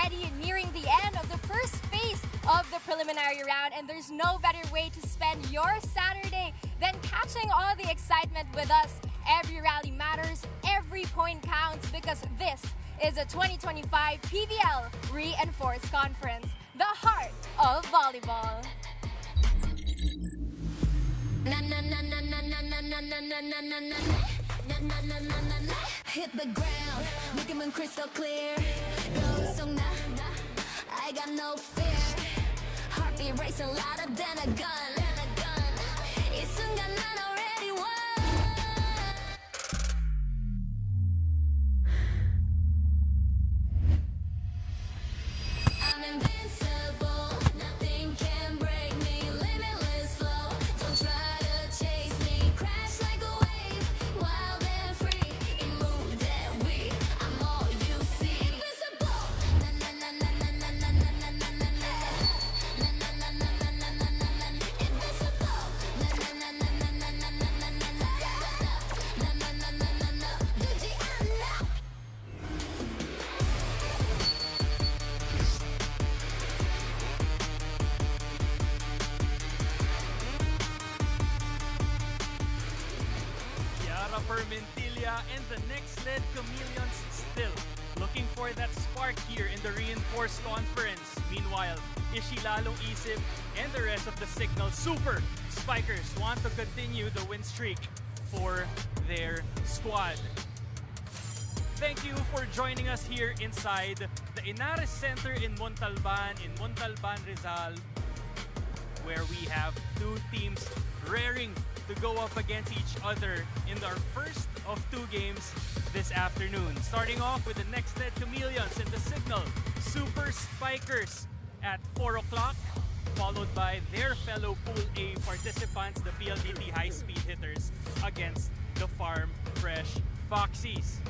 already nearing the end of the first phase of the preliminary round, and there's no better way to spend your Saturday than catching all the excitement with us. Every rally matters, every point counts, because this is a 2025 PVL Reinforced Conference, the heart of volleyball. Hit the ground, 느낌은 crystal clear. I got no fear. Heartbeat racing louder than a gun. 이 순간 난 already won. I'm invincible, nothing can break me. Limitless flow, don't try to chase me. Crash like a wave, wild and free. It moves that way, I'm all you see. Invincible, na na na na na na na na na na na na. Na na na na na na na na na. Invincible, na na na na na na na na na na na. Na na na na na na. Gucci, I know. Permintilla and the Nxled Chameleons still looking for that spark here in the Reinforced Conference. Meanwhile, Ishi Lalong Isip and the rest of the Cignal Super Spikers want to continue the win streak for their squad. Thank you for joining us here inside the Inares Center in Montalban, Rizal, where we have two teams raring to go up against each other in our first of two games this afternoon. Starting off with the Nxled Chameleons and the Cignal Super Spikers at 4 o'clock, followed by their fellow Pool A participants, the PLDT High Speed Hitters, against the Farm Fresh Foxies.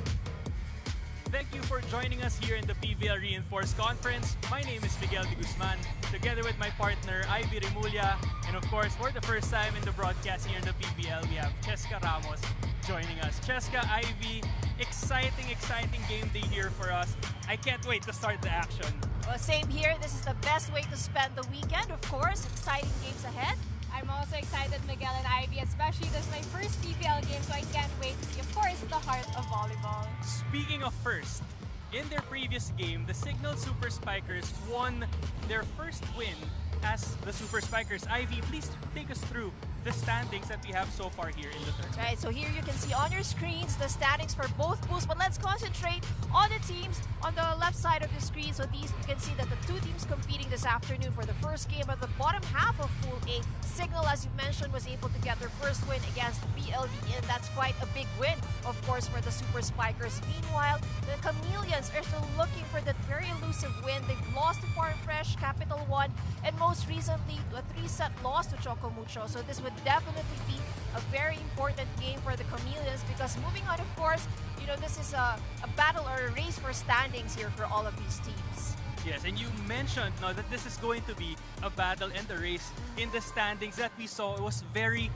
Thank you for joining us here in the PVL Reinforced Conference. My name is Miguel de Guzman, together with my partner Ivy Remulla, and of course, for the first time in the broadcast here in the PVL, we have Cheska Ramos joining us. Cheska, Ivy, exciting game day here for us. I can't wait to start the action. Well, same here. This is the best way to spend the weekend, of course. Exciting games ahead. I'm also excited, Miguel and Ivy, especially this is my first PVL game, so I can't wait to see, of course, the heart of volleyball. Speaking of first, in their previous game, the Cignal Super Spikers won their first win as the Super Spikers. Ivy, please take us through the standings that we have so far here in the third. Right, so here you can see on your screens the standings for both pools, but let's concentrate on the teams on the left side of the screen. So these, you can see that the two teams competing this afternoon for the first game at the bottom half of Pool A. Cignal, as you mentioned, was able to get their first win against PLD, and that's quite a big win, of course, for the Super Spikers. Meanwhile, the Chameleons are still looking for that very elusive win. They've lost to Farm Fresh, Capital One, and most recently, a 3-set loss to Chocomucho. So this would definitely be a very important game for the Chameleons, because moving on, of course, you know, this is a battle or a race for standings here for all of these teams. Yes, and you mentioned that this is going to be a battle and a race in the standings that we saw. It was very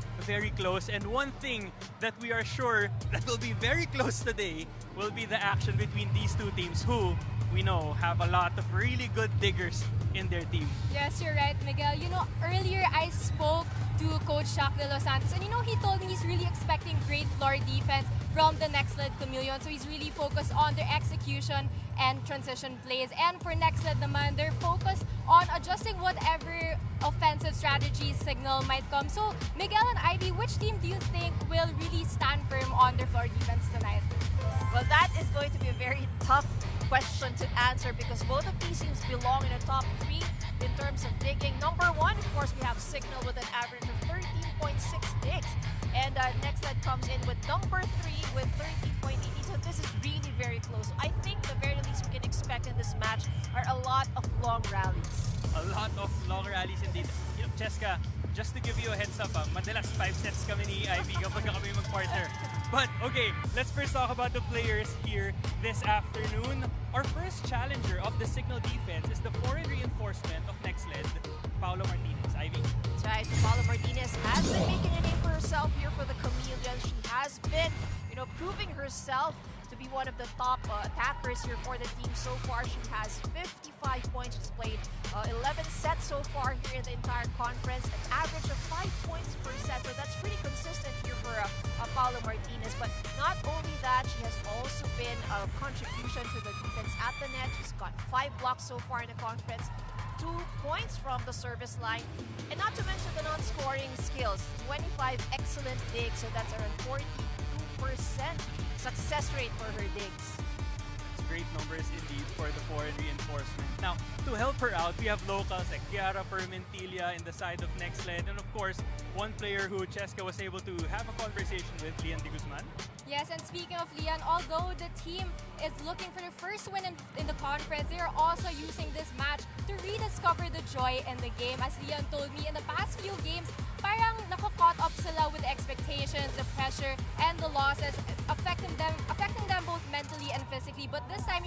close, and one thing that we are sure that will be very close today will be the action between these two teams, who we know have a lot of really good diggers in their team. Yes, you're right, Miguel. You know, earlier I spoke to Coach Jacques de Los Santos, and you know, he told me he's really expecting great floor defense from the Nxled Chameleons. So he's really focused on their execution and transition plays. And for Nxled naman, they're focused on adjusting whatever offensive strategies Cignal might come. So Miguel and Ivy, which team do you think will really stand firm on their floor defense tonight? Well, that is going to be a very tough question to answer, because both of these teams belong in the top 3 in terms of digging. Number 1, of course, we have Cignal with an average of 13.6 digs. And Nxled comes in with number 3 with 13.80. So this is really very close. I think the very least we can expect in this match are a lot of long rallies. A lot of long rallies indeed. You know, Cheska, just to give you a heads up, madalas 5 sets kami ni Ivy kapag kami mag-partner. But okay, let's first talk about the players here this afternoon. Our first challenger of the Cignal defense is the foreign reinforcement of Nxled, Paolo Martinez. Ivy. That's right. Paolo Martinez has been making a name for herself here for the Chameleons. She has been, you know, proving herself to be one of the top attackers here for the team so far. She has 55 points. She's played 11 sets so far here in the entire conference, an average of 5 points per set. So that's pretty consistent here for Paolo Martinez. But not only that, she has also been a contribution to the defense at the net. She's got 5 blocks so far in the conference, 2 points from the service line, and not to mention the non-scoring skills. 25 excellent digs, so that's around 42% success rate for her digs. Great numbers indeed for the foreign reinforcement. Now, to help her out, we have locals like Kiara Permentilla in the side of Nxled, and of course, one player who Cheska was able to have a conversation with, Lian de Guzman. Yes, and speaking of Lian, although the team is looking for the first win in the conference, they are also using this match to rediscover the joy in the game. As Lian told me, in the past few games, parang nako-caught up sila with the expectations, the pressure, and the losses, affecting them both mentally and physically. But this time,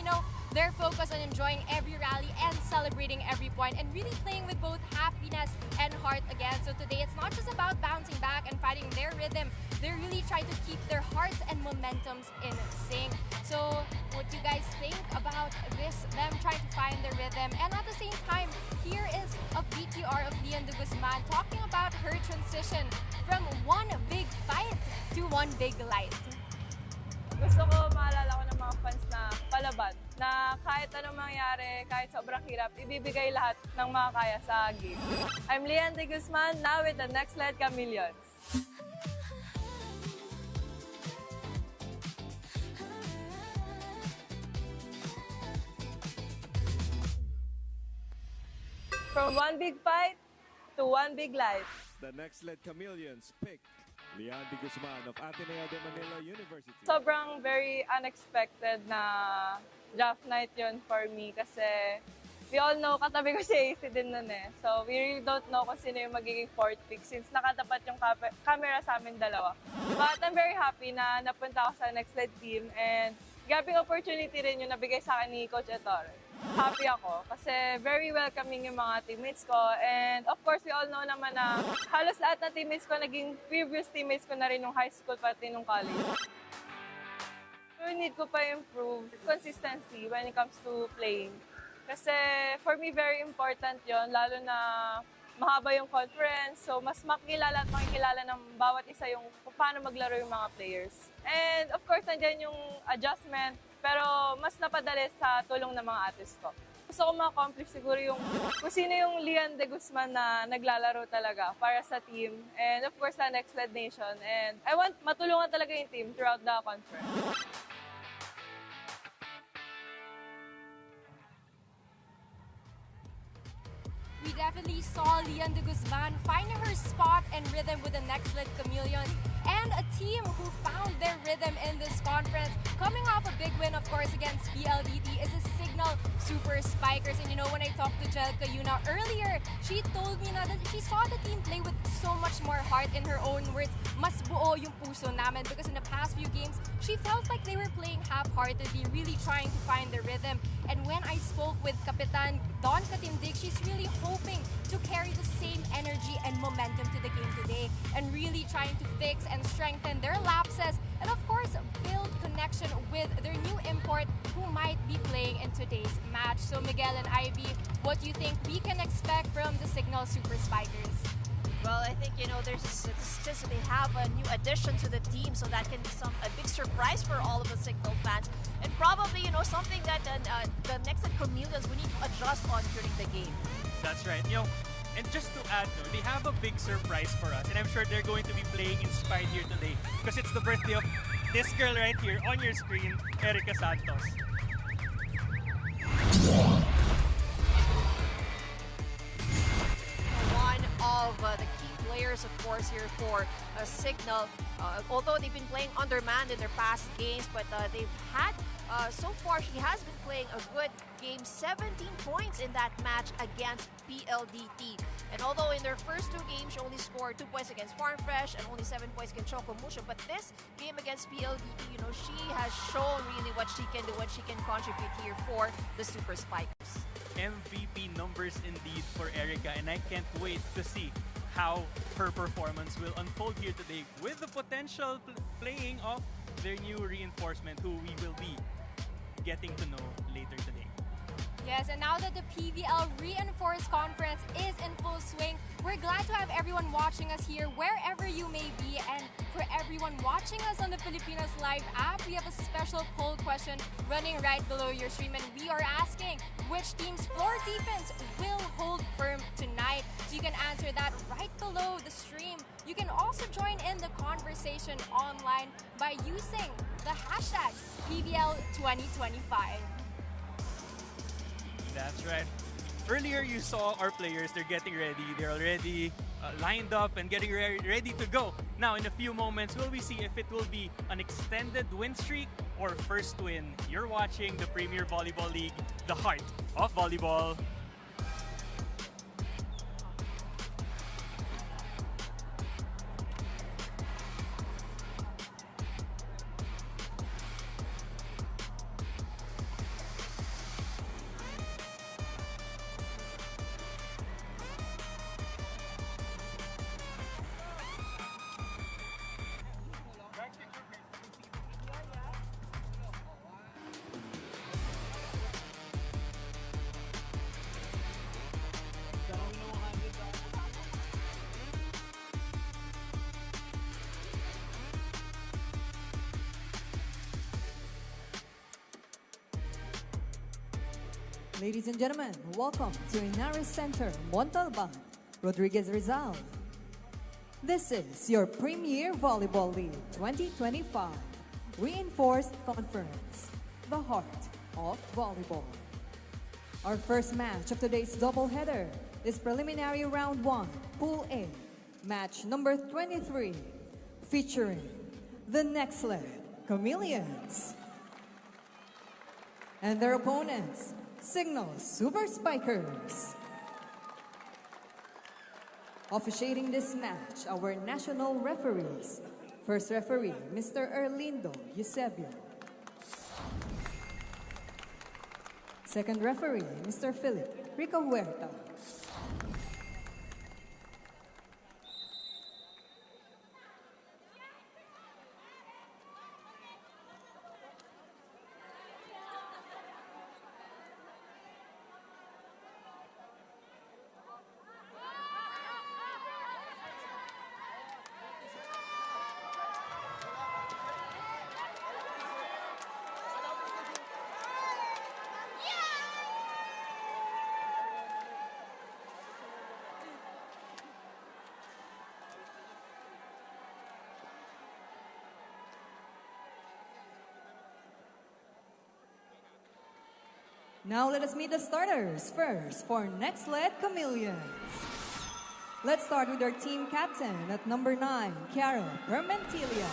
they're focused on enjoying every rally and celebrating every point and really playing with both happiness and heart again. So today, it's not just about bouncing back and finding their rhythm. They're really trying to keep their hearts and momentums in sync. So what do you guys think about this, them trying to find their rhythm? And at the same time, here is a VTR of Lian de Guzman talking about her transition from one big fight to one big light. Gusto ko maalala ko ng mga fans na palaban, na kahit anong mangyari, kahit sobrang hirap, ibibigay lahat ng makakaya sa game. I'm Lian de Guzman, now with the Nxled Chameleons. From one big fight to one big life. The Nxled Chameleons pick Lian de Guzman of Ateneo de Manila University. Sobrang very unexpected na draft night yun for me kasi we all know, katabi ko si AC din nun eh. So we really don't know kung sino yung magiging fourth pick since nakatapat yung camera sa amin dalawa. But I'm very happy na napunta ako sa Nxled team and gabing opportunity rin yung nabigay sa akin ni Coach Ettore. Happy ako kasi very welcoming yung mga teammates ko, and of course we all know naman na halos lahat ng teammates ko naging previous teammates ko na rin nung high school pati nung college. So need ko pa improve consistency when it comes to playing kasi for me very important yon, lalo na mahaba yung conference, so mas makikilala at makikilala ng bawat isa yung paano maglaro yung mga players. And of course nandiyan yung adjustment, pero mas napadali sa tulong ng mga artist ko. Gusto ko ma-accomplish siguro yung kung sino yung Lian de Guzman na naglalaro talaga para sa team and of course sa Nxled Nation. And I want matulungan talaga yung team throughout the conference. We definitely saw Lian de Guzman finding her spot and rhythm with the Nxled Chameleons, and a team who found their rhythm in this conference. Coming off a big win, of course, against PLDT is the Cignal Super Spikers. And when I talked to Jelka Yuna earlier, she told me na that she saw the team play with so much more heart. In her own words, mas buo yung puso namin, because in the past few games, she felt like they were playing half-heartedly, really trying to find their rhythm. And when I spoke with Kapitan Don Katimdig, she's really hoping to carry the same energy and momentum to the game today and really trying to fix and strengthen their lapses and of course build connection with their new import who might be playing in today's match. So Miguel and Ivy, what do you think we can expect from the Cignal Super Spikers? Well, I think, there's just they have a new addition to the team, so that can be a big surprise for all of the Cignal fans. And probably, something that the Nxled Chameleons we need to adjust on during the game. That's right. And just to add, they have a big surprise for us, and I'm sure they're going to be playing inspired here today because it's the birthday of this girl right here on your screen, Erica Santos. One of the key players, of course, here for Cignal. Although they've been playing undermanned in their past games, but they've had, so far, she has been playing a good game, 17 points in that match against PLDT. And although in their first 2 games, she only scored 2 points against Farm Fresh and only 7 points against Chocomusho, but this game against PLDT, she has shown really what she can do, what she can contribute here for the Super Spikers. MVP numbers indeed for Erica, and I can't wait to see how her performance will unfold here today with the potential playing off their new reinforcement who we will be getting to know later today. Yes, and now that the PVL Reinforced Conference is in full swing, we're glad to have everyone watching us here wherever you may be. And for everyone watching us on the Filipinas Live app, we have a special poll question running right below your stream. And we are asking which team's floor defense will hold firm tonight. So you can answer that right below the stream. You can also join in the conversation online by using the hashtag PVL2025. That's right. Earlier you saw our players, they're getting ready. They're already lined up and getting ready to go. Now in a few moments, will we see if it will be an extended win streak or first win? You're watching the Premier Volleyball League, the heart of volleyball. Ladies and gentlemen, welcome to Inares Center, Montalban, Rodriguez Rizal. This is your Premier Volleyball League 2025 Reinforced Conference, the heart of volleyball. Our first match of today's doubleheader is Preliminary Round 1, Pool A, match number 23, featuring the Nxled Chameleons and their opponents, Cignal Super Spikers. Officiating this match, our national referees. First referee, Mr. Erlindo Eusebio. Second referee, Mr. Philip Rico Huerta. Now let us meet the starters. First, for Nxled Chameleons. Let's start with our team captain at number 9, Carol Permentilia.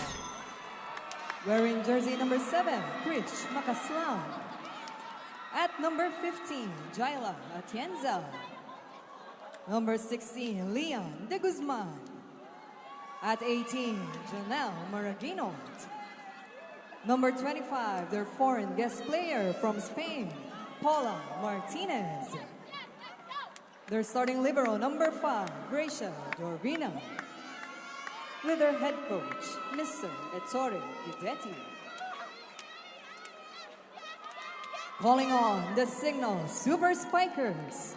Wearing jersey number 7, Krish Makaslam. At number 15, Jaila Atienza. Number 16, Leon De Guzman. At 18, Janelle Maraginot. Number 25, their foreign guest player from Spain, Paula Martinez. Their starting libero, number 5, Gracia Dorvina. With their head coach, Mr. Ettore Guidetti. Calling on the Cignal Super Spikers.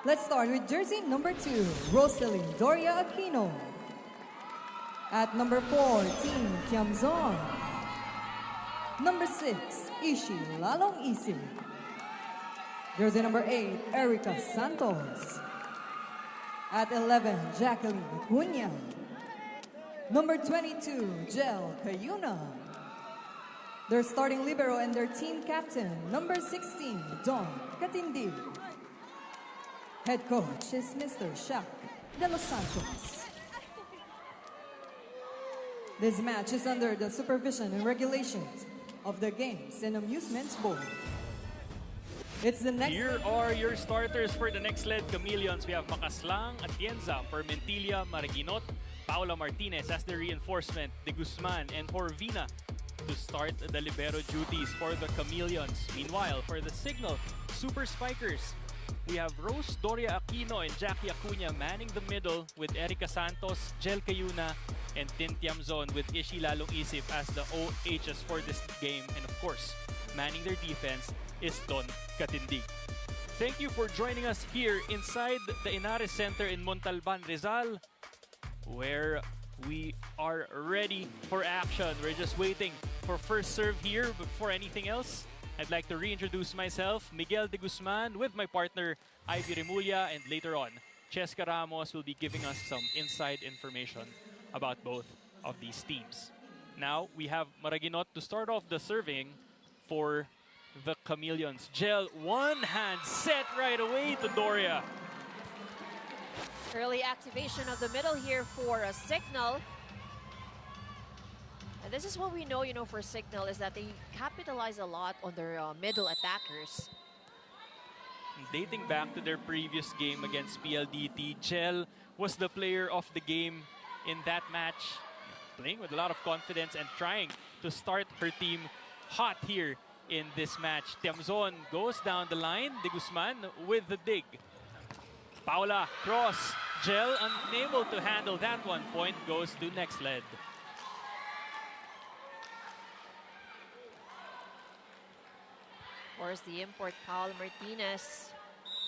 Let's start with jersey number 2, Rosalie Doria Aquino. At number 4, Team Kiamzon. Number 6, Ishi Lalong Isi. Jersey number 8, Erica Santos. At 11, Jacqueline Cunha. Number 22, Jel Cayuna. Their starting libero and their team captain, number 16, Don Katindi. Head coach is Mr. Shaq De Los Santos. This match is under the supervision and regulations of the Games and Amusements Board. It's the next. Here are your starters for the Nxled Chameleons. We have Makaslang, Atienza, Permentilia, Maraginot, Paula Martinez as the reinforcement, De Guzman and Horvina to start the libero duties for the Chameleons. Meanwhile, for the Cignal Super Spikers, we have Rose Doria Aquino and Jackie Acuña manning the middle with Erica Santos, Jel Cayuna, and Tin Tiamzon with Ishi Lalong Isip as the OHs for this game. And of course, manning their defense is Don Katindig. Thank you for joining us here inside the Inares Center in Montalban, Rizal, where we are ready for action. We're just waiting for first serve here. Before anything else, I'd like to reintroduce myself, Miguel de Guzman, with my partner, Ivy Remulla, and later on, Cheska Ramos will be giving us some inside information about both of these teams. Now, we have Maraguinot to start off the serving for the Chameleons. Gel, one hand set right away to Doria. Early activation of the middle here for a Cignal. And this is what we know, for Cignal, is that they capitalize a lot on their middle attackers. Dating back to their previous game against PLDT, Gel was the player of the game in that match, playing with a lot of confidence and trying to start her team hot here in this match. Tiamzon goes down the line. De Guzman with the dig. Paula, cross. Gel unable to handle that one. Point goes to Nxled. Of course, the import, Paula Martinez,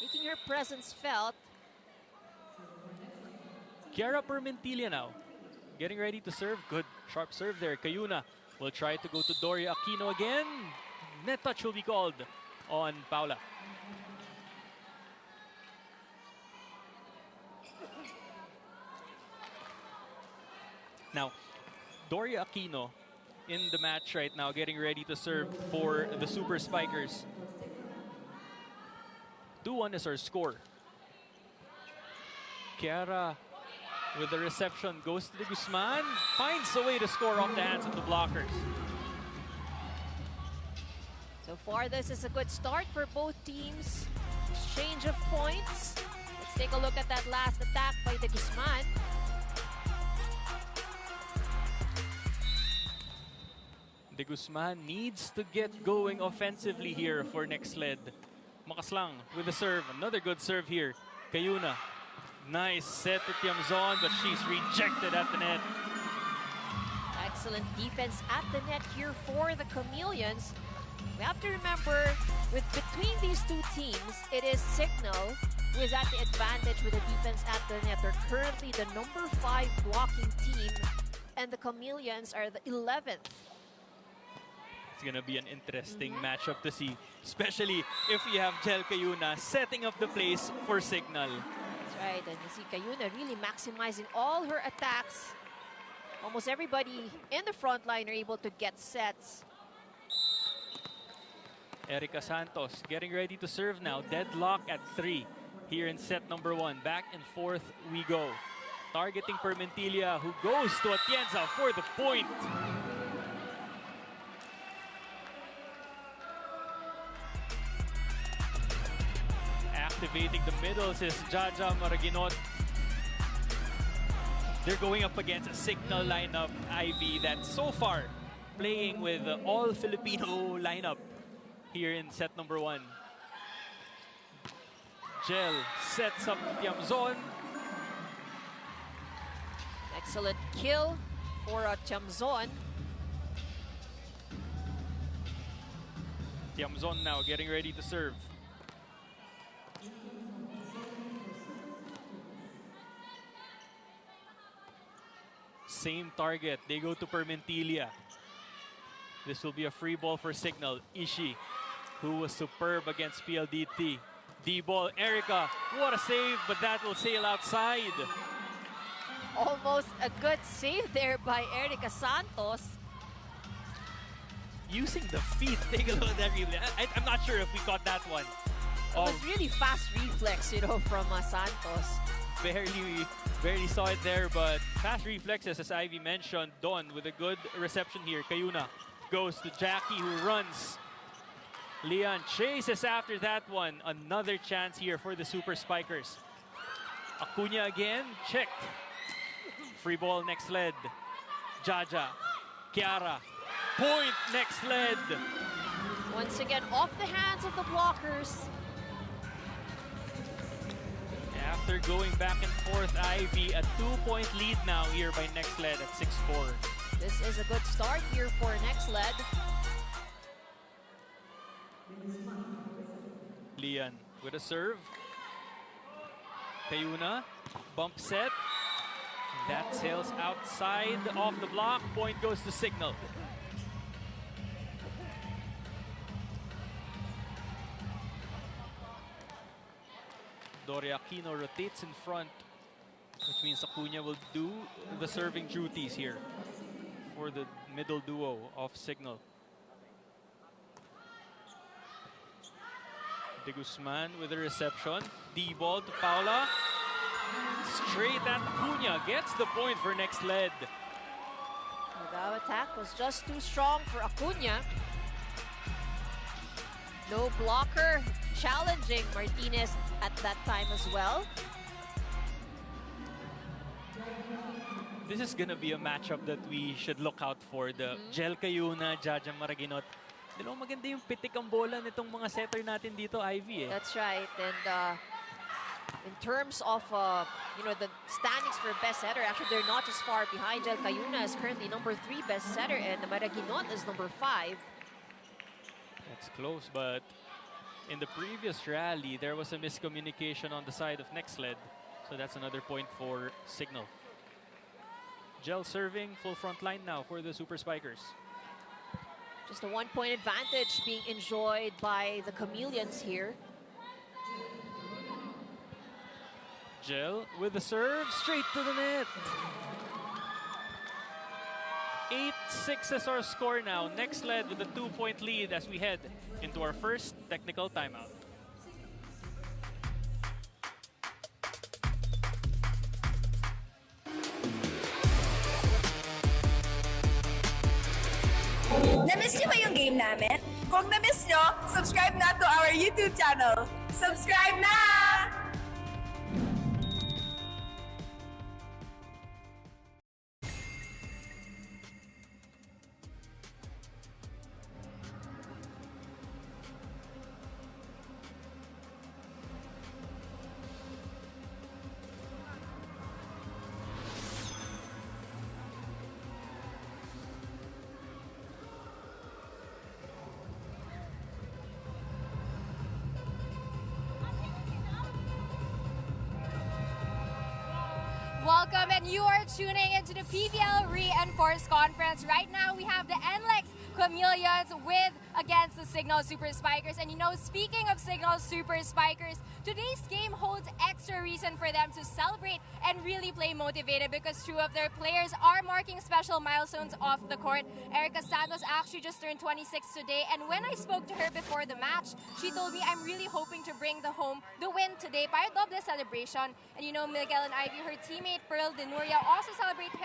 making her presence felt. Kiara Permentilia now, getting ready to serve. Good sharp serve there. Cayuna will try to go to Doria Aquino again. Net touch will be called on Paula. Now, Doria Aquino in the match right now, getting ready to serve for the Super Spikers. 2-1 is our score. Kiara with the reception goes to De Guzman, finds a way to score off the hands of the blockers. So far, this is a good start for both teams. Exchange of points. Let's take a look at that last attack by De Guzman. De Guzman needs to get going offensively here for Nxled. Makaslang with the serve. Another good serve here. Cayuna. Nice set to Tiamzon, but she's rejected at the net. Excellent defense at the net here for the Chameleons. We have to remember, between these two teams, it is Cignal who is at the advantage with the defense at the net. They're currently the number 5 blocking team, and the Chameleons are the 11th. It's gonna be an interesting matchup to see, especially if you have Gel Cayuna setting up the place for Cignal. That's right, and you see Cayuna really maximizing all her attacks. Almost everybody in the front line are able to get sets. Erica Santos getting ready to serve now. Deadlock at 3 here in set number 1. Back and forth we go. Targeting Permentilia, who goes to Atienza for the point. Activating the middles is Jaja Maraguinot. They're going up against a Cignal lineup, Ivy, that's so far playing with the all-Filipino lineup here in set number 1. Gel sets up Tiamzon. Excellent kill for Tiamzon. Tiamzon now getting ready to serve. Same target. They go to Permentilia. This will be a free ball for Cignal. Ishi, who was superb against PLDT. D-ball, Erica. What a save, but that will sail outside. Almost a good save there by Erica Santos. Using the feet. Take a look at that replay. I'm not sure if we caught that one. It was really fast reflex, from Santos. Barely saw it there, but fast reflexes, as Ivy mentioned. Don with a good reception here. Cayuna goes to Jackie, who runs. Leon chases after that one. Another chance here for the Super Spikers. Acuna again, checked. Free ball, Nxled. Jaja, Kiara. Point, Nxled. Once again, off the hands of the blockers. after going back and forth, Ivy, a 2-point lead now here by Nxled at 6-4. This is a good start here for Nxled. Lian with a serve. Kayuna, bump set. That sails outside off the block. Point goes to Cignal. Doria Aquino rotates in front, which means Acuña will do the serving duties here for the middle duo of Cignal. De Guzman with the reception. D-ball to Paula. Straight at Acuña. Gets the point for Nxled. The attack was just too strong for Acuña. No blocker challenging Martinez at that time as well. This is gonna be a matchup that we should look out for. The Jel Kayuna, Jaja Maraginot. Maganda yung pitik ang bola nitong mga setter natin dito, Ivy. That's right. And in terms of the standings for best setter, actually they're not just far behind. Jel Kayuna is currently number 3 best setter, and Maraginot is number 5. That's close, but in the previous rally, there was a miscommunication on the side of Nxled. So that's another point for Cignal. Gel serving, full front line now for the Super Spikers. Just a 1-point advantage being enjoyed by the Chameleons here. Gel with the serve, straight to the net. 8-6 is our score now. Nxled with a 2-point lead as we head into our first technical timeout. Na-miss niyo ba yung game namin? Kung na-miss niyo, subscribe na to our YouTube channel. Subscribe na! Welcome, and you are tuning into the PVL Reinforced Conference. Right now, we have the Nxled Chameleons against the Cignal Super Spikers. And speaking of Cignal Super Spikers, today's game holds extra reason for them to celebrate and really play motivated because 2 of their players are marking special milestones off the court. Erica Santos actually just turned 26 today, and when I spoke to her before the match, she told me I'm really hoping to bring the win today para doble celebration. And Miguel and Ivy, her teammate Pearl Denuria, also celebrated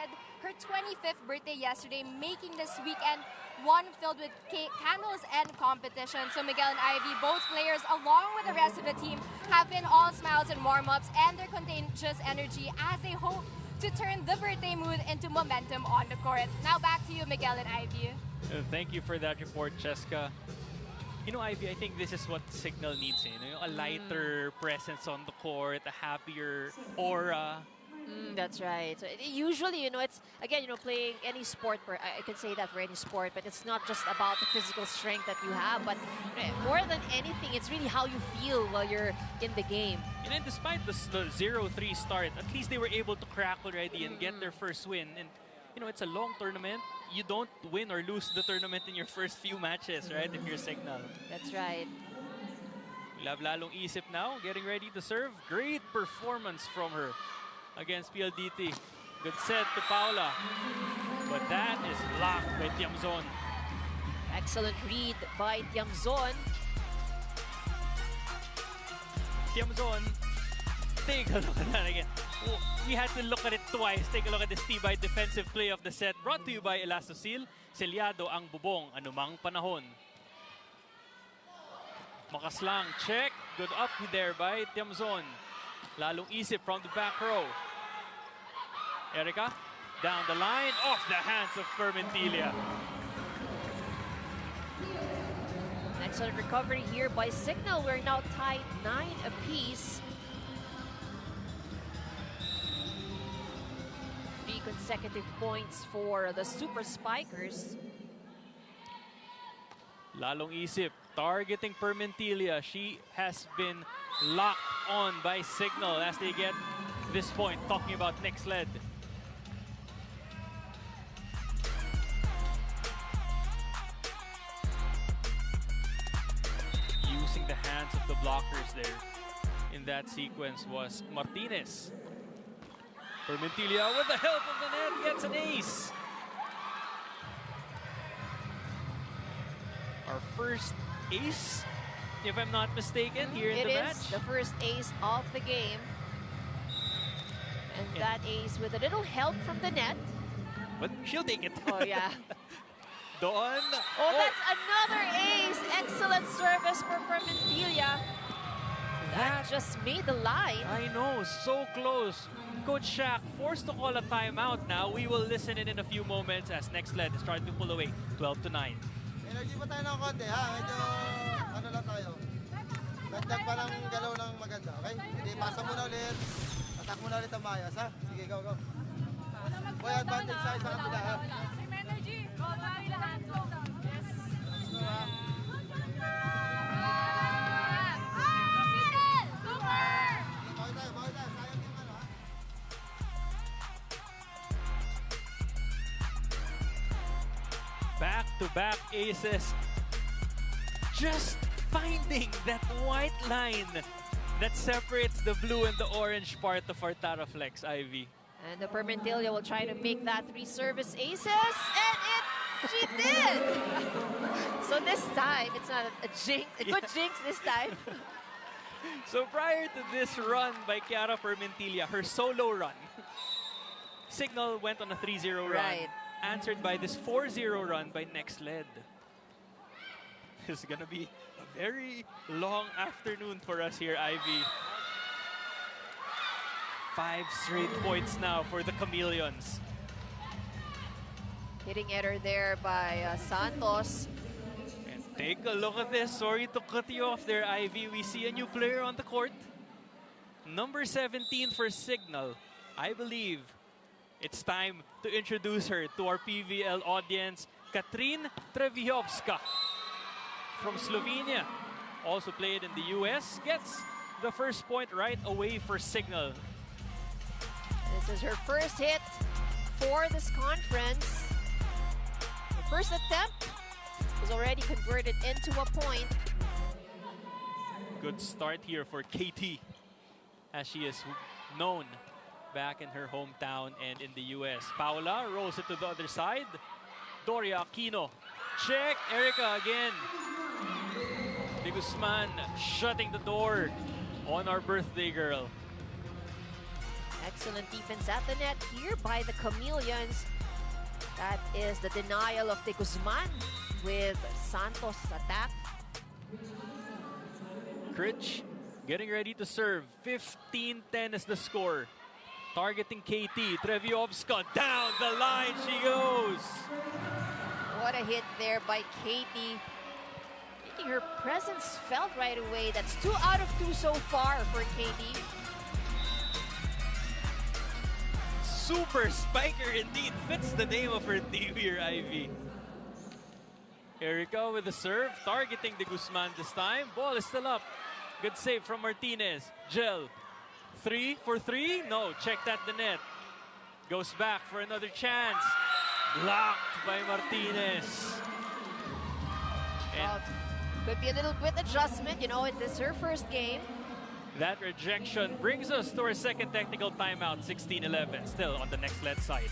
her 25th birthday yesterday, making this weekend one filled with candles and competition. So Miguel and Ivy, both players, along with the rest of the team, have been all smiles and warm-ups and their contagious energy as they hope to turn the birthday mood into momentum on the court. Now back to you, Miguel and Ivy. Thank you for that report, Cheska. Ivy, I think this is what Cignal needs. A lighter presence on the court, a happier aura. That's right. So usually, it's again, playing any sport. I can say that for any sport, but it's not just about the physical strength that you have, but more than anything, it's really how you feel while you're in the game. And then despite the 0-3 start, at least they were able to crack already and get their first win. And it's a long tournament. You don't win or lose the tournament in your first few matches, right? If you're Cignal. That's right. We'll have Lalong Isip now, getting ready to serve. Great performance from her against PLDT. Good set to Paula. But that is blocked by Tiamzon. Excellent read by Tiamzon. Tiamzon, take a look at that again. We had to look at it twice. Take a look at this Tibay defensive play of the set. Brought to you by Elastosil. Selyado ang bubong anumang panahon. Makaslang check. Good up there by Tiamzon. Lalong Isip from the back row. Erica, down the line, off the hands of Permentilia. Excellent recovery here by Cignal. We're now tied 9 apiece. consecutive points for the Super Spikers. Lalong isip, targeting Permentilia. She has been locked on by Cignal as they get this point, talking about Nxled. Using the hands of the blockers there in that sequence was Martinez. Permentilia with the help of the net gets an ace. Our first ace, if I'm not mistaken, here in the match. It is the first ace of the game. And that ace with a little help from the net. But she'll take it. Oh, yeah. Doon. Oh, that's another ace. Excellent service for Permentilia. That just made the line. I know, so close. Coach Shaq forced to call a timeout now. We will listen in a few moments as Nxled is starting to pull away, 12-9. Energy pa tayo ng konti, ha? Medyo, ano lang tayo. Dagdag pa ng galaw ng maganda, okay? Hindi, pasa muna ulit. Attack muna ulit ang Mayas, ha? Sige, go, go. Boy, advantage sa isang kapila, ha? Same energy. Go, tayo lahat. Go. Yes. Let's go, ha? Super! Bakit tayo? Sayang yung ano, ha? Back-to-back aces. Just finding that white line that separates the blue and the orange part of our Taraflex, Ivy. And the Permentilia will try to make that 3 service aces. And she did! So this time, it's not a jinx, a good jinx this time. So prior to this run by Chiara Permentilia, her solo run, Cignal went on a 3-0 run, Right. answered by this 4-0 run by Nxled. It's gonna be a very long afternoon for us here, Ivy. 5 straight points now for the Chameleons. Hitting error there by Santos. And take a look at this. Sorry to cut you off there, Ivy. We see a new player on the court. Number 17 for Cignal. I believe it's time to introduce her to our PVL audience. Katrin Trevihovska from Slovenia. Also played in the US. Gets the first point right away for Cignal. This is her first hit for this conference. The first attempt is already converted into a point. Good start here for KT, as she is known back in her hometown and in the US. Paula rolls it to the other side. Doria Aquino. Check. Erica again. De Guzman shutting the door on our birthday girl. Excellent defense at the net here by the Chameleons. That is the denial of De Guzman with Santos' attack. Critch getting ready to serve. 15-10 is the score. Targeting KT. Treviovska down the line she goes. What a hit there by Katie. Making her presence felt right away. That's 2 out of 2 so far for Katie. Super Spiker indeed fits the name of her team here, Ivy. Erica with the serve, targeting De Guzman this time. Ball is still up. Good save from Martinez. Gel. 3 for 3? No, checked at the net. Goes back for another chance. Blocked by Martinez. And Could be a little bit adjustment. You know, it is her first game. that rejection brings us to our second technical timeout, 16-11, still on the Nxled side.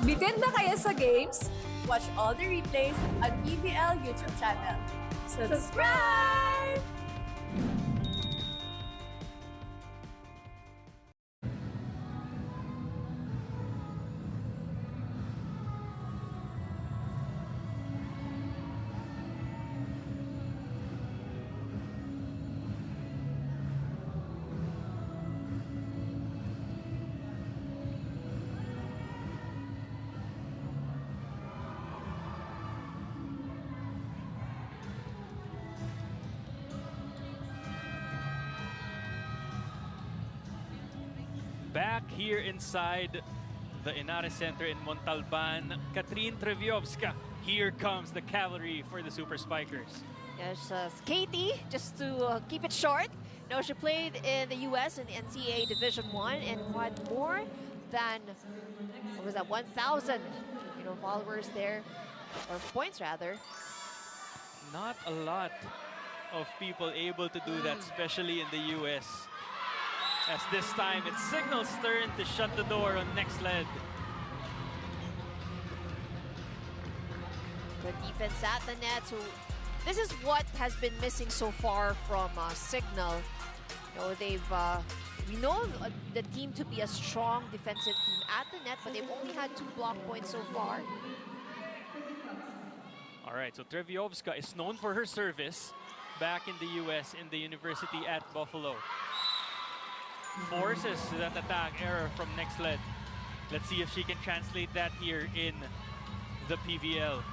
Bitin ba kayo sa games? Watch all the replays at PVL YouTube channel. Subscribe! Back here inside the Inare Center in Montalban, Katrin Treviovska. Here comes the cavalry for the Super Spikers. Yes, Katie, just to keep it short, you know, she played in the US in NCAA Division 1 and had more than, what was that, 1,000, you know, followers there, or points rather. Not a lot of people able to do that, especially in the US. As this time, it's Cignal's turn to shut the door on Nxled. Good defense at the net. So this is what has been missing so far from Cignal. You know, we know the team to be a strong defensive team at the net, but they've only had 2 block points so far. All right, so Treviovska is known for her service back in the US in the university at Buffalo. Forces that attack error from Nxled. Let's see if she can translate that here in the PVL.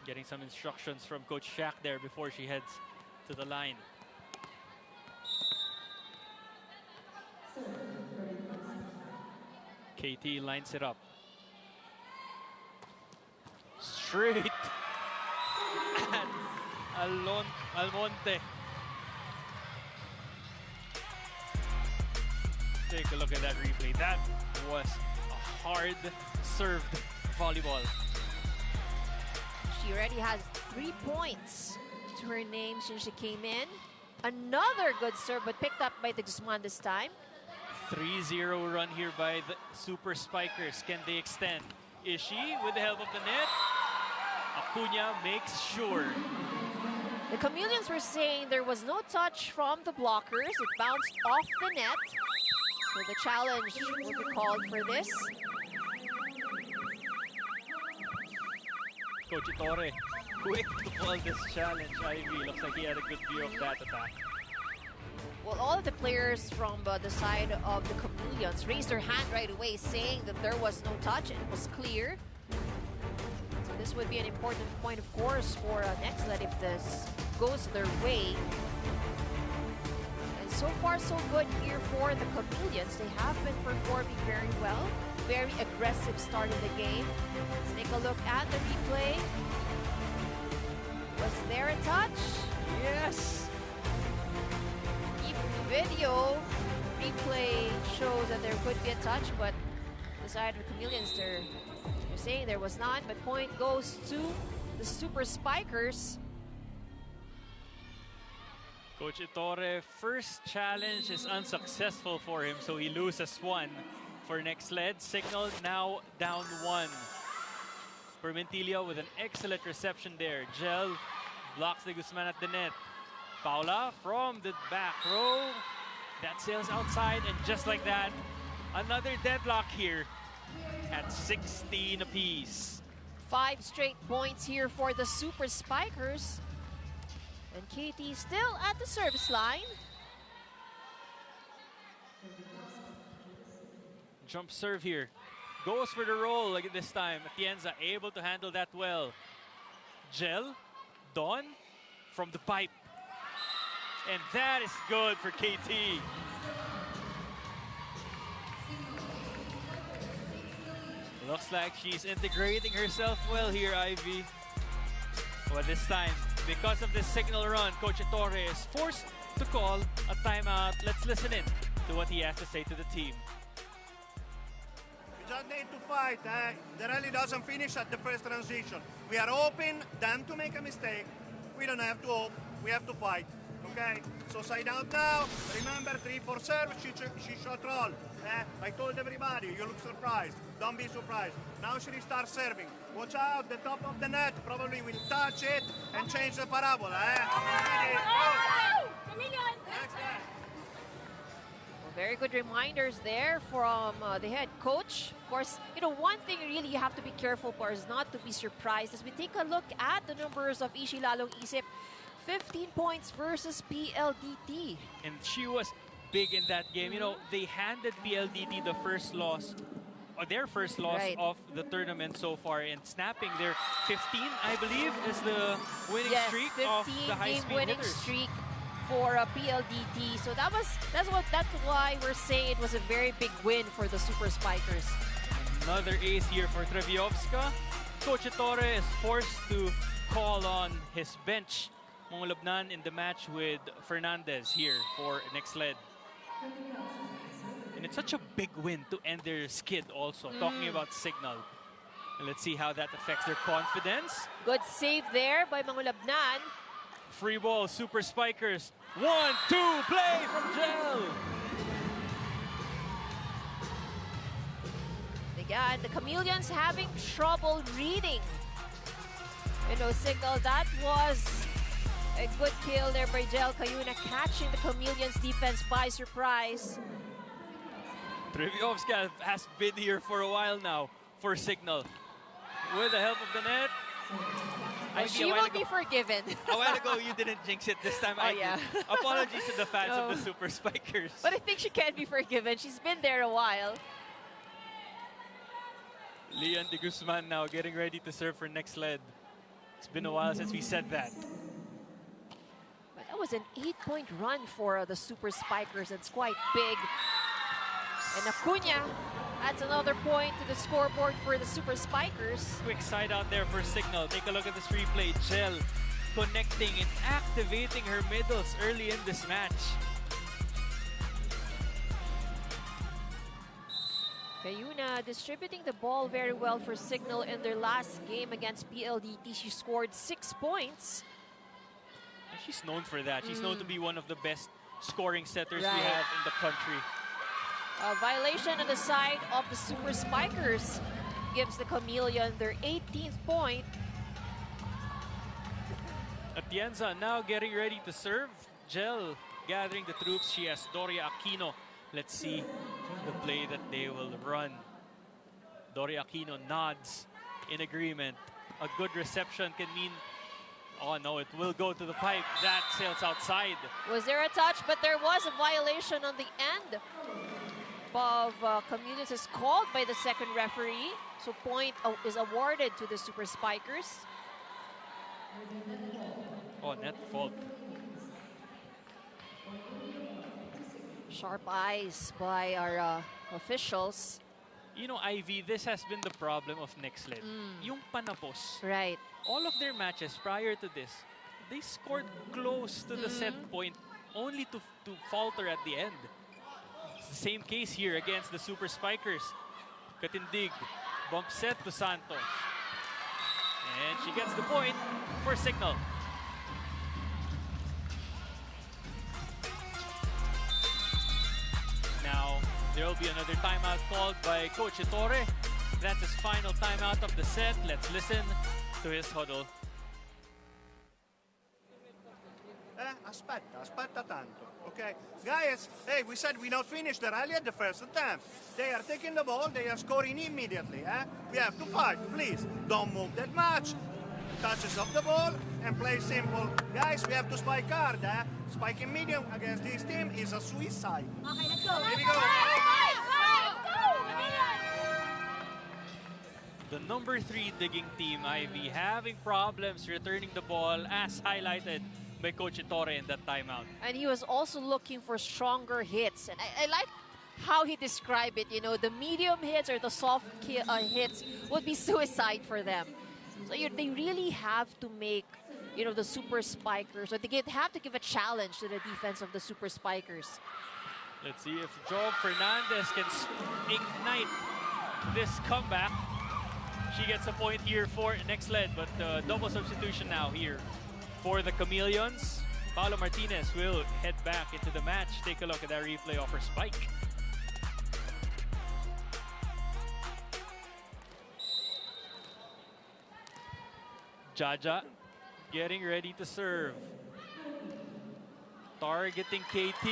Getting some instructions from Coach Shaq there before she heads to the line. KT lines it up. Straight at Almonte. Take a look at that replay. That was a hard served volleyball. She already has 3 points to her name since she came in. Another good serve, but picked up by the Guzman this time. 3-0 run here by the Super Spikers. Can they extend? Is she with the help of the net? Acuna makes sure. The Chameleons were saying there was no touch from the blockers. It bounced off the net. So the challenge will be called for this. Coach Itorre, quick to call this challenge. Ivy looks like he had a good view of that attack. Well, all of the players from the side of the Chameleons raised their hand right away, saying that there was no touch and it was clear. So this would be an important point, of course, for Nxled if this goes their way. And so far, so good here for the Chameleons. They have been performing very well. Very aggressive start of the game. Let's take a look at the replay. Was there a touch? Yes! Video replay shows that there could be a touch, but the side of the Chameleons, they're saying there was none, but point goes to the Super Spikers. Coach Itorre, first challenge is unsuccessful for him, so he loses 1 for Nxled. Cignal now down 1. Permentilia with an excellent reception there. Gel blocks the Guzman at the net. Paula from the back row. That sails outside, and just like that, another deadlock here at 16 apiece. 5 straight points here for the Super Spikers. And KT still at the service line. Jump serve here. Goes for the roll like this time. Atienza able to handle that well. Gel, Dawn from the pipe. And that is good for KT. Looks like she's integrating herself well here, Ivy. But this time, because of this signal run, Coach Itorre is forced to call a timeout. Let's listen in to what he has to say to the team. We just need to fight. The rally doesn't finish at the first transition. We are hoping them to make a mistake. We don't have to hope. We have to fight. Okay? So side out now. Remember, 3-4 serve. She shot roll. I told everybody, you look surprised. Don't be surprised. Now she restarts serving. Watch out, the top of the net probably will touch it and change the parabola. Ready? Go. Next time. Very good reminders there from the head coach. Of course, you know, one thing really you have to be careful for is not to be surprised. As we take a look at the numbers of Ishi Lalong Isip, 15 points versus PLDT. And she was big in that game. You know, they handed PLDT the first loss, or their first loss of the tournament so far, and snapping their 15, I believe, is the winning streak of the high-speed winning hitters. streak for PLDT. So that's why we're saying it was a very big win for the Super Spikers. Another ace here for Treviovska. Coach Ettore is forced to call on his bench. Mangulubnan in the match with Fernandez here for Nxled. And it's such a big win to end their skid also. Talking about Cignal. And let's see how that affects their confidence. Good save there by Mangulubnan. Free ball, Super Spikers. 1-2, play from Gel. Again, the Chameleons having trouble reading. Cignal, that was a good kill there by Gel Cayuna, catching the Chameleons defense by surprise. Treviovska has been here for a while now for Cignal. With the help of the net. She will be forgiven. A while ago, you didn't jinx it. This time, I yeah. did. Apologies to the fans of the Super Spikers. But I think she can be forgiven. She's been there a while. Leon de Guzman now getting ready to serve for Nxled. It's been a while since we said that. But that was an 8-point run for the Super Spikers. It's quite big. And Acuna adds another point to the scoreboard for the Super Spikers. Quick side out there for Cignal. Take a look at this replay. Gel connecting and activating her middles early in this match. Cayuna distributing the ball very well for Cignal in their last game against PLDT. She scored 6 points. She's known for that. She's known to be one of the best scoring setters we Right. have in the country. A violation on the side of the Super Spikers gives the Chameleon their 18th point. Atienza now getting ready to serve. Gel gathering the troops. She has Doria Aquino. Let's see the play that they will run. Doria Aquino nods in agreement. A good reception can mean, oh no, it will go to the pipe. That sails outside. Was there a touch? But there was a violation on the end of Chameleons is called by the second referee. So point is awarded to the Super Spikers. Oh, net fault. Sharp eyes by our officials. You know, Ivy, this has been the problem of Nxled. Yung panapos. Right. All of their matches prior to this, they scored close to the set point only to falter at the end. It's the same case here against the Super Spikers. Katindig, bump set to Santos. And she gets the point for Cignal. Now, there will be another timeout called by Coach Ettore. That's his final timeout of the set. Let's listen to his huddle. Aspetta tanto, okay? Guys, hey, we said we not finished the rally at the first attempt. They are taking the ball, they are scoring immediately, eh? We have to fight, please. Don't move that much. Touches of the ball and play simple. Guys, we have to spike hard, eh? Spiking medium against this team is a suicide. Okay, let's go. Here we go. The number 3 digging team, Ivy, having problems returning the ball as highlighted by Coach Ettore in that timeout. And he was also looking for stronger hits. And I like how he described it. You know, the medium hits or the soft hits would be suicide for them. So they really have to make, you know, the Super Spikers, or they have to give a challenge to the defense of the Super Spikers. Let's see if Joe Fernandez can ignite this comeback. She gets a point here for Nxled, but double substitution now here for the Chameleons. Paolo Martinez will head back into the match. Take a look at that replay of her spike. Jaja getting ready to serve. Targeting KT.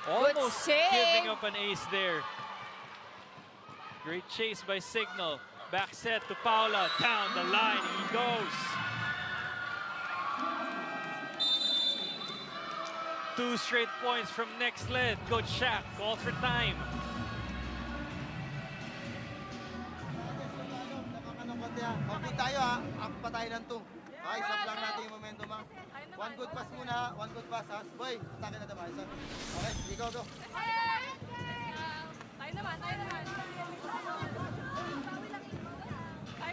Almost giving up an ace there. Great chase by Cignal. Back set to Paula. Down the line he goes. 2 straight points from Nxled. Coach Shaq calls for time. Huwag tayo ha. Up pa tayo ng 2. Okay, stop lang natin yung momentum ha. One good pass muna, one good pass ha. Boy, atake na naman. Okay, sige, go, go. Tayo naman. Tayo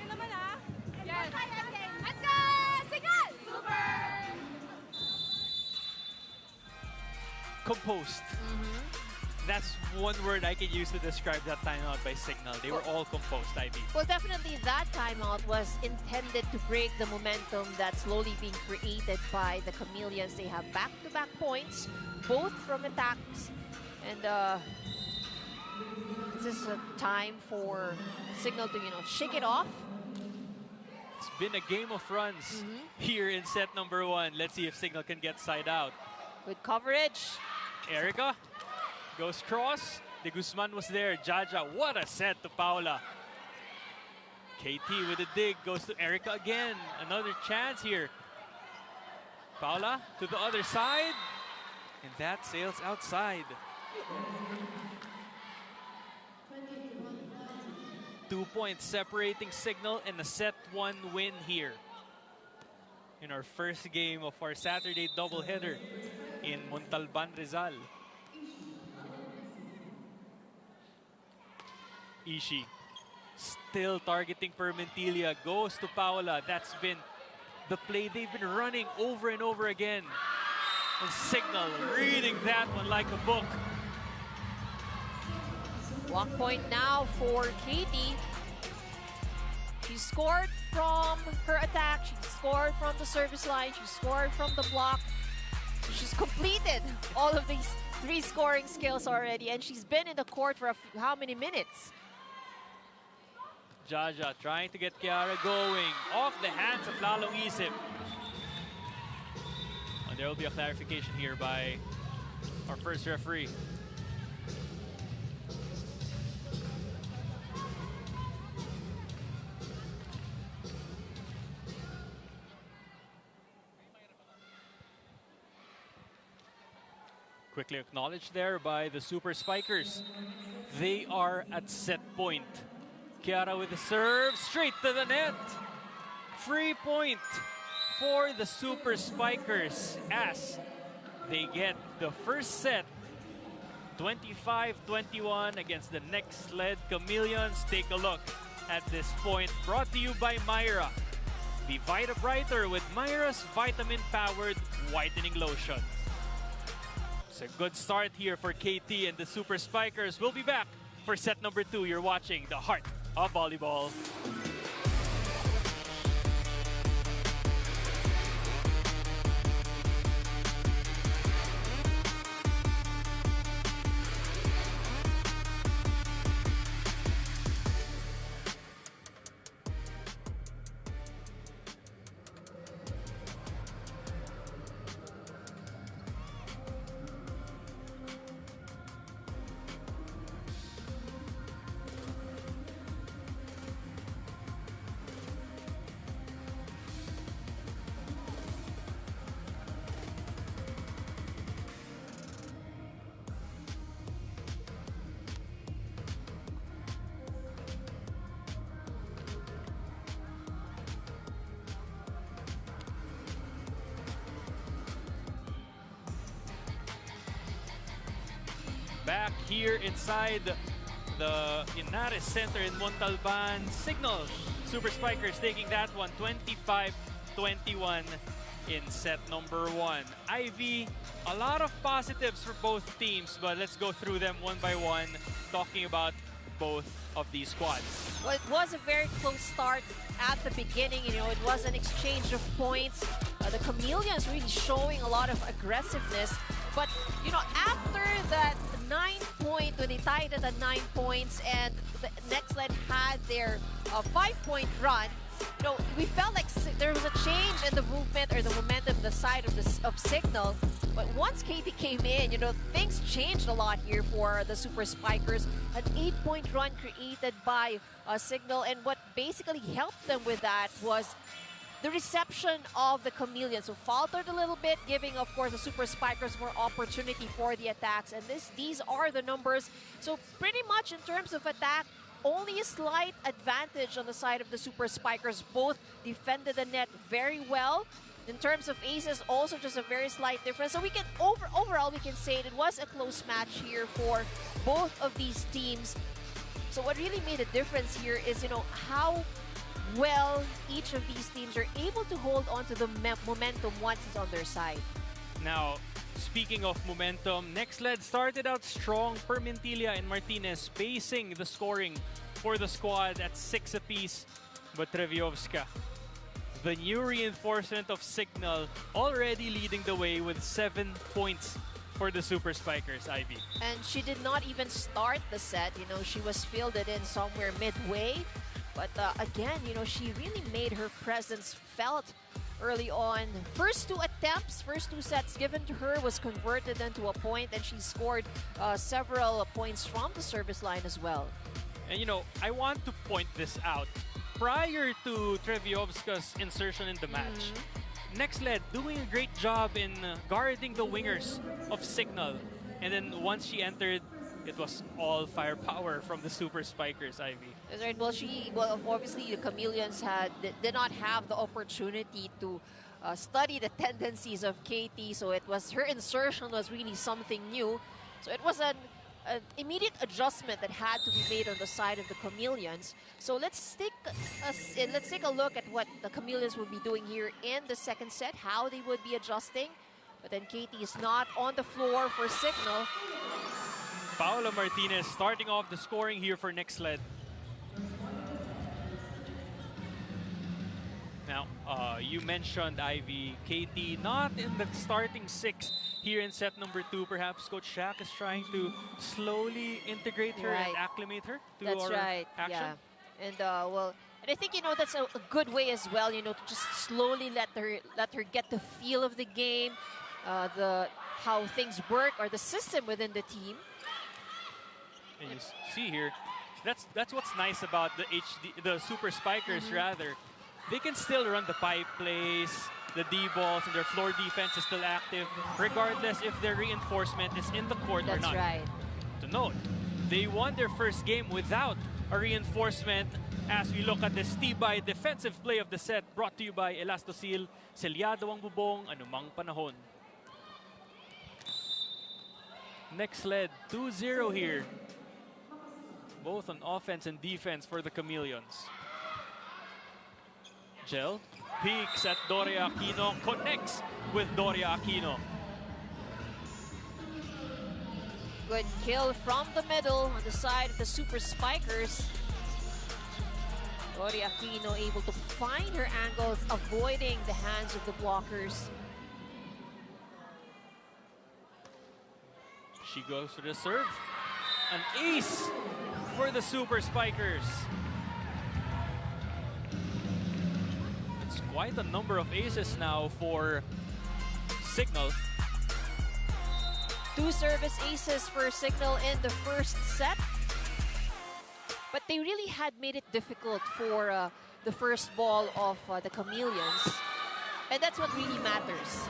naman ha. Yes. Let's go! Cignal! Super! Composed. That's one word I can use to describe that timeout by Cignal. They were all composed, Ivy. Well, definitely that timeout was intended to break the momentum that's slowly being created by the Chameleons. They have back-to-back points, both from attacks. And this is a time for Cignal to, shake it off. It's been a game of runs here in set number 1. Let's see if Cignal can get side out. Good coverage. Erica goes cross. De Guzman was there. Jaja, what a set to Paula. KT with a dig, goes to Erica again. Another chance here. Paula to the other side. And that sails outside. 2 points separating Cignal and a set 1 win here in our first game of our Saturday doubleheader in Montalban, Rizal. Ishii still targeting Permentilia, goes to Paula. That's been the play they've been running over and over again. And Cignal reading that one like a book. Block point now for Katie. She scored from her attack. She scored from the service line. She scored from the block. So she's completed all of these 3 scoring skills already. And she's been in the court for how many minutes? Jaja trying to get Kiara going. Off the hands of Lalong Isip. And there will be a clarification here by our first referee. Quickly acknowledged there by the Super Spikers. They are at set point. Kiara with the serve, straight to the net. Free point for the Super Spikers as they get the first set. 25-21 against the Nxled Chameleons. Take a look at this point, brought to you by Myra. Be Vita Brighter with Myra's vitamin-powered whitening lotion. It's a good start here for KT and the Super Spikers. We'll be back for set number 2. You're watching the heart of volleyball. Back here inside the Inares Center in Montalban. Cignal Super Spikers taking that one 25-21 in set number 1. Ivy, a lot of positives for both teams, but let's go through them one by one, talking about both of these squads. Well, it was a very close start at the beginning. It was an exchange of points. The Chameleons really showing a lot of aggressiveness. But, after that 9-point, when they tied it at 9 points and the Nxled had their 5-point run, we felt like there was a change in the movement or the momentum, the side of Cignal. But once KT came in, things changed a lot here for the Super Spikers. An 8-point run created by Cignal, and what basically helped them with that was the reception of the Chameleons, who faltered a little bit, giving, of course, the Super Spikers more opportunity for the attacks. And these are the numbers. So pretty much in terms of attack, only a slight advantage on the side of the Super Spikers. Both defended the net very well. In terms of aces, also just a very slight difference. So we can overall we can say it was a close match here for both of these teams. So what really made a difference here is, how well each of these teams are able to hold on to the momentum once it's on their side. Now, speaking of momentum, Nxled started out strong. Permentilla and Martinez pacing the scoring for the squad at 6 apiece. But Treviovska, the new reinforcement of Cignal, already leading the way with 7 points for the Super Spikers, Ivy. And she did not even start the set. She was fielded in somewhere midway. But again, she really made her presence felt early on. First 2 attempts, first 2 sets given to her was converted into a point, and she scored several points from the service line as well. And I want to point this out. Prior to Treviovska's insertion in the match, Nxled doing a great job in guarding the wingers of Cignal. And then once she entered, it was all firepower from the Super Spikers, Ivy. That's right. Well, obviously the Chameleons did not have the opportunity to study the tendencies of KT, so her insertion was really something new. So it was an immediate adjustment that had to be made on the side of the Chameleons. So let's take a look at what the Chameleons will be doing here in the second set, how they would be adjusting. But then KT is not on the floor for Cignal. Paula Martinez starting off the scoring here for Nxled. Now, you mentioned, Ivy, KT not in the starting 6 here in set number 2. Perhaps Coach Shaq is trying to slowly integrate her and acclimate her to our action. Yeah. And and I think that's a good way as well. To just slowly let her get the feel of the game, how things work or the system within the team. And you see here, that's what's nice about the Super Spikers rather. They can still run the pipe plays, the D-balls, and their floor defense is still active, regardless if their reinforcement is in the court or not. That's right. To note, they won their first game without a reinforcement as we look at the Tibay defensive play of the set, brought to you by Elastosil, Selyado ang bubong, anumang panahon. Nxled 2-0 here, both on offense and defense for the Chameleons. Gel peeks at Doria Aquino, connects with Doria Aquino. Good kill from the middle on the side of the Super Spikers. Doria Aquino able to find her angles, avoiding the hands of the blockers. She goes to the serve. An ace for the Super Spikers. It's quite a number of aces now for Cignal. 2 service aces for Cignal in the first set. But they really had made it difficult for the first ball of the Chameleons. And that's what really matters.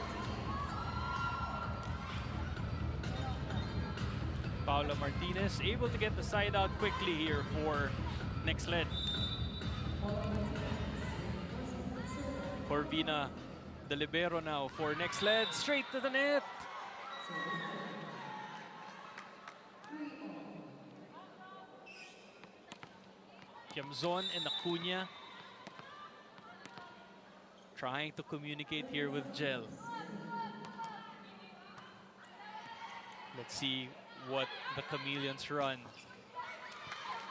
Paula Martinez able to get the side out quickly here for Nxled. Corvina, the libero now for Nxled, straight to the net. Kiamzon and Acuna trying to communicate here with Gel. Let's see what the Chameleons run.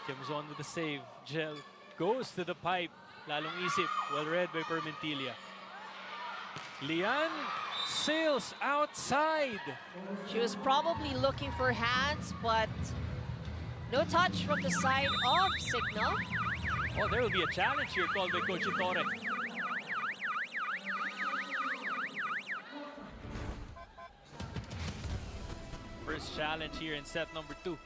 Kiamzon with the save. Gel goes to the pipe. Lalong isip. Well read by Permentilla. Lian sails outside. She was probably looking for hands, but no touch from the side of Cignal. Oh, there will be a challenge here called by Coach Torre. First challenge here in set number 2.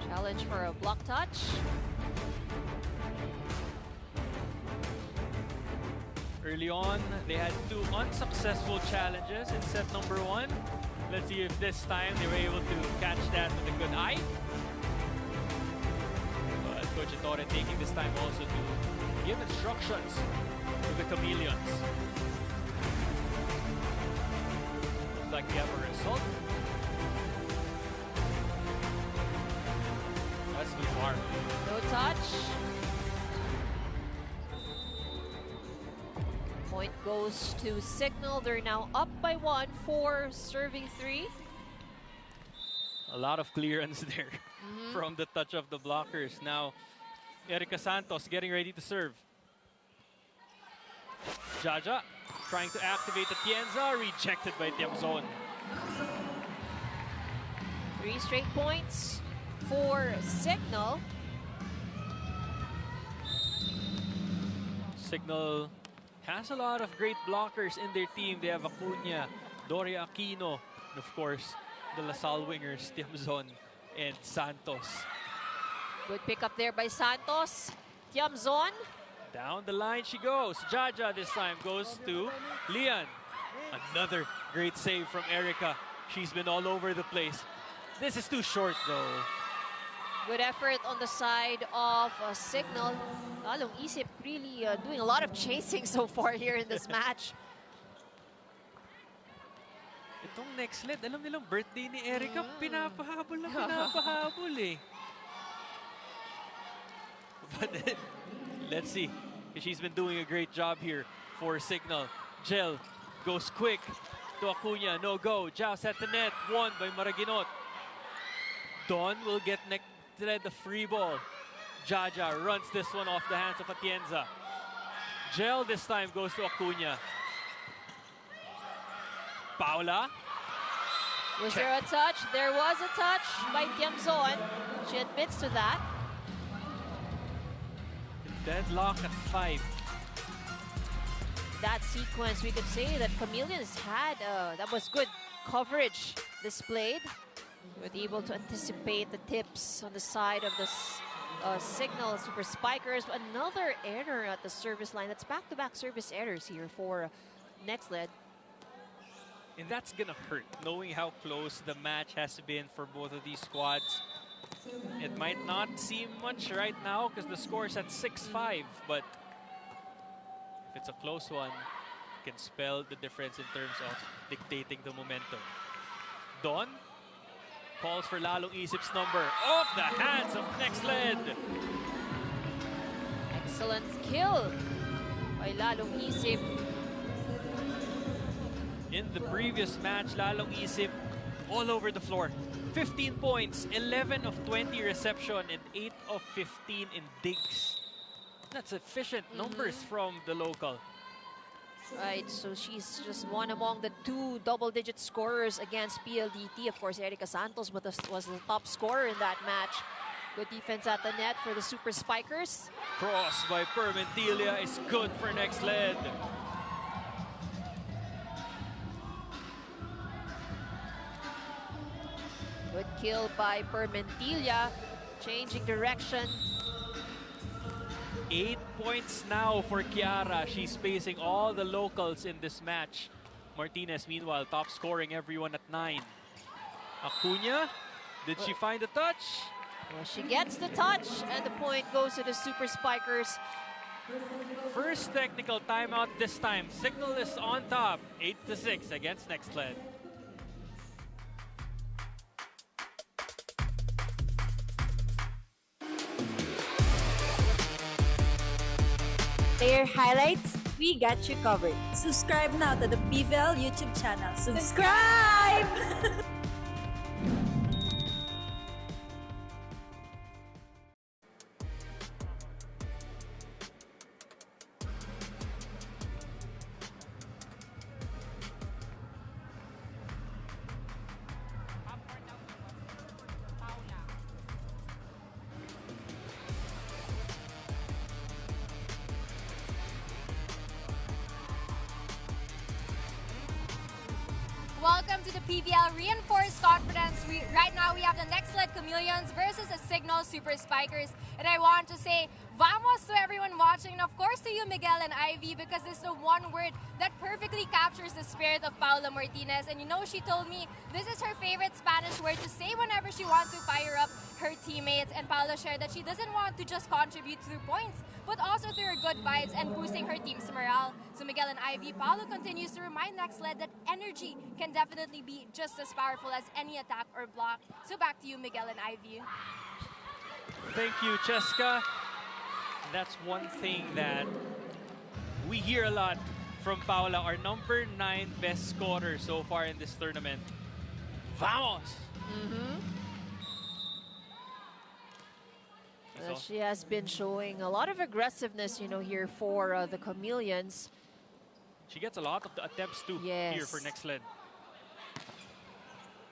Challenge for a block touch. Early on, they had 2 unsuccessful challenges in set number 1. Let's see if this time they were able to catch that with a good eye. But Coach Ettore taking this time also to give instructions to the Chameleons. Looks like we have a result. That's too far. No touch. Point goes to Cignal. They're now up by 1 for serving 3. A lot of clearance there from the touch of the blockers. Now, Erica Santos getting ready to serve. Jaja trying to activate the Atienza, rejected by Tiamzon. 3 straight points for Cignal. Cignal has a lot of great blockers in their team. They have Acuna, Doria Aquino, and of course, the LaSalle wingers, Tiamzon and Santos. Good pick up there by Santos. Tiamzon. Down the line she goes. Jaja this time goes to Lian. Another great save from Erica. She's been all over the place. This is too short though. Good effort on the side of Cignal. Lalong Isip really doing a lot of chasing so far here in this match. Itong Nxled, alam nilang birthday ni Erica, pinapahabol na pinapahabol eh. But let's see. She's been doing a great job here for Cignal. Gel goes quick to Acuna. No go. Joust at the net. Won by Maraginot. Don will get Nxled the free ball. Jaja runs this one off the hands of Atienza. Gel this time goes to Acuna. Paula. Was there a touch? There was a touch by Tiamzon. She admits to that. Deadlock at 5. That sequence, we could say that Chameleons had, that was good coverage displayed. They were able to anticipate the tips on the side of the Cignal Super Spikers. Another error at the service line. That's back-to-back service errors here for Nxled. And that's gonna hurt, knowing how close the match has been for both of these squads. It might not seem much right now because the score is at 6-5, but if it's a close one, it can spell the difference in terms of dictating the momentum. Don calls for Lalong Isip's number off the hands of Nxled. Excellent kill by Lalong Isip. In the previous match, Lalong Isip all over the floor. 15 points, 11 of 20 reception, and 8 of 15 in digs. That's efficient numbers from the local. Right, so she's just one among the 2 double-digit scorers against PLDT. Of course, Erica Santos was the top scorer in that match. Good defense at the net for the Super Spikers. Cross by Permentilia is good for Nxled. Good kill by Permentilia, changing direction. 8 points now for Kiara. She's facing all the locals in this match. Martinez, meanwhile, top scoring everyone at 9. Acuna, did she find a touch? Well, she gets the touch, and the point goes to the Super Spikers. First technical timeout this time. Cignal is on top, 8-6 against Nxled. Player highlights, we got you covered. Subscribe now to the PVL YouTube channel. Subscribe! welcome to the PVL Reinforced Conference. Right now we have the Nxled Chameleons versus the Cignal Super Spikers. And I want to say vamos to everyone watching, and of course to you, Miguel and Ivy, because this is the one word that perfectly captures the spirit of Paula Martinez. And you know, she told me this is her favorite Spanish word to say whenever she wants to fire up her teammates. And Paula shared that she doesn't want to just contribute through points, but also through her good vibes and boosting her team's morale. So Miguel and Ivy, Paula continues to remind Nxled that energy can definitely be just as powerful as any attack or block. So back to you, Miguel and Ivy. Thank you, Cheska. That's one thing that we hear a lot from Paula, our number 9 best scorer so far in this tournament. Vamos! She has been showing a lot of aggressiveness, you know, here for the Chameleons. She gets a lot of the attempts too Yes. here for Nxled.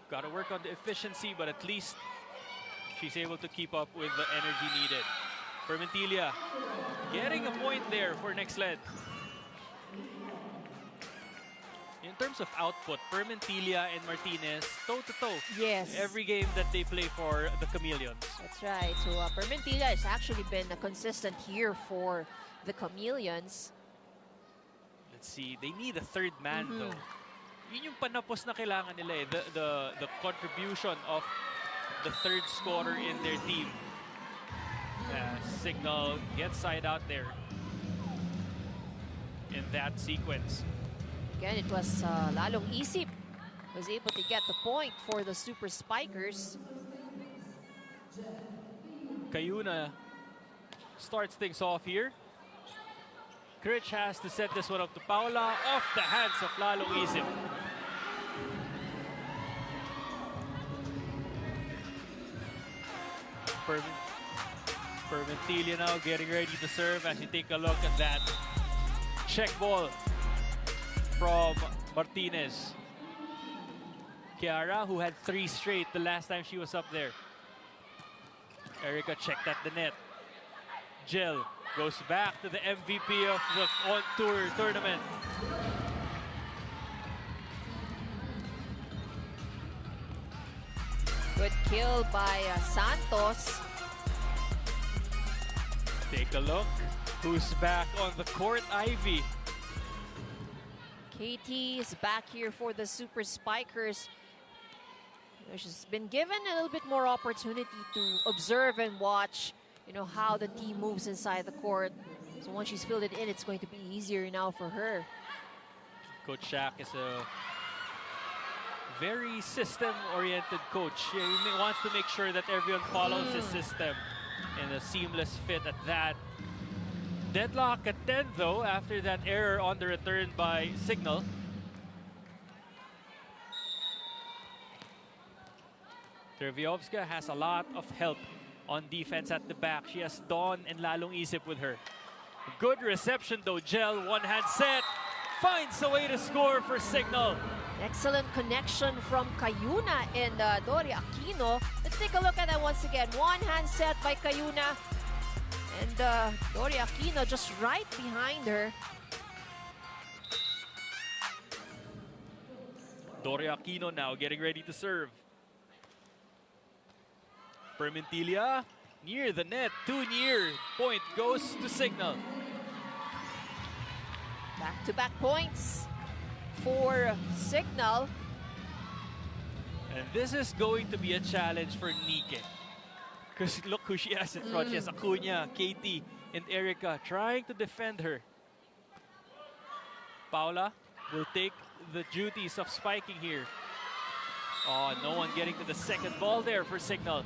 Got to work on the efficiency, but at least she's able to keep up with the energy needed. Permentilia getting a point there for Nxled. In terms of output, Permentilia and Martinez toe-to-toe. Yes. Every game that they play for the Chameleons. That's right. So Permentilia has actually been consistent here for the Chameleons. Let's see, they need a third man though. Yun yung panapos na kailangan nila eh. The contribution of the third scorer in their team. Cignal gets side out there in that sequence. Again, it was Lalong Isip was able to get the point for the Super Spikers. Kayuna starts things off here. Critch has to set this one up to Paula off the hands of Lalong Isip. Permentilia now getting ready to serve as you take a look at that check ball from Martinez. Kiara, who had 3 straight the last time she was up there. Erica checked at the net. Jill goes back to the MVP of the on-tour tournament. Good kill by Santos. Take a look. Who's back on the court? Ivy. Katie is back here for the Super Spikers. You know, she's been given a little bit more opportunity to observe and watch, you know, how the team moves inside the court. So once she's filled it in, it's going to be easier now for her. Coach Shaq is a very system-oriented coach. He wants to make sure that everyone follows his system and a seamless fit at that. Deadlock at 10 though after that error on the return by Cignal. Terviovska has a lot of help on defense at the back. She has Dawn and Lalong Isip with her. Good reception though. Gel, one-hand set, finds a way to score for Cignal. Excellent connection from Kayuna and Dori Aquino. Let's take a look at that once again. One-hand set by Kayuna. And Dori Aquino just right behind her. Dori Aquino now getting ready to serve. Permentilia near the net, too near. Point goes to Cignal. Back-to-back points for Cignal. And this is going to be a challenge for Nike. Because look who she has in front. She has Acuna, Katie, and Erica trying to defend her. Paula will take the duties of spiking here. Oh, no one getting to the second ball there for Cignal.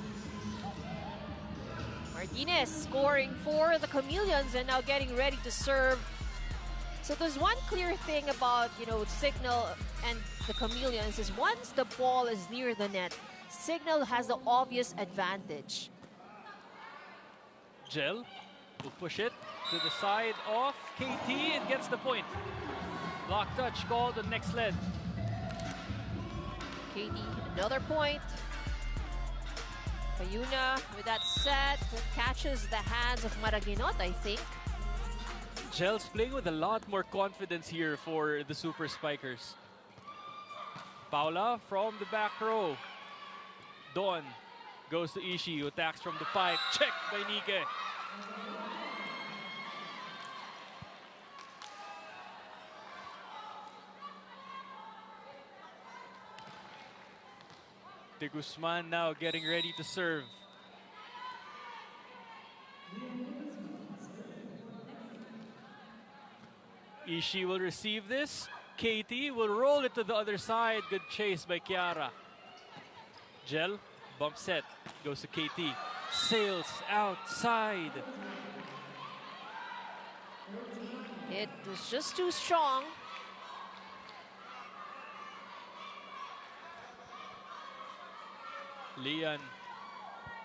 Martinez scoring for the Chameleons and now getting ready to serve. So there's one clear thing about, you know, Cignal and the Chameleons is once the ball is near the net, Cignal has the obvious advantage. Gel will push it to the side of KT and gets the point. Block touch called the Nxled. KD, another point. Kayuna with that set catches the hands of Maraginot, I think. Gel's playing with a lot more confidence here for the Super Spikers. Paula from the back row. Dawn goes to Ishii, who attacks from the pipe. Check by Nike. De Guzman now getting ready to serve. Ishii will receive this. Katie will roll it to the other side. Good chase by Kiara. Gel, bump set, goes to Katie. Sails outside. It was just too strong. Leon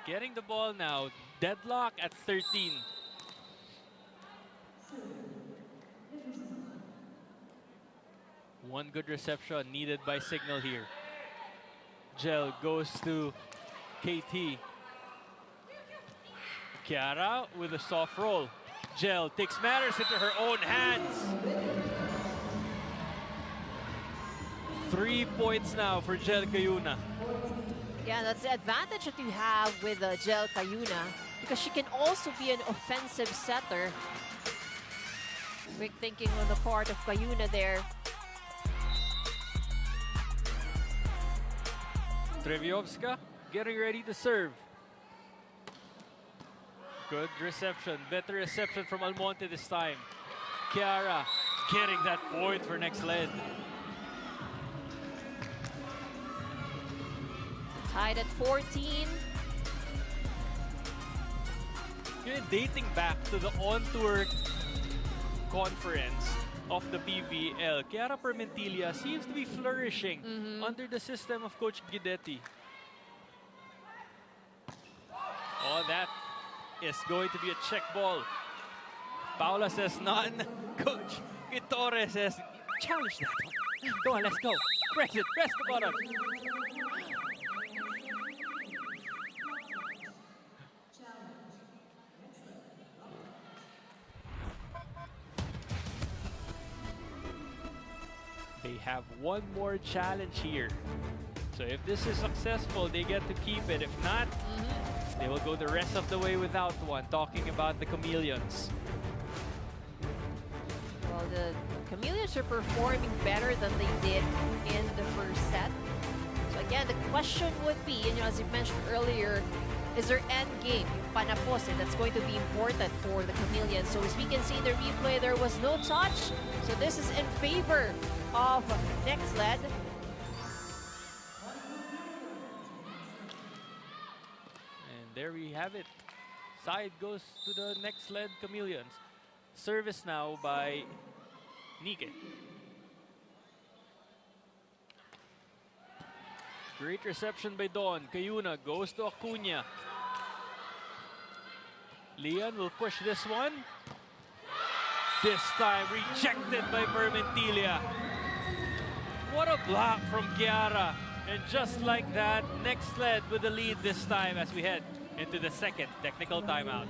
getting the ball now. Deadlock at 13. One good reception needed by Cignal here. Gel goes to KT. Kiara with a soft roll. Gel takes matters into her own hands. 3 points now for Gel Cayuna. Yeah, that's the advantage that you have with Gel Cayuna, because she can also be an offensive setter. Quick thinking on the part of Cayuna there. Treviovska getting ready to serve. Good reception, better reception from Almonte this time. Kiara getting that point for Nxled. Tied at 14. Dating back to the on-tour conference of the PVL, Chiara Permentilia seems to be flourishing under the system of Coach Guidetti. Oh, that is going to be a check ball. Paula says none. Coach Guitore says, challenge that one. Go on, let's go. Press it, press the button. They have one more challenge here. So if this is successful, they get to keep it. If not, they will go the rest of the way without one. Talking about the Chameleons. Well, the Chameleons are performing better than they did in the first set. So again, the question would be, and as you mentioned earlier, is their end game, yung panapos, and that's going to be important for the Chameleons. So as we can see in the replay, there was no touch. So this is in favor of Nxled. And there we have it. Side goes to the Nxled Chameleons. Service now by Nike. Great reception by Dawn. Cayuna goes to Acuna. Leon will push this one. This time rejected by Permentilia. What a block from Kiara. And just like that, Nxled with the lead this time as we head into the second technical timeout.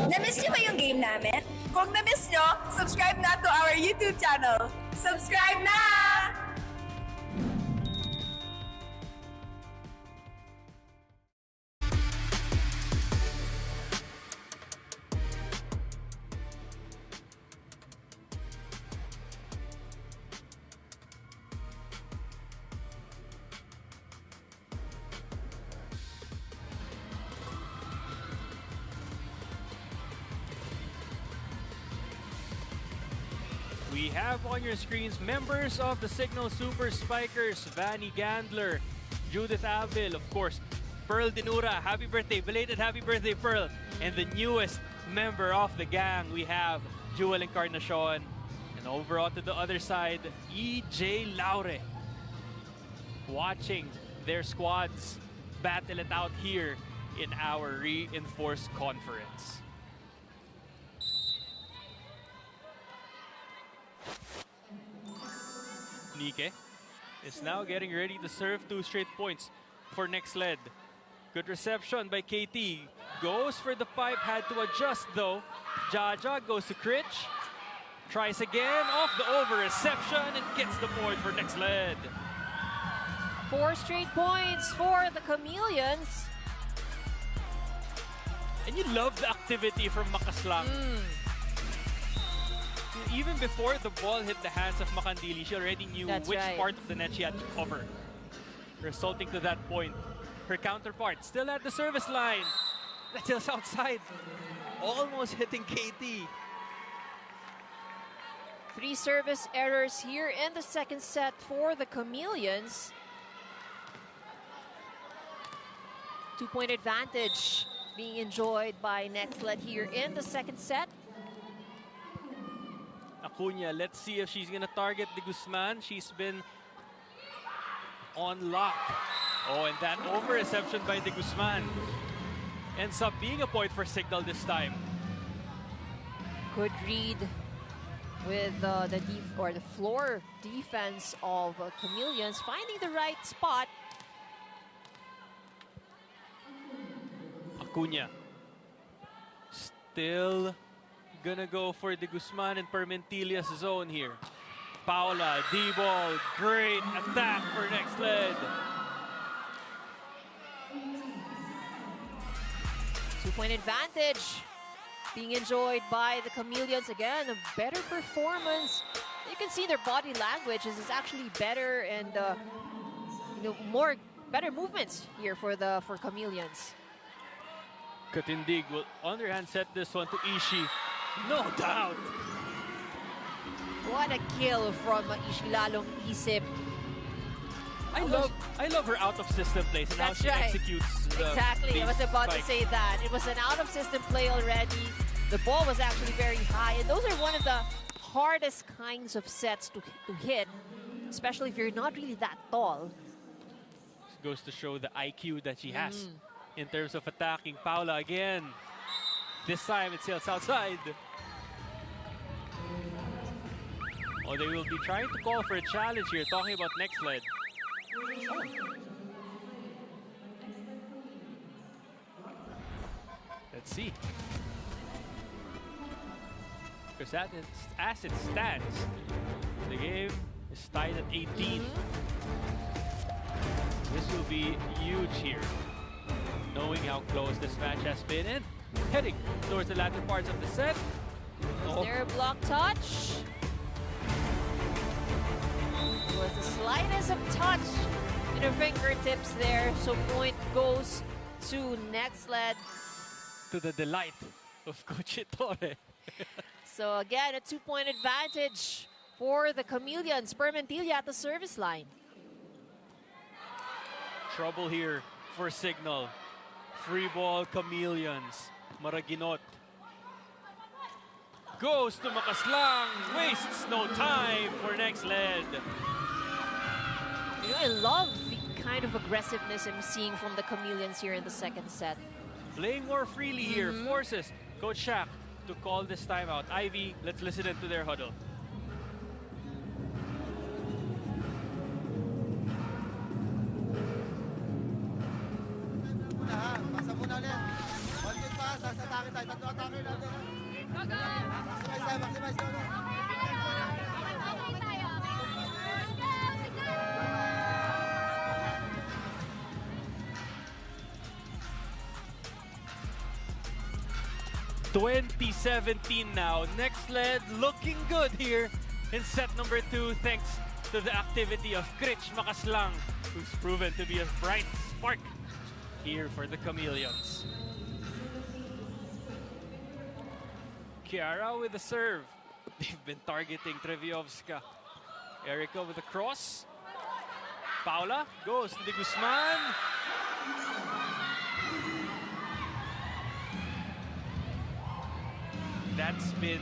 Na-miss niyo ba yung game namin? Kung na-miss niyo, subscribe na to our YouTube channel. Subscribe na! We have on your screens members of the Cignal Super Spikers, Vanny Gandler, Judith Abel, of course, Pearl Dinura. Happy birthday, belated happy birthday, Pearl. And the newest member of the gang, we have Jewel Encarnacion. And over onto the other side, EJ Laure. Watching their squads battle it out here in our reinforced conference. Nike is now getting ready to serve 2 straight points for Nxled. Good reception by KT. Goes for the pipe, had to adjust though. Jaja goes to Critch. Tries again, off the over reception, and gets the point for Nxled. 4 straight points for the Chameleons. And you love the activity from Makaslang. Even before the ball hit the hands of Makandili, she already knew which part of the net she had to cover, resulting to that point. Her counterpart still at the service line. That's just outside. Almost hitting KT. 3 service errors here in the second set for the Chameleons. 2-point advantage being enjoyed by Nxled here in the second set. Acuna, let's see if she's gonna target De Guzman. She's been on lock. Oh, and that over reception by De Guzman ends up being a point for Cignal this time. Good read with the floor defense of Chameleons, finding the right spot. Acuna still gonna go for De Guzman and Permentilla's zone here. Paula, D-ball, great attack for Nxled. 2-point advantage being enjoyed by the Chameleons. Again, a better performance. You can see their body language is actually better, and better movements here for Chameleons. Katindig will underhand set this one to Ishii. No doubt. What a kill from Ishii, lalong isip. I love her out of system plays and how she executes the Exactly, I was about to spikes. say that. It was an out of system play already. The ball was actually very high, and those are one of the hardest kinds of sets to hit, especially if you're not really that tall. This goes to show the IQ that she has in terms of attacking. Paula again. This time it sails outside. Oh, they will be trying to call for a challenge here, talking about Nxled. Let's see. Because as it stands, the game is tied at 18. This will be huge here, knowing how close this match has been and heading towards the latter parts of the set. Was there a block touch? It was the slightest of touch in her fingertips there, so point goes to Nxled. To the delight of Coach Torre. So again, a 2-point advantage for the Chameleons. Permentilla at the service line. Trouble here for Cignal. Free ball, Chameleons. Maraginot goes to Makaslang. Wastes no time for Nxled. You know, I love the kind of aggressiveness I'm seeing from the Chameleons here in the second set. Playing more freely here forces Coach Shaq to call this timeout. Ivy, let's listen into their huddle. Pasa muna ulit. One good pass, atake tayo. Tatlo atake na. Maximize na. (2017) now. Nxled looking good here in set number 2, thanks to the activity of Critch Makaslang, who's proven to be a bright spark here for the Chameleons. Kiara with the serve. They've been targeting Treviovska. Erica with a cross. Paula goes to De Guzman. That's been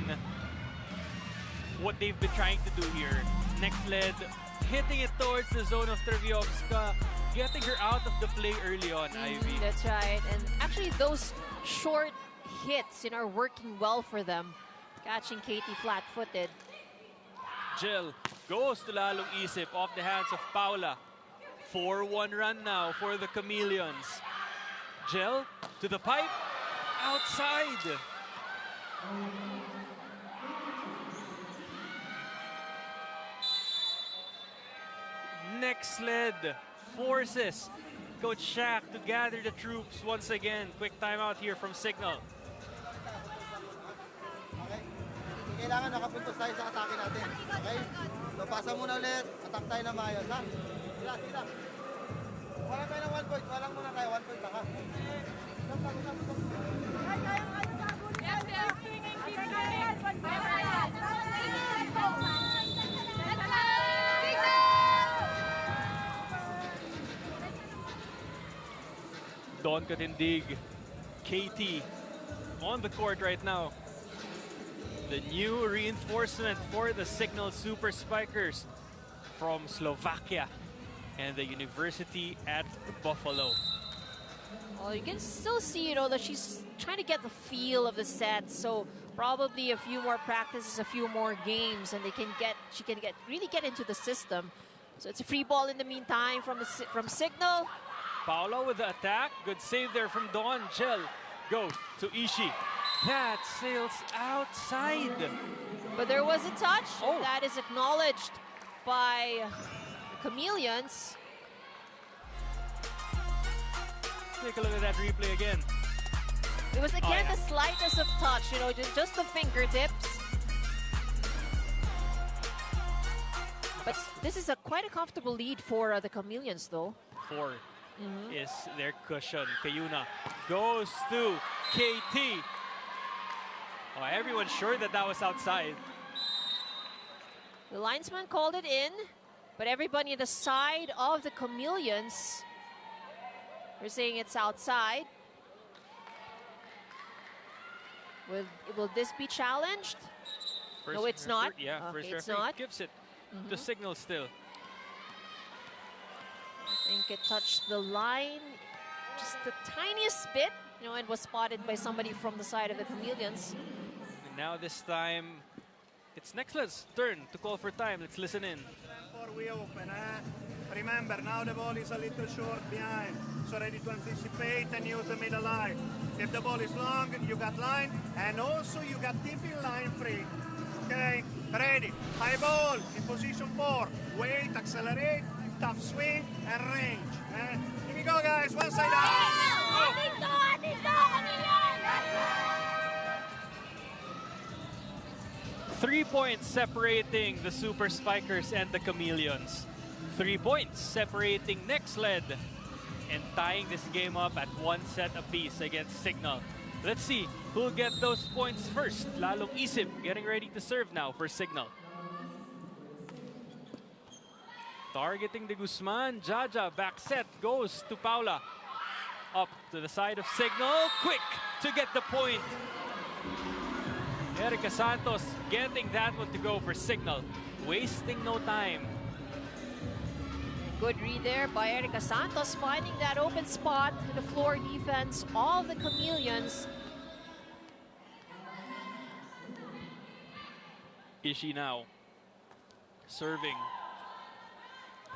what they've been trying to do here. Nxled hitting it towards the zone of Treviovska, getting her out of the play early on, Ivy. That's right. And actually those short hits are working well for them. Catching Katie flat-footed. Jill goes to lalong isip off the hands of Paula. 4-1 run now for the Chameleons. Jill to the pipe. outside. Nxled forces Coach Shaq to gather the troops once again. Quick timeout here from Cignal. Okay? Kailangan nakapuntos tayo sa atake natin. Okay? So, pasa muna ulit. Attack tayo na maayos, ha? Sila, sila. Walang tayo ng 1 point. Walang muna tayo. 1 point lang, ha? Don Katindig, KT on the court right now. The new reinforcement for the Cignal Super Spikers from Slovakia and the University at Buffalo. Well, you can still see, that she's trying to get the feel of the set. So probably a few more practices, a few more games, and she can really get into the system. So it's a free ball in the meantime from Cignal. Paolo with the attack. Good save there from Dawn. Jill goes to Ishii. That sails outside. But there was a touch. Oh. That is acknowledged by the Chameleons. Take a look at that replay again. It was again the slightest of touch, just the fingertips. But this is quite a comfortable lead for the Chameleons, though. 4 is their cushion. Kayuna goes to KT. Oh, everyone's sure that was outside. The linesman called it in, but everybody on the side of the Chameleons are saying it's outside. Will this be challenged? No, it's not. First it's referee not. gives it to Cignal still. I think it touched the line just the tiniest bit, and was spotted by somebody from the side of the Chameleons. And now this time, it's Nxled's turn to call for time. Let's listen in. Before we open, remember, now the ball is a little short behind, so ready to anticipate and use the middle line. If the ball is long, you got line, and also you got tipping line free. Okay, ready, high ball in position 4, wait, accelerate, tough swing, and range. Here we go, guys, one side out. 3 points separating the Super Spikers and the Chameleons. 3 points separating Nxled and tying this game up at 1 set apiece against Cignal. Let's see who'll get those points first. Lalong Isip getting ready to serve now for Cignal. Targeting the Guzman. Jaja back set goes to Paula. Up to the side of Cignal. Quick to get the point. Erica Santos getting that one to go for Cignal. Wasting no time. Good read there by Erica Santos, finding that open spot in the floor defense of the Chameleons. Ishii now serving.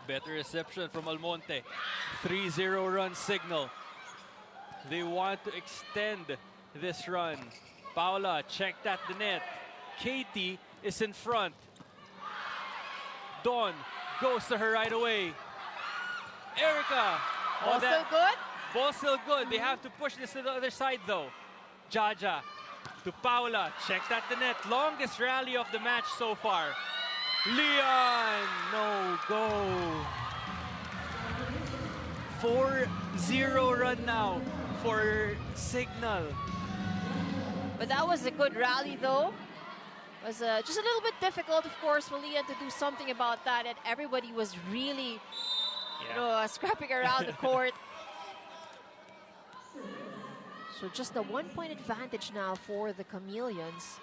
Better reception from Almonte. 3-0 run Cignal. They want to extend this run. Paula checked at the net. Katie is in front. Dawn goes to her right away. Erica. Ball still good? Ball still good. They have to push this to the other side though. Jaja to Paula. Checked at the net. Longest rally of the match so far. Leon. No go. 4-0 run now for Cignal. But that was a good rally, though. It was just a little bit difficult, of course, for Leon to do something about that. And everybody was really, scrapping around the court. So just a 1 point advantage now for the Chameleons.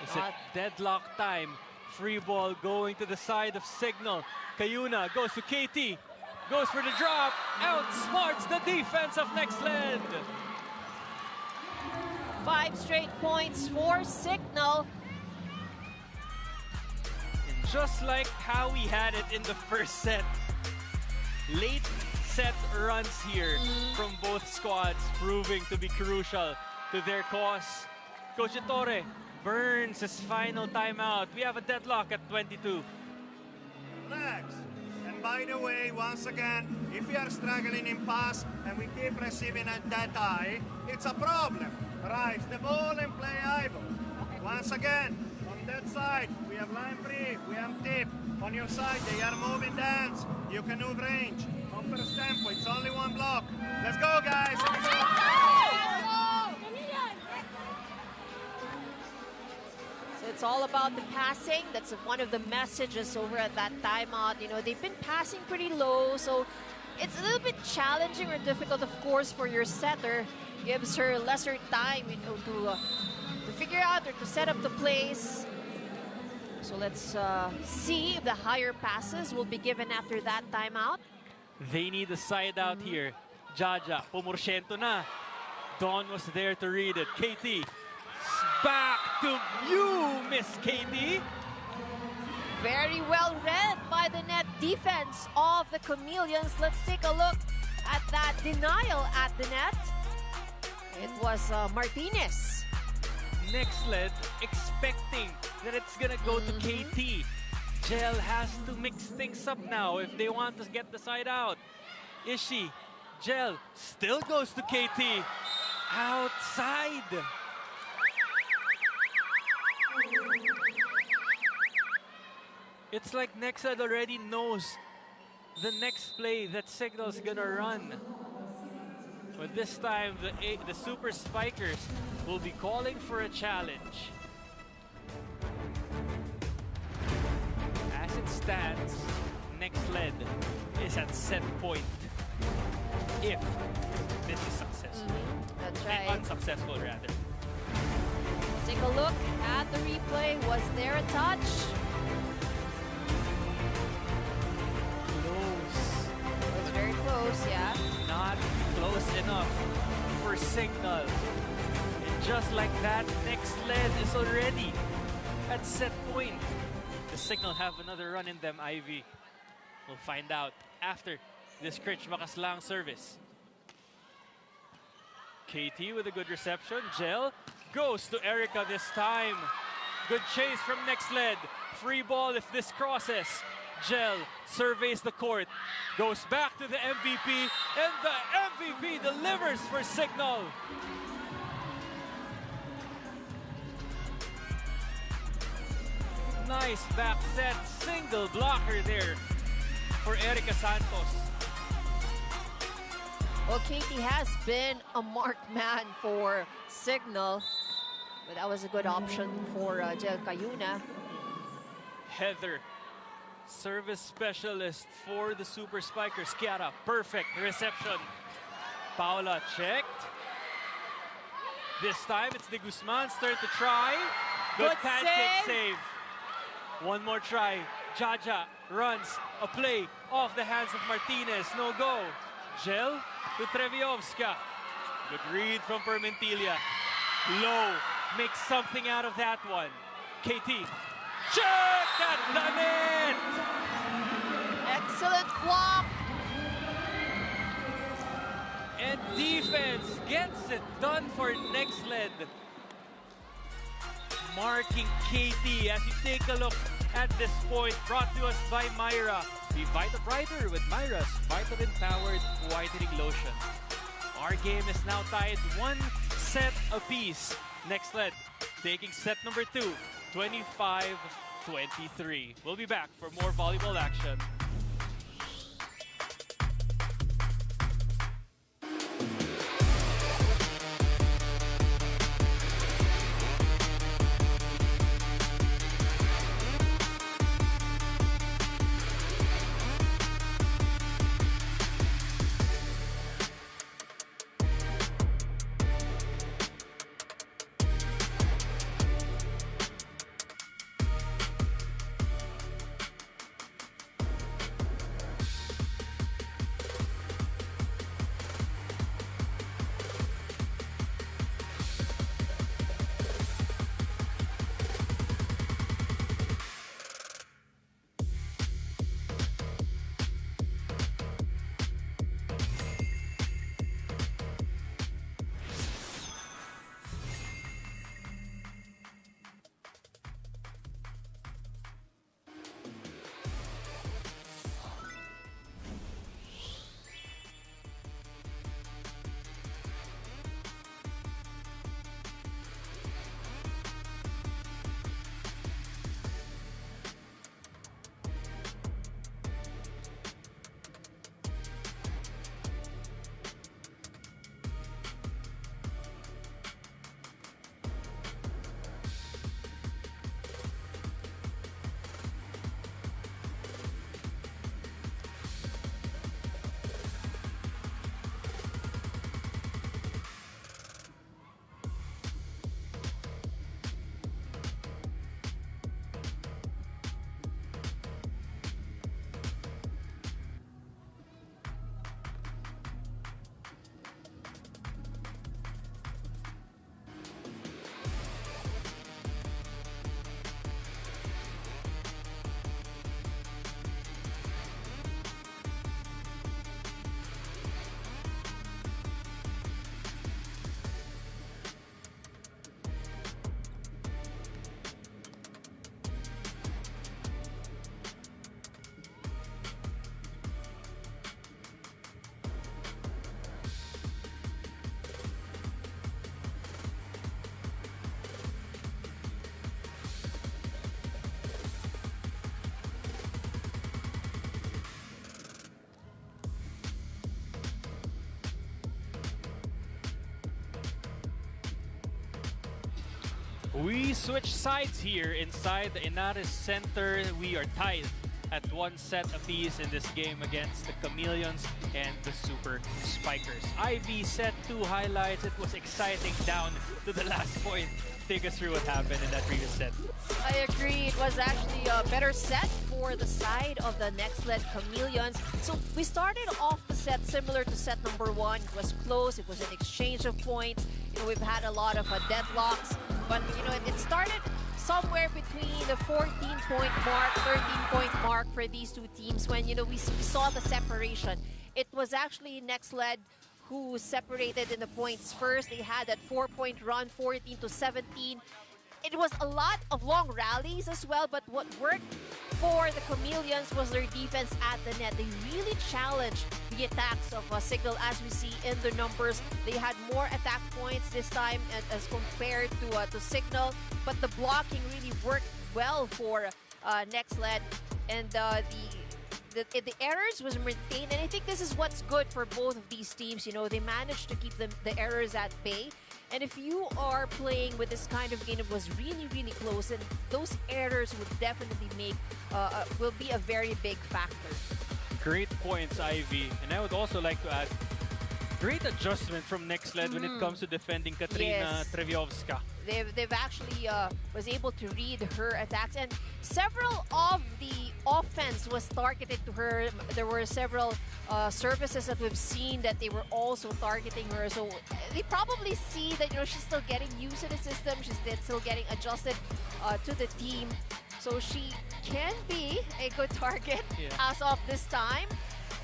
It's a deadlock time. Free ball going to the side of Cignal. Kayuna goes to KT. Goes for the drop. Outsmarts the defense of Nxled. 5 straight points for Cignal. And just like how we had it in the first set, late set runs here from both squads proving to be crucial to their cause. Coach Ettore burns his final timeout. We have a deadlock at 22. Relax. And by the way, once again, if we are struggling in pass and we keep receiving at that high, it's a problem. Rise the ball and play high ball. Once again, on that side, we have line free, we have tip. On your side, they are moving dance. You can move range. On first tempo, it's only one block. Let's go, guys. Let's go. So it's all about the passing. That's one of the messages over at that timeout. You know, they've been passing pretty low, so it's a little bit challenging or difficult, of course, for your setter. Gives her lesser time, you know, to figure out or to set up the plays. So let's see if the higher passes will be given after that timeout. They need a side out here. Jaja, pumorsyento na. Dawn was there to read it. KT, back to you, Miss KT. Very well read by the net defense of the Chameleons. Let's take a look at that denial at the net. It was Martinez. Nxled expecting that it's gonna go to KT. Gel has to mix things up now if they want to get the side out. Ishi, Gel still goes to KT. Outside. It's like Nxled already knows the next play that Cignal's gonna run. But this time, the Super Spikers will be calling for a challenge. As it stands, Nxled is at set point. If this is successful. That's right. Unsuccessful, rather. Let's take a look at the replay. Was there a touch? Close. It was very close, yeah. Not close enough for Cignal. And just like that, Nxled is already at set point. The Cignal have another run in them, Ivy. We'll find out after this Critch Makaslang service. KT with a good reception. Gel goes to Erica this time. Good chase from Nxled. Free ball if this crosses. Gel surveys the court. Goes back to the MVP. And the MVP delivers for Cignal. Nice back set. Single blocker there for Erica Santos. Well, KT has been a marked man for Cignal, but that was a good option for Gel Cayuna. Heather, service specialist for the Super Spikers. Kiara, perfect reception. Paula checked. This time it's De Guzman's turn to try. Good pancake save. One more try. Jaja runs a play off the hands of Martinez. No go. Gel to Treviovska. Good read from Permentilia. Low makes something out of that one. KT. Check at the net! Excellent block. And defense gets it done for Nxled. Marking KT as you take a look at this point, brought to us by Myra. Be Vita Brighter with Myra's vitamin-powered whitening lotion. Our game is now tied 1 set apiece. Nxled taking set number 2, 25-23. We'll be back for more volleyball action. We switch sides here inside the Inares Center. We are tied at 1 set apiece in this game against the Chameleons and the Super Spikers. Ivy set 2 highlights. It was exciting down to the last point. Take us through what happened in that previous set. I agree. It was actually a better set for the side of the Nxled Chameleons. So we started off the set similar to set number 1. It was close. It was an exchange of points. You know, we've had a lot of deadlocks, but you know, it started somewhere between the 14-point mark, 13-point mark for these two teams when, you know, we saw the separation. It was actually Nxled who separated in the points first. They had that 4-point run, 14-17. It was a lot of long rallies as well, but what worked for the Chameleons was their defense at the net. They really challenged the attacks of Cignal, as we see in the numbers. They had more attack points this time as compared to Cignal, but the blocking really worked well for Nxled, and the errors was maintained, and I think this is what's good for both of these teams. You know, they managed to keep the errors at bay. And if you are playing with this kind of game, it was really, really close, and those errors would definitely will be a very big factor. Great points, Ivy. And I would also like to add, great adjustment from Nxled when it comes to defending Katrina Treviovska. They've actually was able to read her attacks, and several of the offense was targeted to her. There were several services that we've seen that they were also targeting her. So they probably see that, you know, she's still getting used to the system. She's still getting adjusted to the team. So she can be a good target as of this time.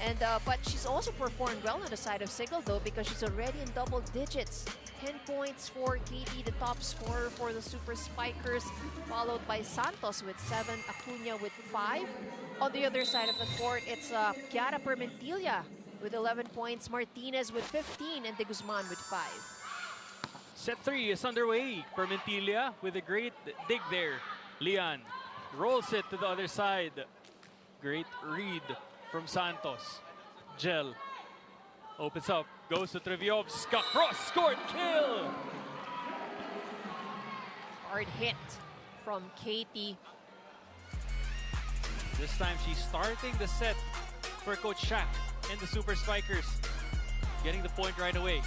And but she's also performed well on the side of Cignal, though, because she's already in double digits. 10 points for Katie, the top scorer for the Super Spikers, followed by Santos with 7, Acuna with 5. On the other side of the court, it's Chiara Permentilla with 11 points, Martinez with 15, and De Guzman with 5. Set 3 is underway. Permentilla with a great dig there. Lian rolls it to the other side. Great read from Santos. Gel opens up, goes to Treviovska, cross-court kill! Hard hit from Katie. This time she's starting the set for Coach Shaq and the Super Spikers. Getting the point right away.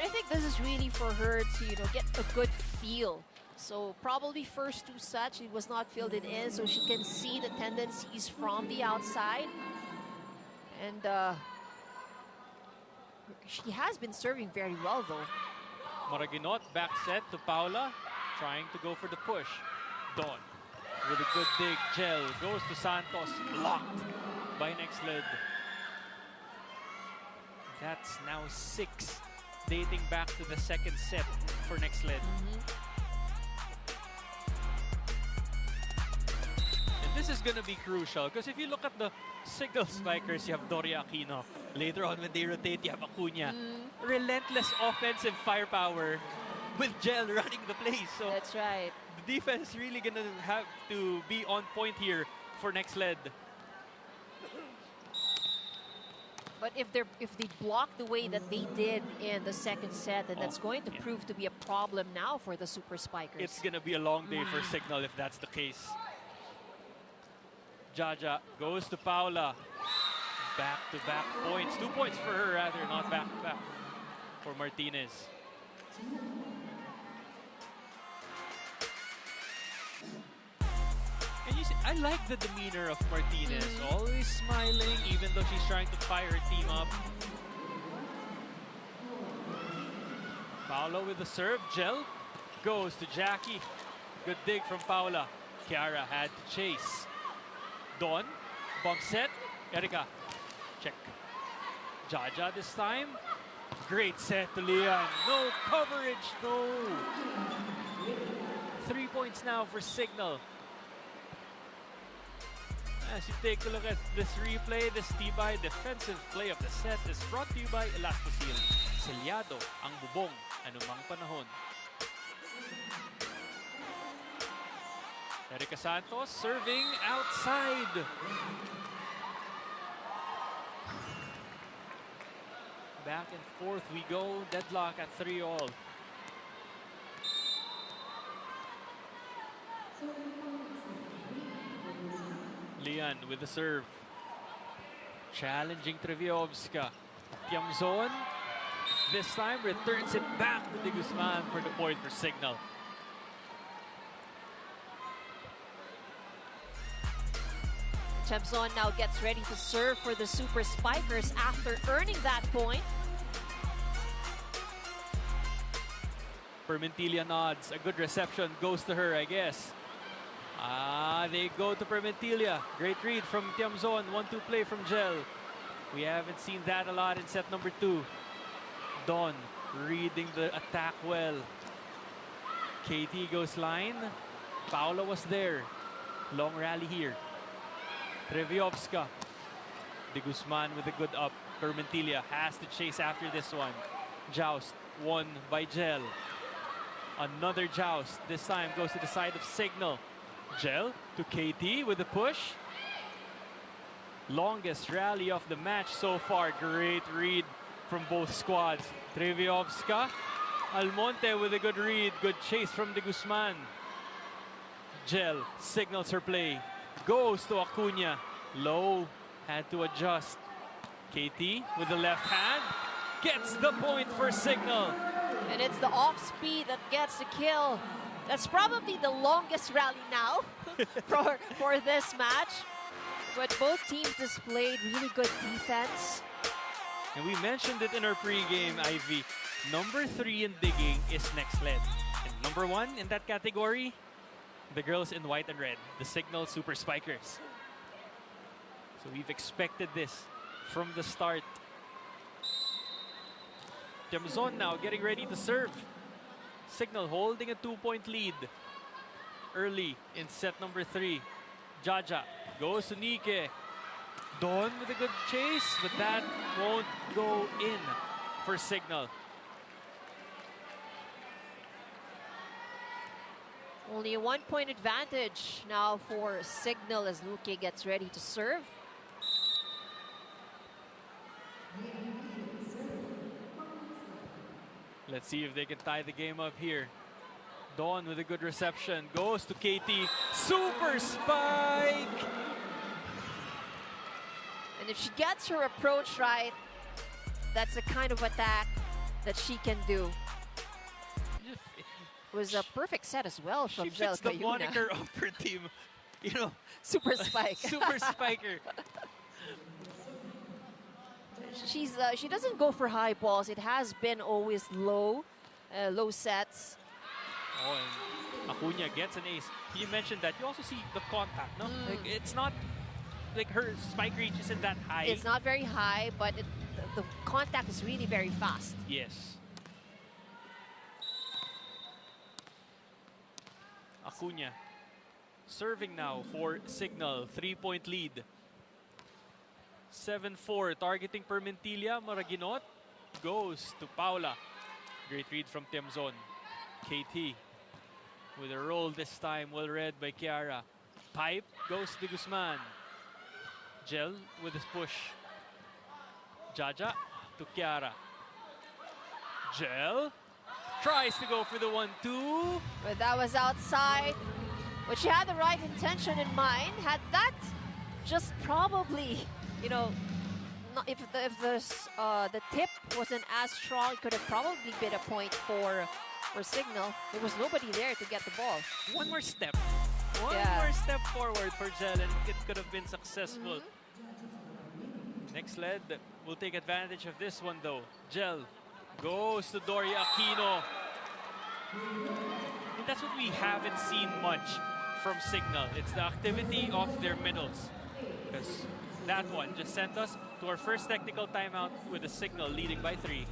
I think this is really for her to, you know, get a good feel. So probably first 2 sets she was not fielded in, so she can see the tendencies from the outside. And she has been serving very well, though. Maraginot back set to Paula, trying to go for the push. Dawn with a good dig. Gel goes to Santos, blocked by Nxled. That's now 6, dating back to the second set for Nxled. This is going to be crucial because if you look at the Cignal Spikers, you have Doria Aquino. Later on, when they rotate, you have Acuna. Relentless offensive firepower with Gel running the place. So that's right. The defense is really going to have to be on point here for Nxled. But if they block the way that they did in the second set, then that's going to prove to be a problem now for the Super Spikers. It's going to be a long day for Cignal if that's the case. Jaja goes to Paula. Back-to-back points. 2 points for her, rather, not back-to-back for Martinez. And you see, I like the demeanor of Martinez. Always smiling, even though she's trying to fire her team up. Paula with the serve. Gel goes to Jackie. Good dig from Paula. Chiara had to chase. Dawn, bump set, Erika, check. Jaja this time, great set to Lian. No coverage, no. 3 points now for Cignal. As you take a look at this replay, this Tibay defensive play of the set is brought to you by Elastosil. Selyado ang bubong, anumang panahon. Erika Santos serving outside. Back and forth we go. Deadlock at 3-all. Lian with the serve. Challenging Treviovska. Tiamzon this time returns it back to De Guzman for the point for Cignal. Tiamzon now gets ready to serve for the Super Spikers after earning that point. Permentilia nods. A good reception goes to her, I guess. They go to Permentilia. Great read from Tiamzon. 1-2 play from Gel. We haven't seen that a lot in set number 2. Don reading the attack well. KT goes line. Paula was there. Long rally here. Treviovska. De Guzman with a good up. Permentilia has to chase after this one. Joust won by Gel. Another joust. This time goes to the side of Cignal. Gel to KT with the push. Longest rally of the match so far. Great read from both squads. Treviovska. Almonte with a good read. Good chase from De Guzman. Gel signals her play. Goes to Acuna. Low. Had to adjust. KT with the left hand. Gets the point for Cignal. And it's the off-speed that gets the kill. That's probably the longest rally now for this match. But both teams displayed really good defense. And we mentioned it in our pregame, Ivy. Number 3 in digging is Nxled. And number 1 in that category, the girls in white and red, the Cignal Super Spikers. So we've expected this from the start. Tiamzon now getting ready to serve. Cignal holding a 2-point lead early in set number 3. Jaja goes to Nike. Don with a good chase, but that won't go in for Cignal. Only a 1-point advantage now for Cignal as Luque gets ready to serve. Let's see if they can tie the game up here. Dawn with a good reception. Goes to KT. Super spike! And if she gets her approach right, that's the kind of attack that she can do. It was a perfect set as well from She fits the Cayuna. moniker of her team. You know, Super spike. Super spiker. She doesn't go for high balls. It has been always low sets. Oh, and Acuna gets an ace. You mentioned that. You also see the contact, no? Like, it's not like her spike reach isn't that high. It's not very high, but the contact is really very fast. Yes. Acuna serving now for Cignal. 3-point lead. 7-4, targeting Permentilia. Maraginot goes to Paula. Great read from Tiamzon. KT with a roll this time, well read by Kiara. Pipe goes to Guzman. Gel with his push. Jaja to Kiara. Gel tries to go for the 1-2. But that was outside. But she had the right intention in mind. Had that just probably, you know, if the tip wasn't as strong, it could have probably been a point for Cignal. There was nobody there to get the ball. One more step. One more step forward for Gel and it could have been successful. Nxled will take advantage of this one though. Gel goes to Doria Aquino. And that's what we haven't seen much from Cignal. It's the activity of their middles. Because that one just sent us to our first technical timeout with the Cignal leading by 3.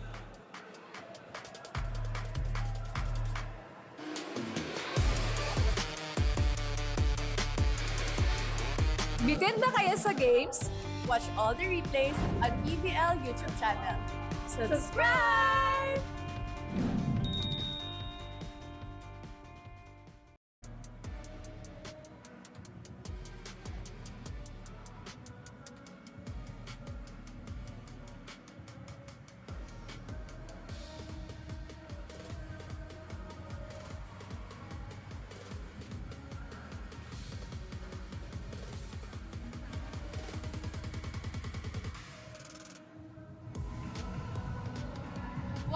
Bitin na kayo sa games? Watch all the replays on PVL YouTube channel. Subscribe!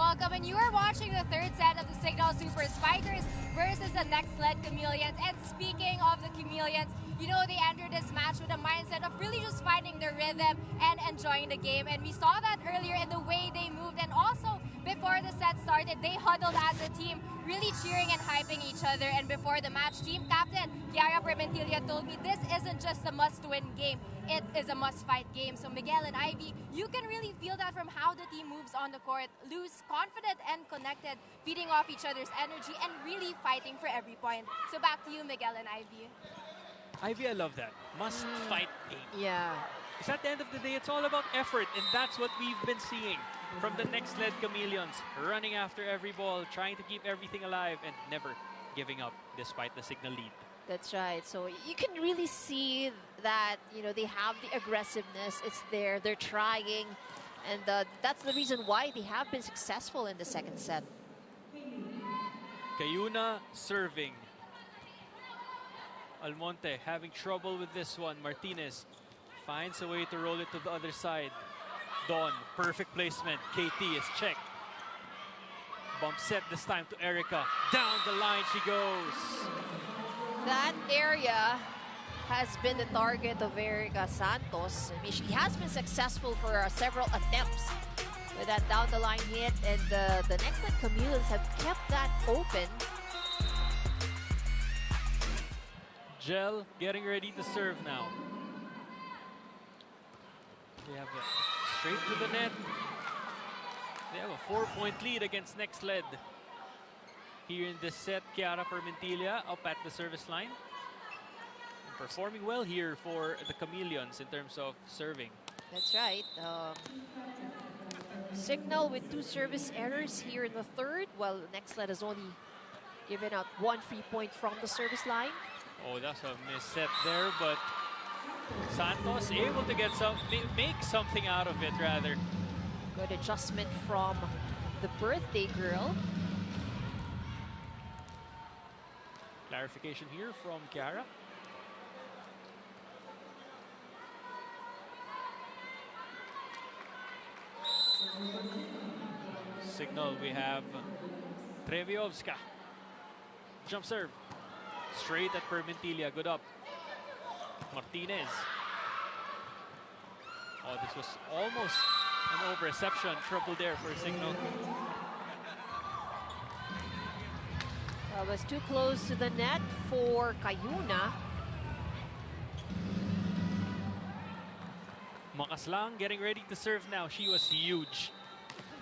welcome. And you are watching the third set of the Cignal Super Spikers versus the Nxled Chameleons. And speaking of the Chameleons, you know, they entered this match with a mindset of really just finding their rhythm and enjoying the game. And we saw that earlier in the way they moved. And also, before the set started, they huddled as a team, really cheering and hyping each other. And before the match, team captain Chiara Preliminaries told me this isn't just a must-win game, it is a must-fight game. So Miguel and Ivy, you can really feel that from how the team moves on the court, loose, confident, and connected, feeding off each other's energy and really fighting for every point. So back to you, Miguel and Ivy. Ivy, I love that. Must fight game. Yeah. Because at the end of the day, it's all about effort, and that's what we've been seeing from the Nxled Chameleons, running after every ball, trying to keep everything alive, and never giving up despite the Cignal lead. That's right. So you can really see that, you know, they have the aggressiveness. It's there. They're trying. And that's the reason why they have been successful in the second set. Cayuna serving. Almonte having trouble with this one. Martinez finds a way to roll it to the other side. Dawn, perfect placement. KT is checked. Bump set this time to Erica. Down the line she goes. That area has been the target of Erica Santos. I mean, she has been successful for several attempts with that down the line hit, and the Nxled Chameleons have kept that open. Gel getting ready to serve now. They have it straight to the net. They have a 4-point lead against Nxled. Here in this set, Chiara Permentilla up at the service line. And performing well here for the Chameleons in terms of serving. That's right. Cignal with 2 service errors here in the third, while Nxled has only given out 1 free point from the service line. Oh, that's a missed set there, but Santos able to get make something out of it, rather. Good adjustment from the birthday girl. Clarification here from Chiara. Cignal, we have Treviovska. Jump serve. Straight at Permentilla. Good up. Martinez. Oh, this was almost an over-reception. Trouble there for Cignal. Well, it was too close to the net for Cayuna. Makaslang getting ready to serve now. She was huge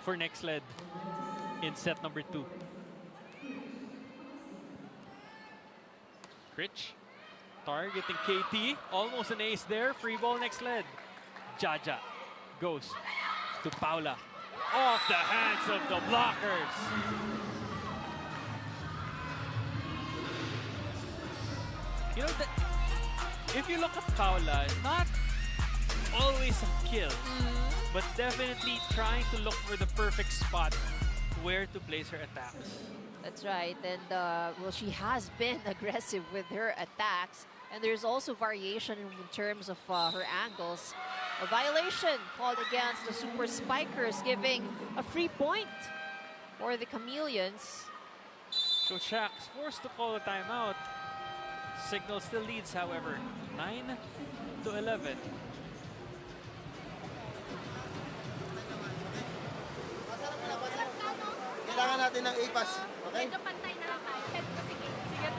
for Nxled in set number 2. Critch targeting KT. Almost an ace there. Free ball Nxled. Jaja goes to Paula. Off the hands of the blockers. You know, if you look at Paula, not always a kill, but definitely trying to look for the perfect spot where to place her attacks. That's right, and well, she has been aggressive with her attacks, and there's also variation in terms of her angles. A violation called against the Super Spikers, giving a free point for the Chameleons. So Shaq's forced to call a timeout. Cignal still leads, however, 9-11. Kailangan natin ng A-pass, okay? Medyo pantay na lang tayo. Sige, sige.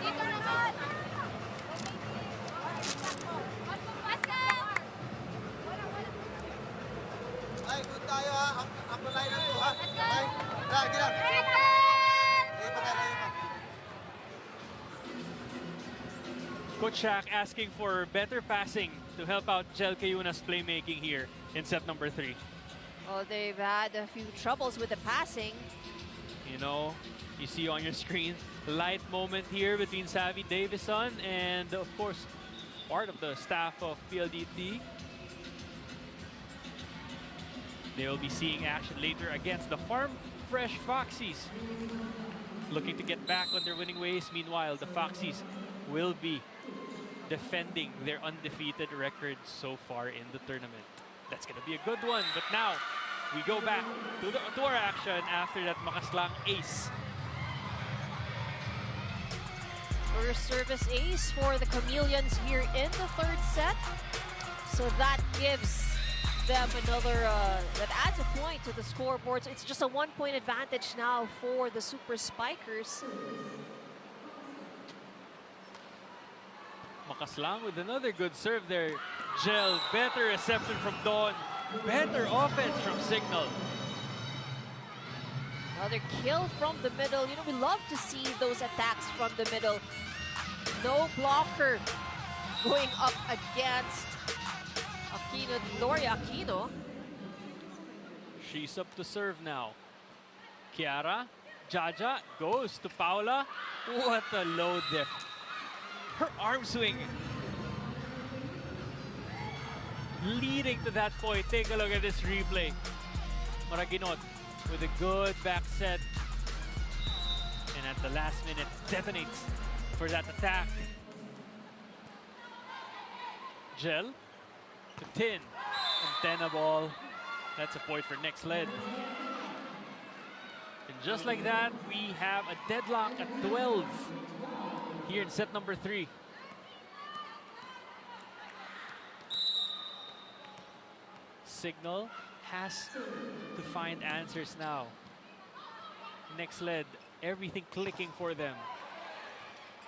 Dito naman. Ay, good tayo ha. Ako line na to ha. Okay? Lagi lang. Sige pa tayo. Coach Shaq asking for better passing to help out Gel Cayuna's playmaking here in set number 3. Oh, they've had a few troubles with the passing. You know, you see on your screen, light moment here between Savvy Davison and, of course, part of the staff of PLDT. They will be seeing action later against the Farm Fresh Foxies. Looking to get back on their winning ways. Meanwhile, the Foxies will be defending their undefeated record so far in the tournament. That's gonna be a good one. But now, we go back to our action after that makaslang ace. First service ace for the Chameleons here in the third set. So that gives them another, that adds a point to the scoreboard. So it's just a 1-point advantage now for the Super Spikers. Makaslang with another good serve there. Gel, better reception from Dawn. Better offense from Cignal. Another kill from the middle. You know, we love to see those attacks from the middle. No blocker going up against Aquino, Gloria Aquino. She's up to serve now. Kiara, Jaja goes to Paula. What a load there. Her arm swing leading to that point. Take a look at this replay. Maraguinot with a good back set. And at the last minute, detonates for that attack. Gel to Tin. Antenna ball. That's a point for Nxled. And just like that, we have a deadlock at 12 here in set number 3. Cignal has to find answers now. Nxled, everything clicking for them.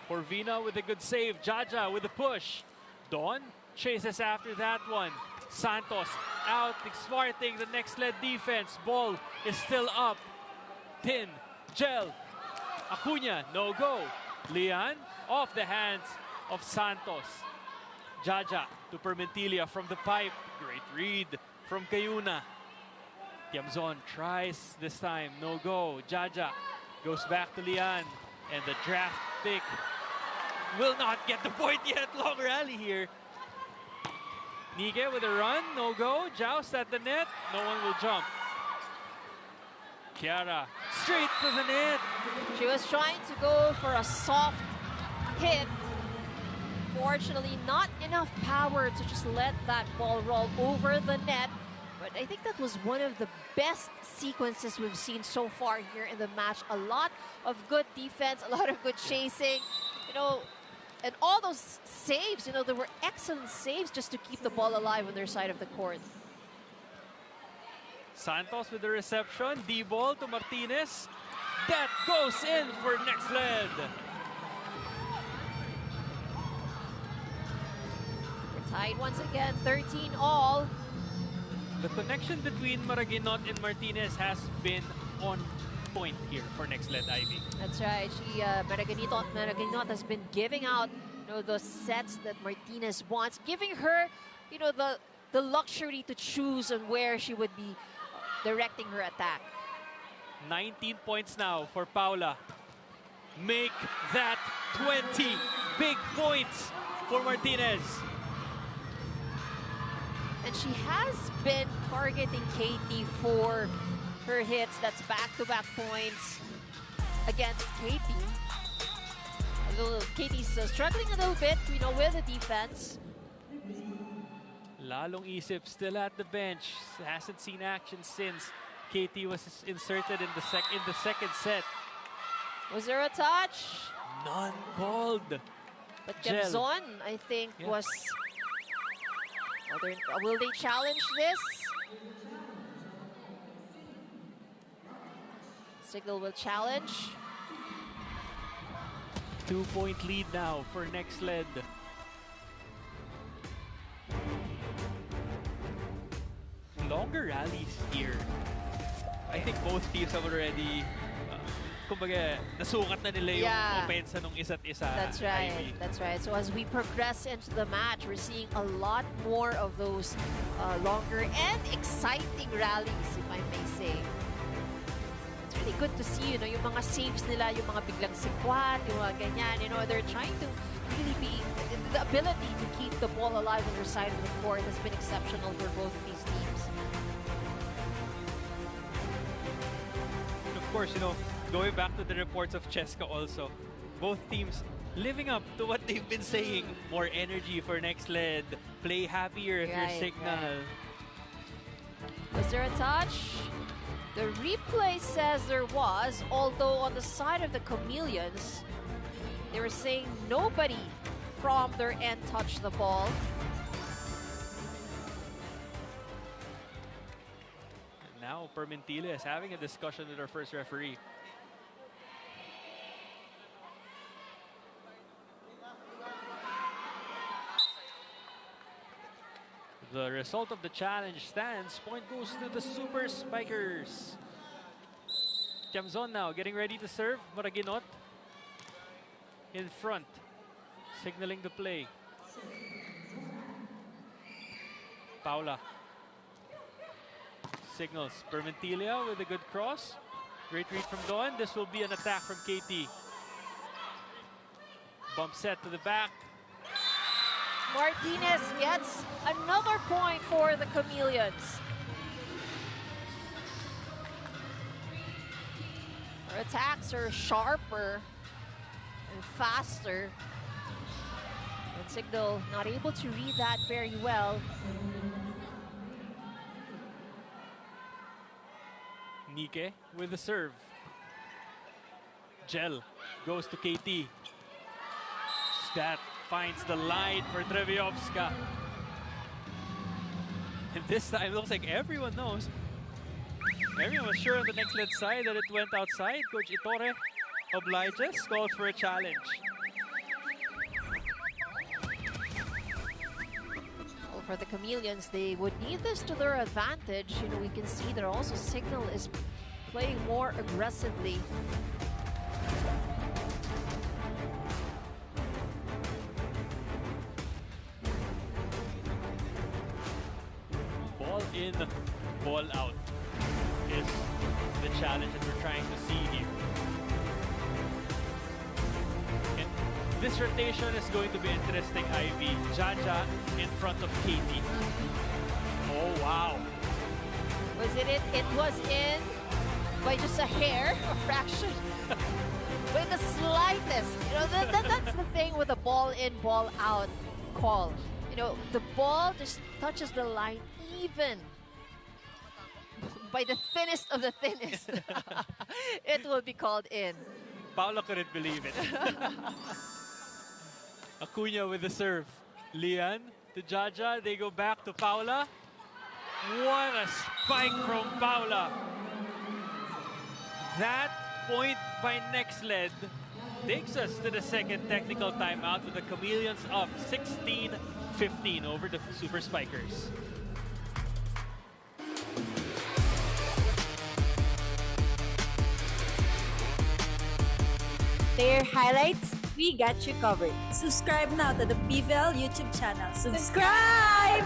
Corvina with a good save. Jaja with a push. Dawn chases after that one. Santos out, smarting the Nxled defense. Ball is still up. Tin, Gel, Acuna, no go. Lian off the hands of Santos. Jaja to Permentilia from the pipe. Great read from Cayuna. Tiamzon tries this time, no go. Jaja goes back to Lian, and the draft pick will not get the point yet. Long rally here. Nige with a run, no go. Joust at the net, no one will jump. Kiara straight to the net. She was trying to go for a soft hit. Fortunately, not enough power to just let that ball roll over the net. But I think that was one of the best sequences we've seen so far here in the match. A lot of good defense, a lot of good chasing, you know, and all those saves, you know, there were excellent saves just to keep the ball alive on their side of the court. Santos with the reception, D-ball to Martinez. That goes in for Nxled. We're tied once again, 13 all. The connection between Maraguinot and Martinez has been on point here for Nxled, Ivy. That's right. She, Maraguinot has been giving out, you know, the sets that Martinez wants, giving her, you know, the luxury to choose on where she would be directing her attack. 19 points now for Paula. Make that 20 big points for Martinez. And she has been targeting Katie for her hits. That's back-to-back points against Katie. Katie's struggling a little bit, you know, with the defense. Lalong Isip still at the bench. Hasn't seen action since Katie was inserted in the second set. Was there a touch? None called. But Gel. Tiamzon, I think, Yeah. was... Will they challenge this? Cignal will challenge. 2-point lead now for Nxled. Longer rallies here. I think both teams have already, kumbaga, nasukat na nila yung opensa ng isa't isa. That's right. Ivy. That's right. So as we progress into the match, we're seeing a lot more of those longer and exciting rallies, if I may say. It's really good to see, you know, yung mga saves nila, yung mga biglang sikwat, yung mga ganyan, you know, they're trying to really be, the ability to keep the ball alive on their side of the court has been exceptional for both of these teams. And of course, you know, going back to the reports of Cheska also, both teams living up to what they've been saying. More energy for Nxled, play happier if you're Cignal. Was there a touch? The replay says there was, although on the side of the Chameleons, they were saying nobody from their end touched the ball. And now Permentila is having a discussion with our first referee. The result of the challenge stands. Point goes to the Super Spikers. Tiamzon now getting ready to serve. Maraginot in front, signaling the play. Paula signals. Permentilia with a good cross. Great read from Dawn. This will be an attack from KT. Bump set to the back. Martinez gets another point for the Chameleons. Our attacks are sharper and faster. And Cignal not able to read that very well. Nike with the serve. Gel goes to KT. That finds the line for Treviovska. And this time, it looks like everyone knows. Everyone was sure on the Nxled side that it went outside. Coach Itore obliges, calls for a challenge. Well, for the Chameleons, they would need this to their advantage. You know, we can see that also Cignal is playing more aggressively. Ball in, ball out is the challenge that we're trying to see here. And this rotation is going to be interesting, Ivy. Jaja in front of KT. Oh, wow. Was it? It was in by just a hair, a fraction. By the slightest. You know, that's the thing with the ball in, ball out call. You know, the ball just touches the line even by the thinnest of the thinnest. It will be called in. Paula couldn't believe it. Acuna with the serve. Lian to Jaja. They go back to Paula. What a spike from Paula. That point by Nxled takes us to the second technical timeout with the Chameleons up 16-15 over the Super Spikers. Their highlights, we got you covered. Subscribe now to the PVL YouTube channel. Subscribe!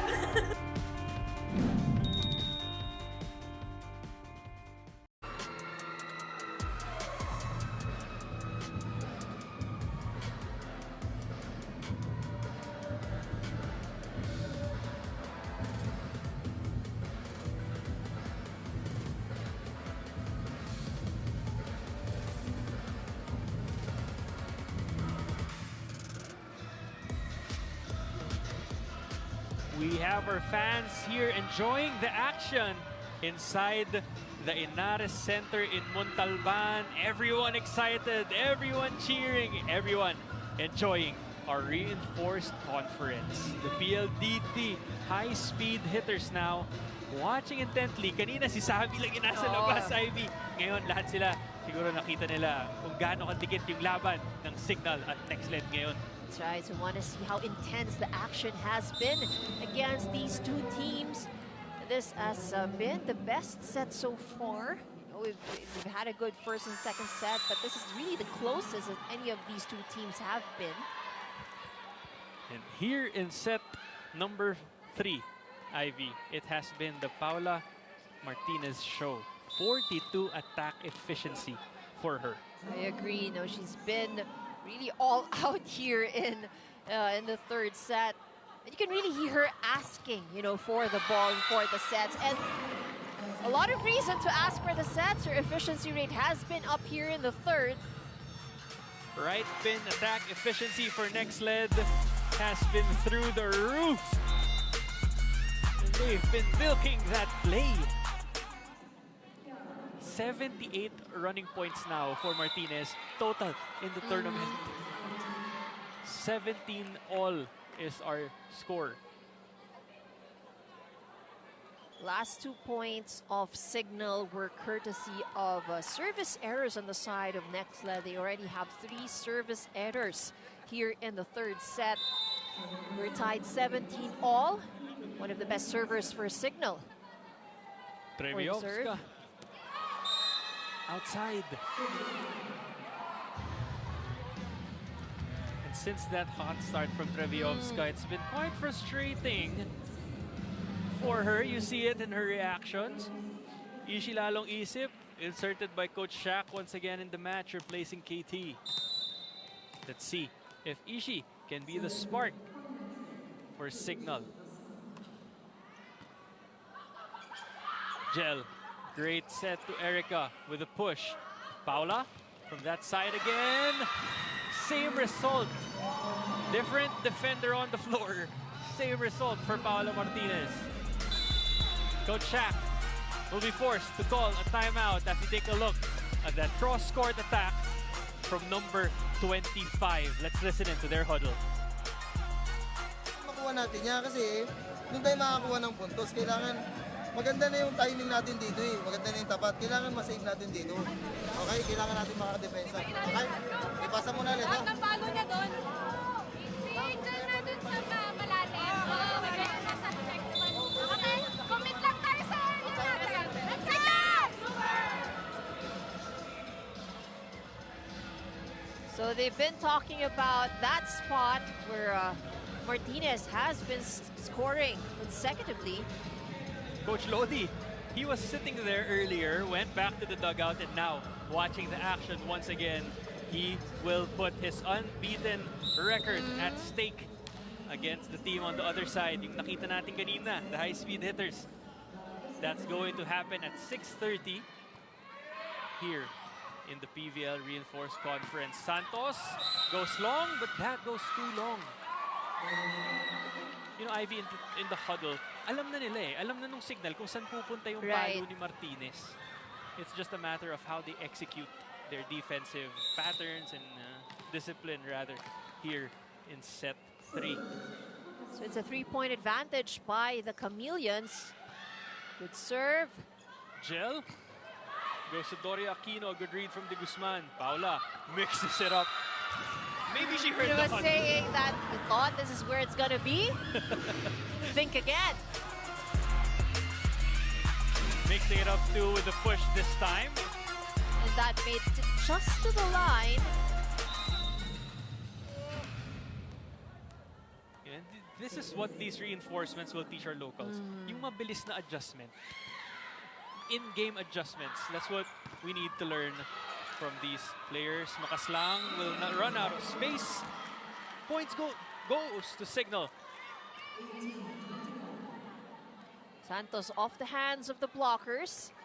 We have our fans here enjoying the action inside the Inares Center in Montalban. Everyone excited, everyone cheering, everyone enjoying our reinforced conference. The PLDT high-speed hitters now watching intently. Kanina si Sabi lang yung nasa labas, Ivy. Ngayon lahat sila siguro nakita nila kung gaano kadikit yung laban ng Cignal at Nxled ngayon. That's right, so want to see how intense the action has been against these two teams. This has been the best set so far. You know, we've had a good first and second set, but this is really the closest that any of these two teams have been. And here in set number 3, Ivy, it has been the Paula Martinez show. 42 attack efficiency for her. I agree. No, she's been really all out here in the third set. And you can really hear her asking, you know, for the ball and for the sets. And a lot of reason to ask for the sets. Her efficiency rate has been up here in the third. Right pin attack efficiency for Nxled has been through the roof. They've been milking that play. 78 running points now for Martinez total in the tournament. 17 all is our score. Last 2 points of Cignal were courtesy of service errors on the side of Nxled. They already have 3 service errors here in the third set. We're tied 17 all. One of the best servers for Cignal. Treviovska outside. And since that hot start from Treviovska, it's been quite frustrating for her. You see it in her reactions. Ishi lalong isip, inserted by Coach Shaq once again in the match, replacing KT. Let's see if Ishi can be the spark for Cignal. Gel, great set to Erica with a push. Paula from that side again. Same result. Different defender on the floor. Same result for Paula Martinez. Coach Shaq will be forced to call a timeout as we take a look at that cross-court attack from number 25. Let's listen into their huddle. Makuha natin yan kasi doon tayo makakuha ng puntos. Kailangan maganda na yung timing natin dito eh. Maganda na yung tapat. Kailangan masave natin dito. Okay? Kailangan natin makakadepensa. Okay? Ipasa mo na ulit ha. Ang bago niya doon. Dyan na doon sa malalim. Nasa check naman. Okay, commit lang tayo sa area natin. Let's go! So they've been talking about that spot where Martinez has been scoring consecutively. Coach Lodi, he was sitting there earlier, went back to the dugout, and now watching the action once again. He will put his unbeaten record at stake against the team on the other side. Yung nakita natin kanina, the high-speed hitters. That's going to happen at 6:30 here in the PVL Reinforced Conference. Santos goes long, but that goes too long. You know, Ivy, in the huddle, alam na nila eh. Alam na nung Cignal kung saan pupunta yung palo ni Martinez. It's just a matter of how they execute their defensive patterns and discipline, rather, here in set 3. So it's a 3-point advantage by the Chameleons. Good serve. Gel goes to Doria Aquino. Good read from De Guzman. Paula mixes it up. Maybe she heard She was the saying that you thought this is where it's gonna be. Think again. Mixing it up too with the push this time. And that made it just to the line. And this is what these reinforcements will teach our locals. Yung mabilis na adjustment. In-game adjustments. That's what we need to learn from these players. Makaslang will not run out of space. Points goes to Cignal. Santos off the hands of the blockers.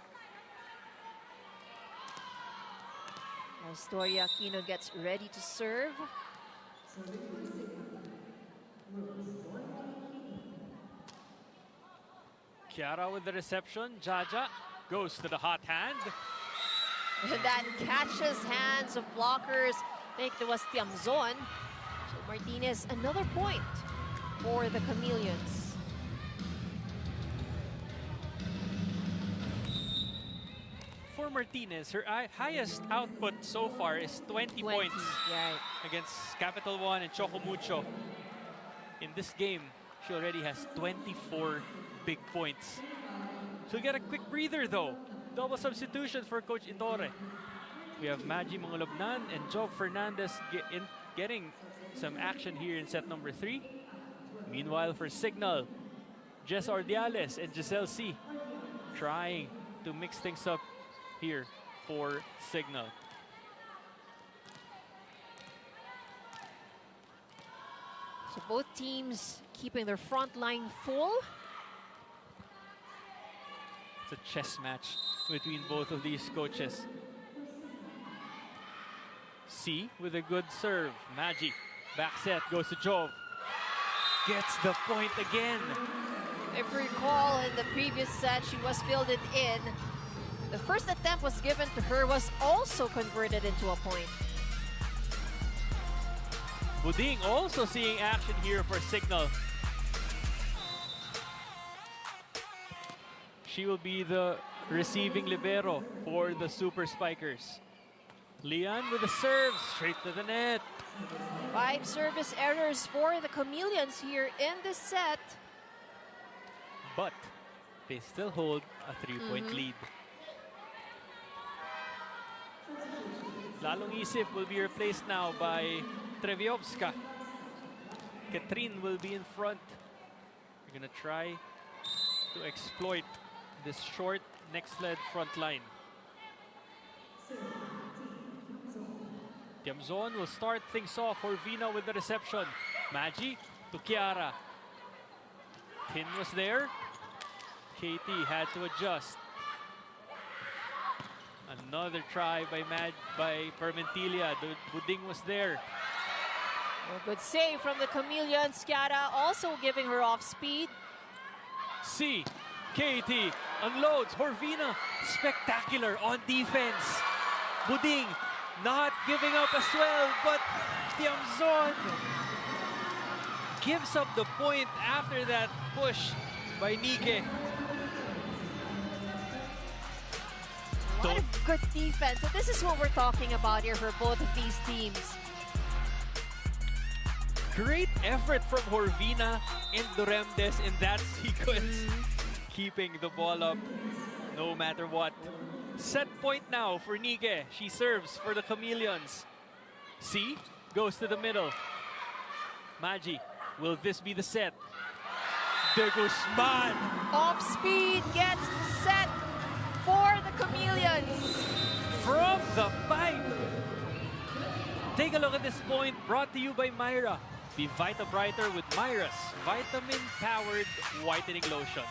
As Doria Aquino gets ready to serve. Chiara with the reception. Jaja goes to the hot hand. And that catches hands of blockers. I think it was Tiamzon. So Martinez, another point for the Chameleons. For Martinez, her highest output so far is 20 points Right. against Capital One and Chocomucho. In this game, she already has 24 big points. She'll get a quick breather though. Double substitution for Coach Itore. We have Maggie Mangolobnan and Joe Fernandez getting some action here in set number 3. Meanwhile, for Cignal, Jess Ordiales and Giselle C trying to mix things up here for Cignal. So both teams keeping their front line full. It's a chess match between both of these coaches. C with a good serve. Maggie, back set, goes to Jove. Gets the point again. If you recall, in the previous set, she was filled it in. The first attempt was given to her, was also converted into a point. Buding also seeing action here for Cignal. She will be the receiving libero for the Super Spikers. Lian with a serve straight to the net. 5 service errors for the Chameleons here in this set. But they still hold a 3-point lead. Lalong Isip will be replaced now by Treviovska. Katrin will be in front. We're gonna try to exploit this short Nxled front line. Tiamzon will start things off. Horvina with the reception. Magi to Kiara. Tin was there. Katie had to adjust. Another try by Permentilia. Buding was there. A good save from the Chameleons. Kiara also giving her off speed. C. Katie unloads. Horvina spectacular on defense. Buding not giving up as well, but Tiamzon gives up the point after that push by Nike. A lot of good defense. So this is what we're talking about here for both of these teams. Great effort from Horvina and Doremdes in that sequence. Keeping the ball up no matter what. Set point now for Nike. She serves for the Chameleons. C goes to the middle. Magi, will this be the set? De Guzman. Off speed gets the set for the Chameleons. From the pipe. Take a look at this point, brought to you by Myra. Be Vita Brighter with Myra's vitamin-powered whitening lotion.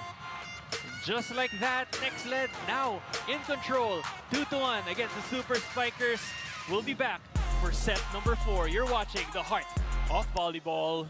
Just like that, Nxled now in control. 2-1 against the Super Spikers. We'll be back for set number 4. You're watching the heart of volleyball.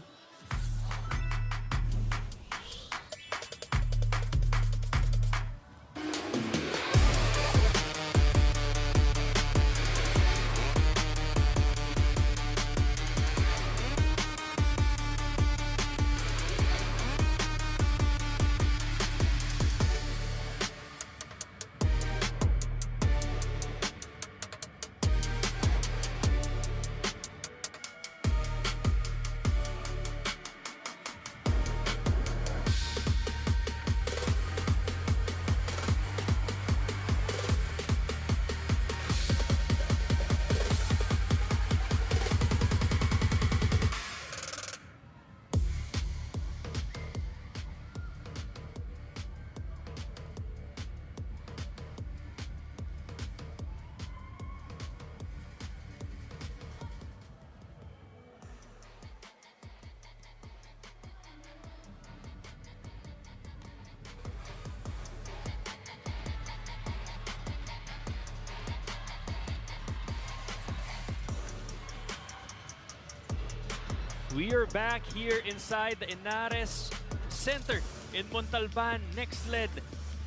We are back here inside the Inares Center in Montalban. Nxled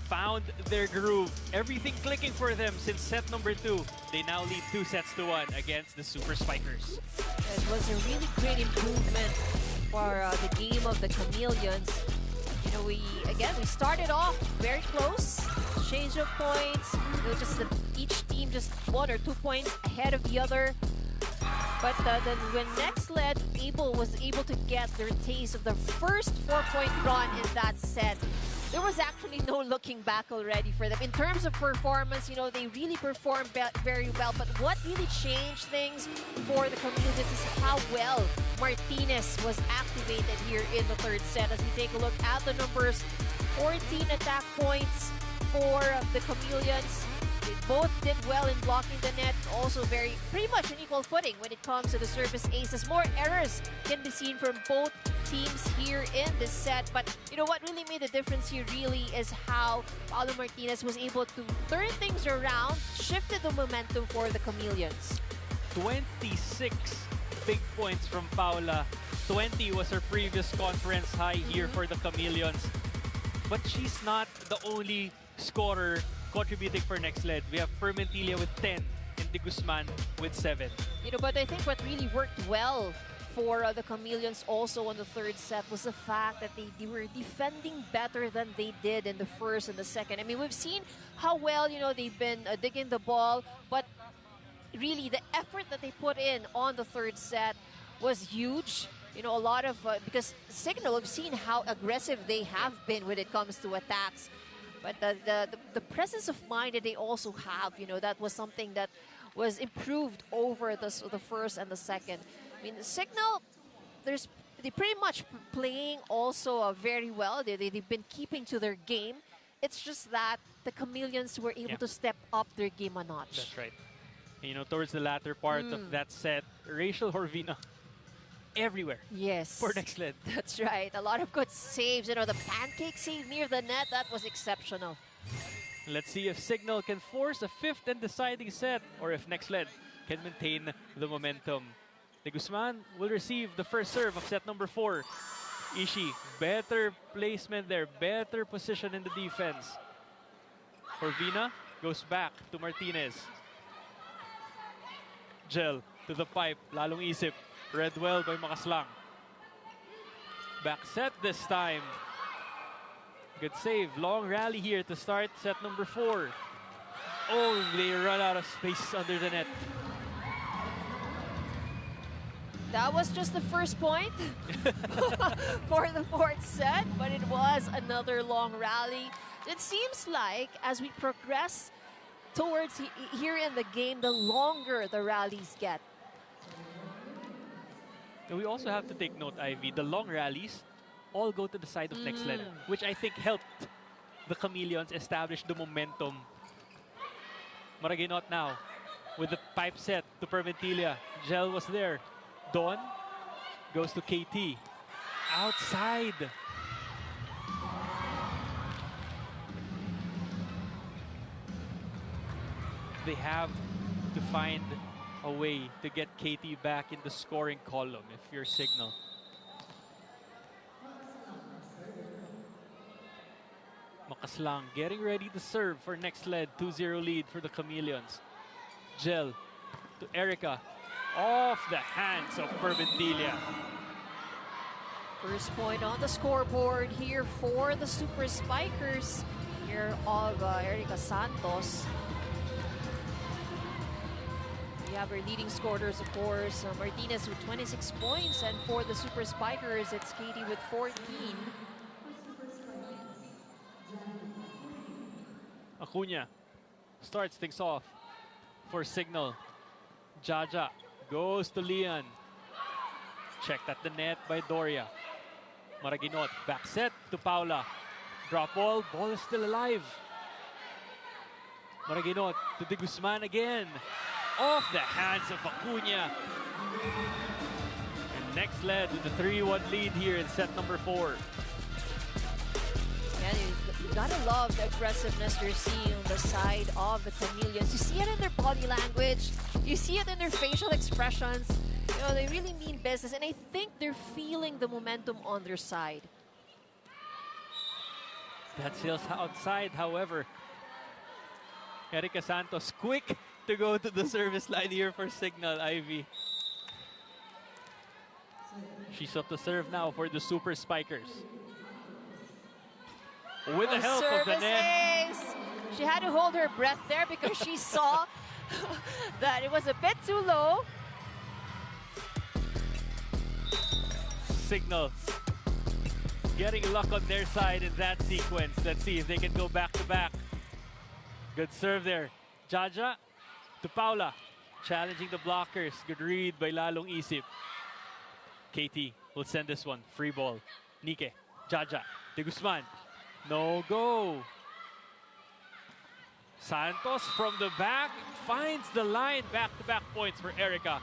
found their groove. Everything clicking for them since set number 2. They now lead 2-1 against the Super Spikers. It was a really great improvement for the game of the Chameleons. You know, we started off very close. Change of points. You know, just each team just 1 or 2 points ahead of the other. But then when Nxled was able to get their taste of the first 4-point run in that set, there was actually no looking back already for them. In terms of performance, you know, they really performed very well. But what really changed things for the Chameleons is how well Martinez was activated here in the third set. As we take a look at the numbers, 14 attack points for the Chameleons. They both did well in blocking the net. Also pretty much an equal footing when it comes to the service aces. More errors can be seen from both teams here in this set. But you know what really made the difference here really is how Paulo Martinez was able to turn things around, shifted the momentum for the Chameleons. 26 big points from Paula. 20 was her previous conference high here for the Chameleons. but she's not the only scorer contributing for Nxled. We have Permentilla with 10 and De Guzman with 7. You know, but I think what really worked well for the Chameleons also on the third set was the fact that they were defending better than they did in the first and the second. I mean, we've seen how well, you know, they've been digging the ball, but really the effort that they put in on the third set was huge. You know, a lot of, because Cignal, we've seen how aggressive they have been when it comes to attacks. But the presence of mind that they also have, you know, that was something that was improved over the first and the second. I mean, the Cignal, they pretty much playing also very well. They've been keeping to their game. It's just that the Chameleons were able to step up their game a notch. That's right. And, you know, towards the latter part of that set, Rachel Horvina everywhere. Yes. For Nxled. That's right. A lot of good saves. You know, the pancake save near the net, that was exceptional. Let's see if Cignal can force a fifth and deciding set, or if Nxled can maintain the momentum. De Guzman will receive the first serve of set number 4. Ishii, better placement there, better position in the defense. Horvina goes back to Martinez. Gel to the pipe, lalong isip. Read well by Makaslang. Back set this time. Good save, long rally here to start set number 4. Oh, they run out of space under the net. That was just the first point for the fourth set, but it was another long rally. It seems like as we progress towards here in the game, the longer the rallies get. And we also have to take note, Ivy, the long rallies all go to the side of Nxled, which I think helped the Chameleons establish the momentum. Maraginot now with the pipe set to Permentilla. Gel was there. Dawn goes to KT. Outside. They have to find a way to get KT back in the scoring column if you're Cignal. Makaslang getting ready to serve for Nxled. 2-0 lead for the Chameleons. Gel to Erica. Off the hands of Permentilla. First point on the scoreboard here for the Super Spikers. Here of Erica Santos. We have our leading scorers, of course, Martinez with 26 points. And for the Super Spikers, it's Katie with 14. Acuna starts things off for Cignal. Jaja goes to Leon. Checked at the net by Doria. Maraginot, back set to Paula. Drop ball, ball is still alive. Maraginot to De Guzman again. Off the hands of Acuna. And Nxled with the 3-1 lead here in set number 4. Yeah, you gotta love the aggressiveness you're seeing on the side of the Chameleons. You see it in their body language. You see it in their facial expressions. You know, they really mean business. And I think they're feeling the momentum on their side. That's outside, however. Erica Santos quick to go to the service line here for Cignal, Ivy. She's up to serve now for the Super Spikers. With the help of the net. Ace. She had to hold her breath there because she saw that it was a bit too low. Cignal getting luck on their side in that sequence. Let's see if they can go back to back. Good serve there. Jaja to Paula. Challenging the blockers. Good read by Lalong Isip. KT will send this one. Free ball. Nike. Jaja. De Guzman. No go. Santos from the back finds the line. Back-to-back points for Erica.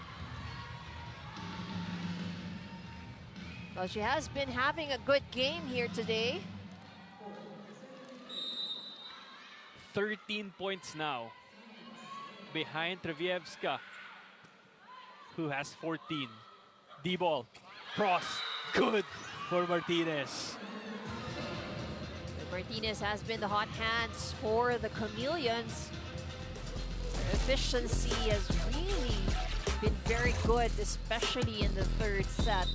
Well, she has been having a good game here today. 13 points now behind Trevievska, who has 14. D-ball. Cross. Good for Martinez. Martinez has been the hot hands for the Chameleons. Their efficiency has really been very good, especially in the third set.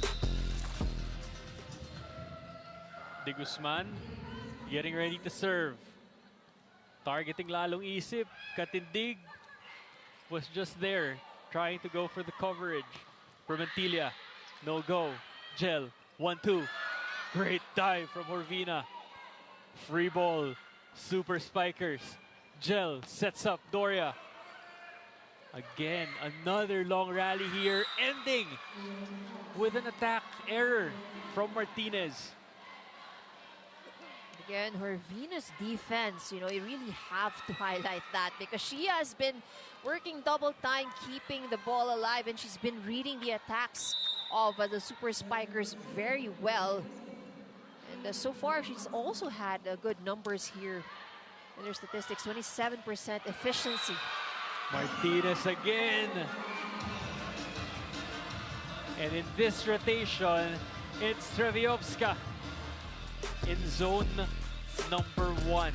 De Guzman getting ready to serve. Targeting lalong isip. Katindig was just there, trying to go for the coverage. Preliminaries, no go. Gel, 1-2. Great dive from Horvina. Free ball, Super Spikers. Gel sets up Doria. Again, another long rally here, ending with an attack error from Martinez. Again, Horvina's defense, you really have to highlight that because she has been working double time, keeping the ball alive, and she's been reading the attacks of the Super Spikers very well. And so far, she's also had good numbers here in their statistics, 27% efficiency. Martinez again. And in this rotation, it's Treviovska in zone number 1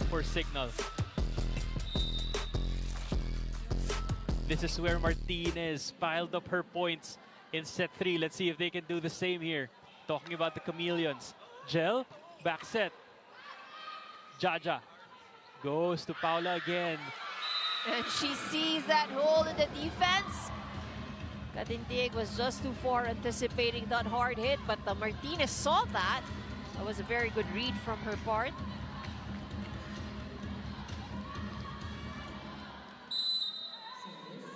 for Cignal. This is where Martinez piled up her points in set 3. Let's see if they can do the same here. Talking about the Chameleons. Gel, back set. Jaja goes to Paula again. And she sees that hole in the defense. Katindig was just too far anticipating that hard hit, but Martinez saw that. That was a very good read from her part.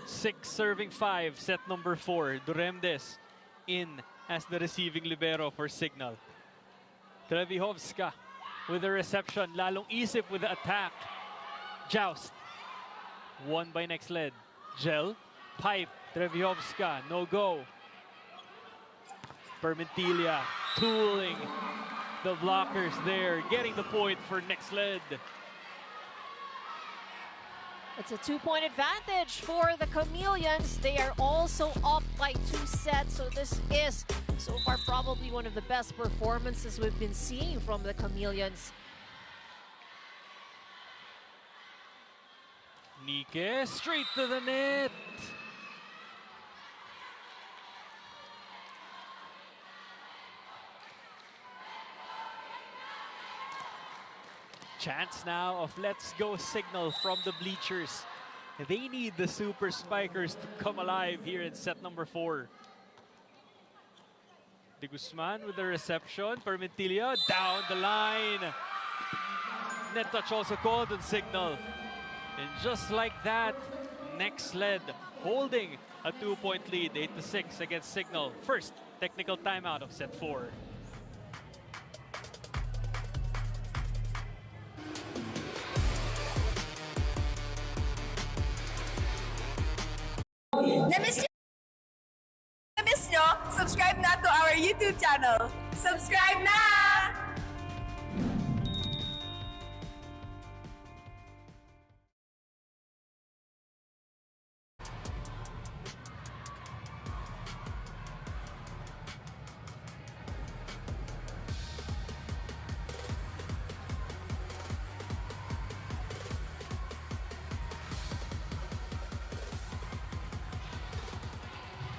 Six serving 5, set number 4. Duremdes in as the receiving libero for Cignal. Trevihovska with the reception. Lalong isip with the attack. Joust. Won by Nxled. Gel. Pipe. Trevihovska. No go. Preliminaries tooling the blockers there. Getting the point for Nxled. It's a 2-point advantage for the Chameleons. They are also up by 2 sets, so this is so far probably one of the best performances we've been seeing from the Chameleons. Nike straight to the net. Chance now of let's go signal from the bleachers. They need the Super Spikers to come alive here in set number 4. De Guzman with the reception. Preliminaries down the line. Net touch also called on Cignal. And just like that, Nxled holding a 2-point lead, 8-6 against Cignal. First technical timeout of set 4. Na-miss nyo? Subscribe na to our YouTube channel. Subscribe na!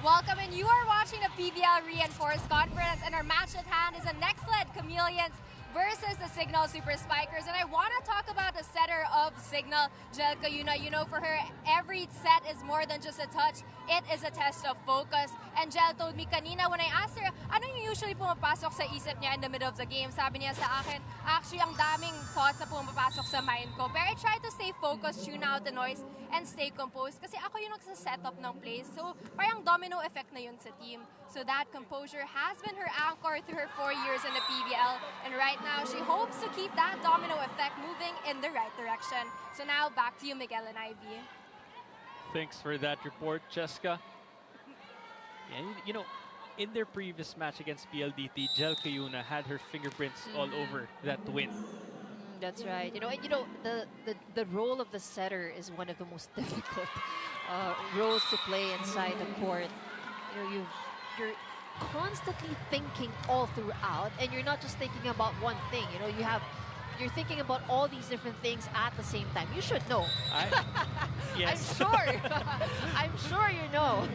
Welcome, and you are watching the PVL Reinforced Conference, and our match at hand is a Nxled Chameleons versus the Cignal Super Spikers. And I want to talk about the setter of Cignal, Jel Cayuna. You know, for her, every set is more than just a touch. It is a test of focus. And Jel told me kanina when I asked her, ano yung usually pumapasok sa isip niya in the middle of the game? Sabi niya sa akin, actually, ang daming thoughts na pumapasok sa mind ko. Pero I try to stay focused, tune out the noise, and stay composed. Kasi ako yung nagsa-setup ng plays. So, parang domino effect na yun sa team. So that composure has been her anchor through her 4 years in the PVL. And right now, she hopes to keep that domino effect moving in the right direction. So now, back to you, Miguel and Ivy. Thanks for that report, Cheska. Yeah, you know, in their previous match against PLDT, Jel Cayuna had her fingerprints all over that win. That's right. The role of the setter is one of the most difficult roles to play inside the court. constantly thinking all throughout, and you're not just thinking about one thing. You know, you're thinking about all these different things at the same time. You should know. Yes. I'm sure. I'm sure you know.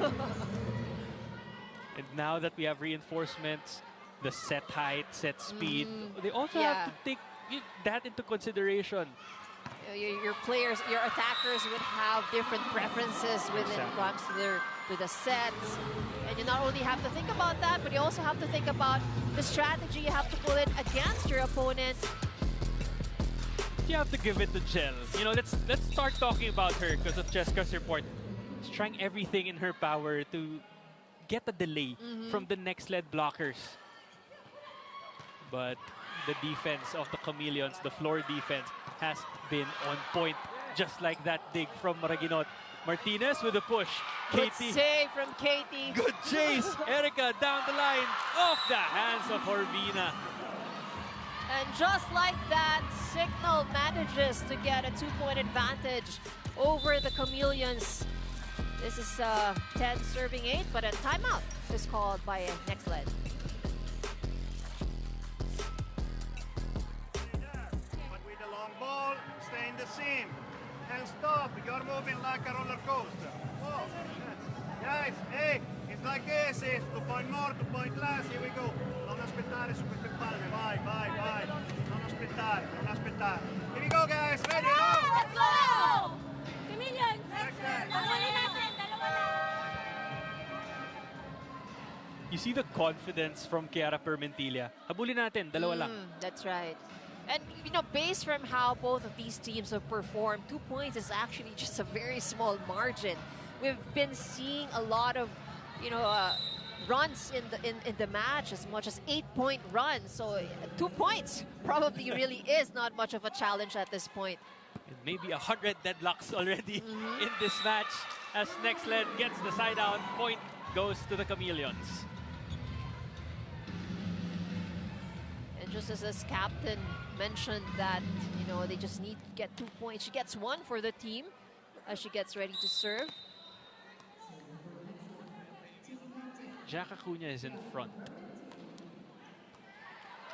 And now that we have reinforcements, the set height, set speed, they also Yeah. have to take that into consideration. Your players, your attackers would have different preferences when it Exactly. comes to the sets. And you not only have to think about that, but you also have to think about the strategy you have to pull it against your opponent. You have to give it to Jel. You know, let's start talking about her because of Jessica's report. She's trying everything in her power to get a delay from the Nxled blockers. But the defense of the Chameleons, the floor defense, has been on point. Just like that dig from Maraginot. Martinez with a push. Good Katie. save from Katie. Good chase. Erica down the line. Off the hands of Horvina. And just like that, Cignal manages to get a 2-point advantage over the Chameleons. This is 10 serving 8, but a timeout is called by Nxled. But with the long ball, stay in the seam. And stop, you're moving like a roller coaster. Whoa. Guys, hey, it's like this, it's 2 point more, 2 point less, here we go. Non aspettare su queste palle, vai, vai, vai. Non aspettare, non aspettare. Here we go guys, ready, go! Let's go! Chameleons! You see the confidence from Kiara Permentilla. Habulin natin, dalawa lang. That's right. And, you know, based from how both of these teams have performed, 2 points is actually just a very small margin. We've been seeing a lot of, you know, runs in the match, as much as 8-point runs. So 2 points probably really is not much of a challenge at this point. And maybe 100 deadlocks already in this match as Nxled gets the side out. Point goes to the Chameleons. And just as captain mentioned that, you know, they just need to get 2 points. She gets 1 for the team as she gets ready to serve. Jack Acuna is in front.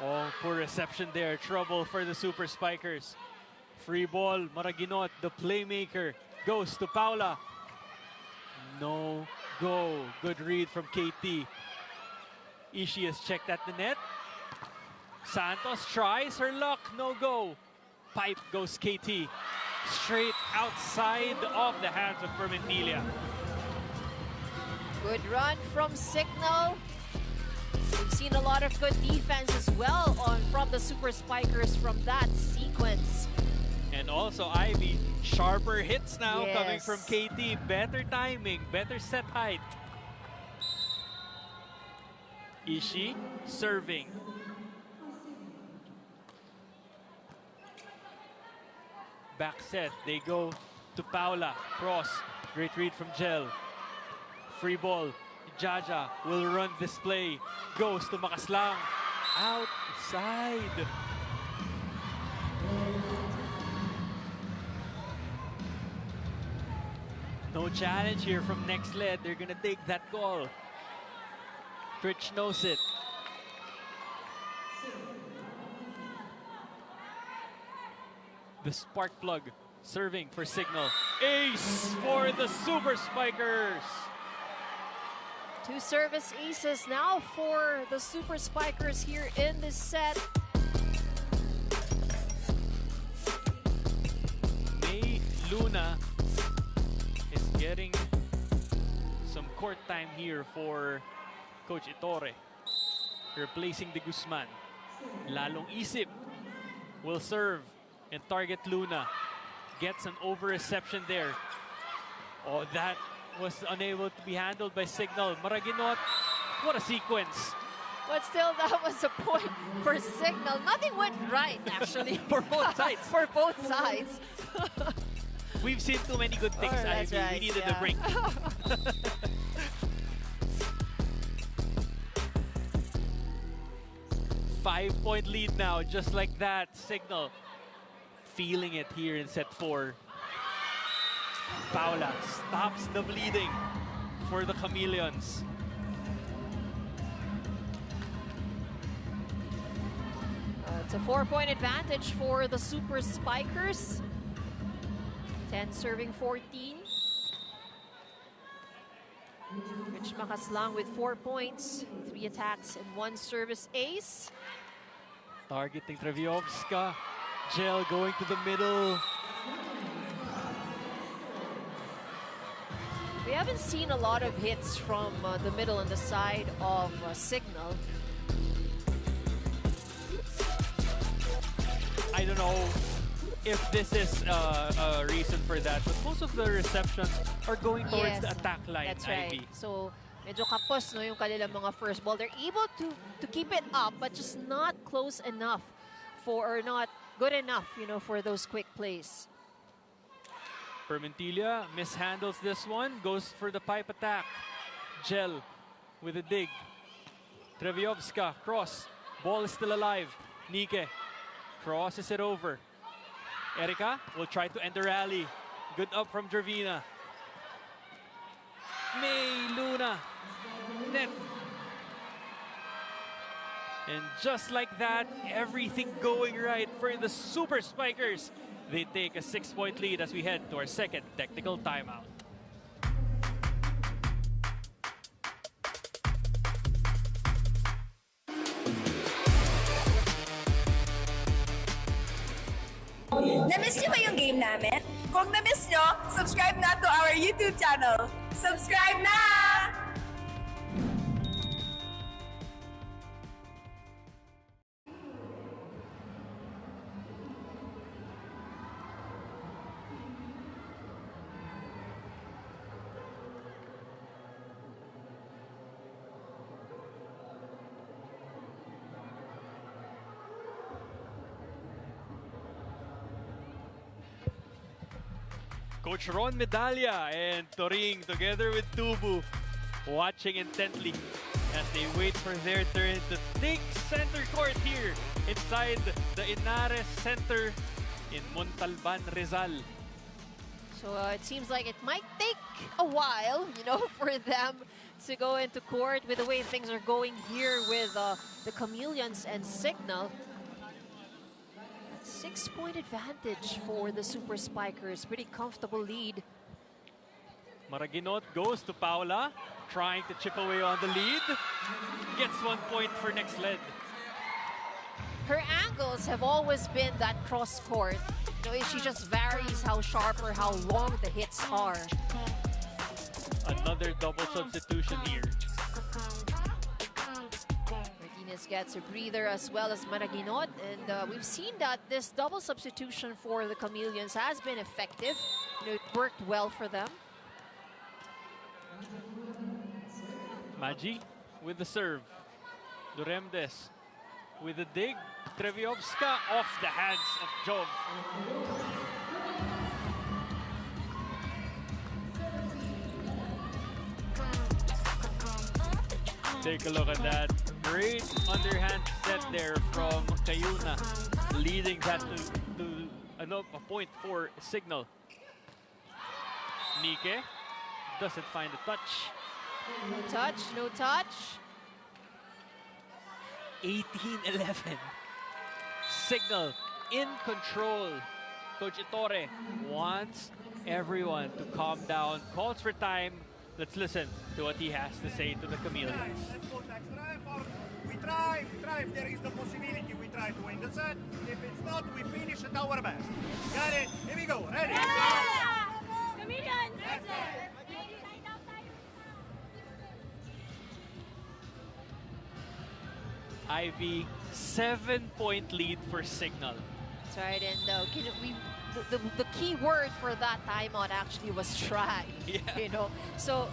Oh, poor reception there. Trouble for the Super Spikers. Free ball. Maraginot, the playmaker, goes to Paula. No go. Good read from KT. Ishii has checked at the net. Santos tries her luck. No go. Pipe goes KT. Straight outside of the hands of Permentilla. Good run from Cignal. We've seen a lot of good defense as well from the Super Spikers from that sequence. And also Ivy, sharper hits now coming Yes. from KT. Better timing, better set height. Ishii serving. Back set, they go to Paula. Cross, great read from Jel. Free ball, Jaja will run this play. Goes to Makaslang. Outside. No challenge here from Nxled. They're gonna take that call. Twitch knows it. The spark plug serving for Cignal. Ace for the Super Spikers. 2 service aces now for the Super Spikers here in this set. May Luna is getting some court time here for Coach Itore. Replacing De Guzman. Lalong Isip will serve and target Luna. Gets an over-reception there. Oh, that was unable to be handled by Cignal. Maraginot, what a sequence. But still, that was a point for Cignal. Nothing went right, actually. For both sides. For both sides. We've seen too many good things, Oh, that's Ivy. right, We needed yeah. a break. 5-point lead now, just like that. Cignal feeling it here in set 4. Paula stops the bleeding for the Chameleons. It's a 4-point advantage for the Super Spikers. 10 serving 14. Rich Makaslang with 4 points, 3 attacks, and 1 service ace. Targeting Treviovska. Gel going to the middle. We haven't seen a lot of hits from the middle and the side of Cignal. I don't know if this is a reason for that, but most of the receptions are going towards the attack line. That's right. Ivy. So, medyo kapos no yung kanilang mga first ball. They're able to keep it up, but just not close enough or not good enough, you know, for those quick plays. Permentilia mishandles this one, goes for the pipe attack. Gel with a dig. Treviovska, cross. Ball is still alive. Nike crosses it over. Erika will try to end the rally. Good up from Jervina. May Luna. Net. And just like that, everything going right for the Super Spikers. They take a 6-point lead as we head to our second technical timeout. Na-miss niyo ba yung game namin? Kung na-miss niyo, subscribe na to our YouTube channel. Subscribe na! Coach Ron Medalla and Toring together with Tubu watching intently as they wait for their turn to take center court here inside the Inares Center in Montalban, Rizal. So it seems like it might take a while, you know, for them to go into court with the way things are going here with the Chameleons and Cignal. 6-point advantage for the Super Spikers. Pretty comfortable lead. Maraginot goes to Paula, trying to chip away on the lead. Gets 1 point for Nxled. Her angles have always been that cross court. You know, she just varies how sharp or how long the hits are. Another double substitution here. Martinez gets a breather as well as Maraginot, and we've seen that this double substitution for the Chameleons has been effective. You know, it worked well for them. Magi with the serve. Duremdes with the dig. Treviovska off the hands of Jov. Take a look at that. Great underhand set there from Kayuna, leading that to a point for Cignal. Nike doesn't find a touch. No touch, no touch. 18-11. Cignal in control. Coach Ettore wants everyone to calm down. Calls for time. Let's listen to what he has to say to the Chameleons. Let's go, Tax. We try. If there is the possibility, we try to win the set. If it's not, we finish at our best. Got it? Here we go. Ready? Ivy, 7-point lead for Cignal. That's right, and the key word for that timeout actually was try. Yeah. You know, so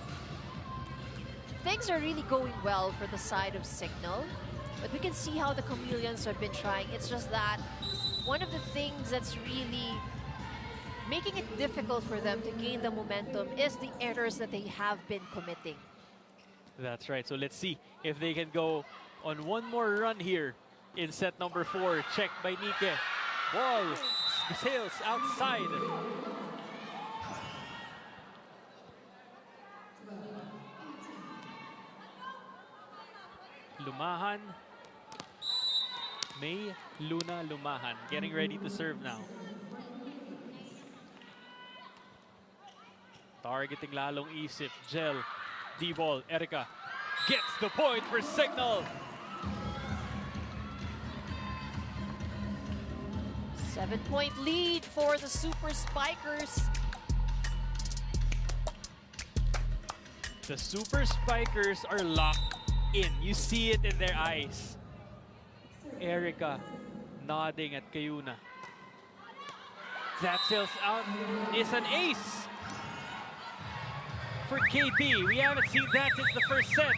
things are really going well for the side of Cignal, but we can see how the Chameleons have been trying. It's just that one of the things that's really making it difficult for them to gain the momentum is the errors that they have been committing. That's right. So let's see if they can go on one more run here in set number 4. Checked by Nike. Ball sails outside. Lumahan. May Luna Lumahan getting ready to serve now. Targeting lalong isip. Gel. D-ball. Erica gets the point for Cignal. 7-point lead for the Super Spikers. The Super Spikers are locked in. You see it in their eyes. Erica nodding at Kayuna. That sails out is an ace for KT. We haven't seen that since the first set.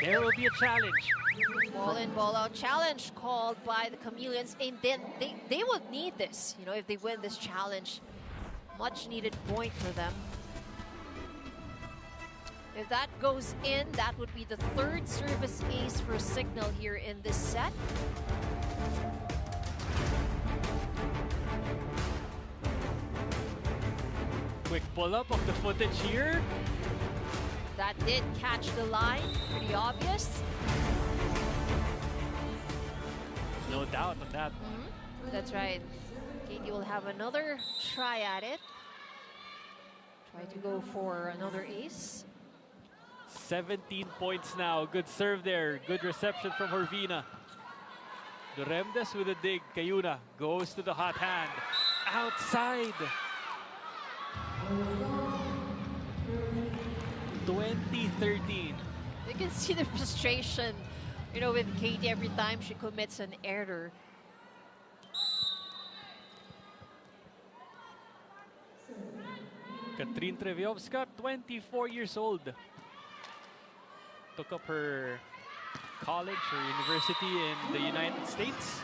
There will be a challenge. Ball in, ball out challenge called by the Chameleons, and then they would need this, you know, if they win this challenge. Much needed point for them. If that goes in, that would be the third service ace for Cignal here in this set. Quick pull-up of the footage here. That did catch the line, pretty obvious. No doubt on that. That's right. Katie will have another try at it. Try to go for another ace. 17 points now. Good serve there. Good reception from Horvina. Duremdes with a dig. Kayuna goes to the hot hand. Outside. 20-13. You can see the frustration, you know, with Katie every time she commits an error. Katrin Treviovska, 24 years old. Took up her college or university in the United States.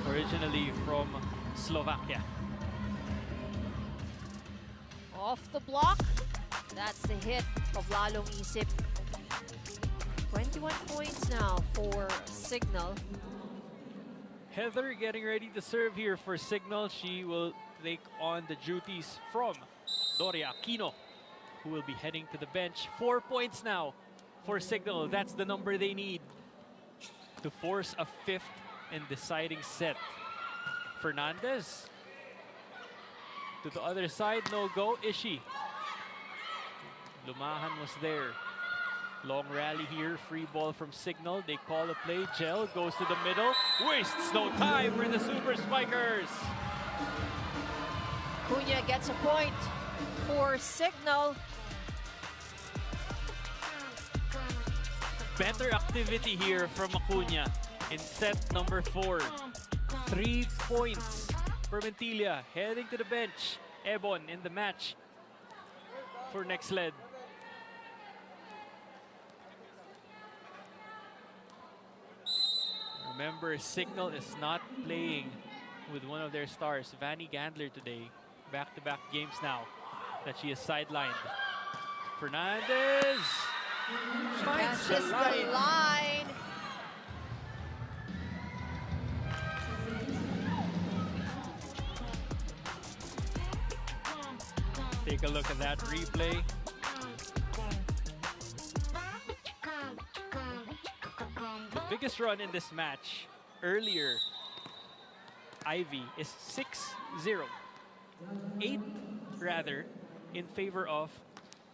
Originally from Slovakia. Off the block. That's the hit of Lalong Isip. 21 points now for Cignal. Heather getting ready to serve here for Cignal. She will take on the duties from Doria Aquino, who will be heading to the bench. 4 points now for Cignal. That's the number they need to force a fifth and deciding set. Fernandez to the other side, no go. Ishi. Lumahan was there. Long rally here, free ball from Cignal. They call a play. Gel goes to the middle. Wastes no time for the Super Spikers. Cunha gets a point for Cignal. Better activity here from Acuna in set number 4. 3 points for Mentilia. Heading to the bench. Ebon in the match for Nxled. Remember, Cignal is not playing with one of their stars, Vanny Gandler, today. Back-to-back games now that she is sidelined. Fernandez finds the Catches line. the line. Take a look at that replay. The biggest run in this match earlier, Ivy, is 6-0. 8 rather in favor of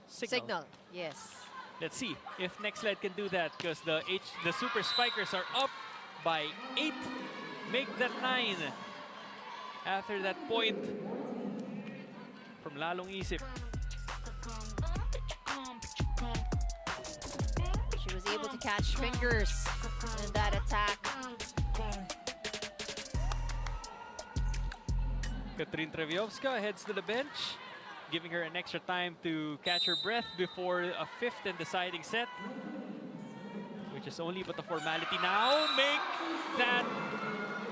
Cignal. Cignal, yes. Let's see if Nxled can do that, because the Super Spikers are up by 8. Make that 9 after that point from Lalong Isip. She was able to catch fingers in that attack. Katrin Treviovska heads to the bench, giving her an extra time to catch her breath before a fifth and deciding set, which is only but a formality now. Make that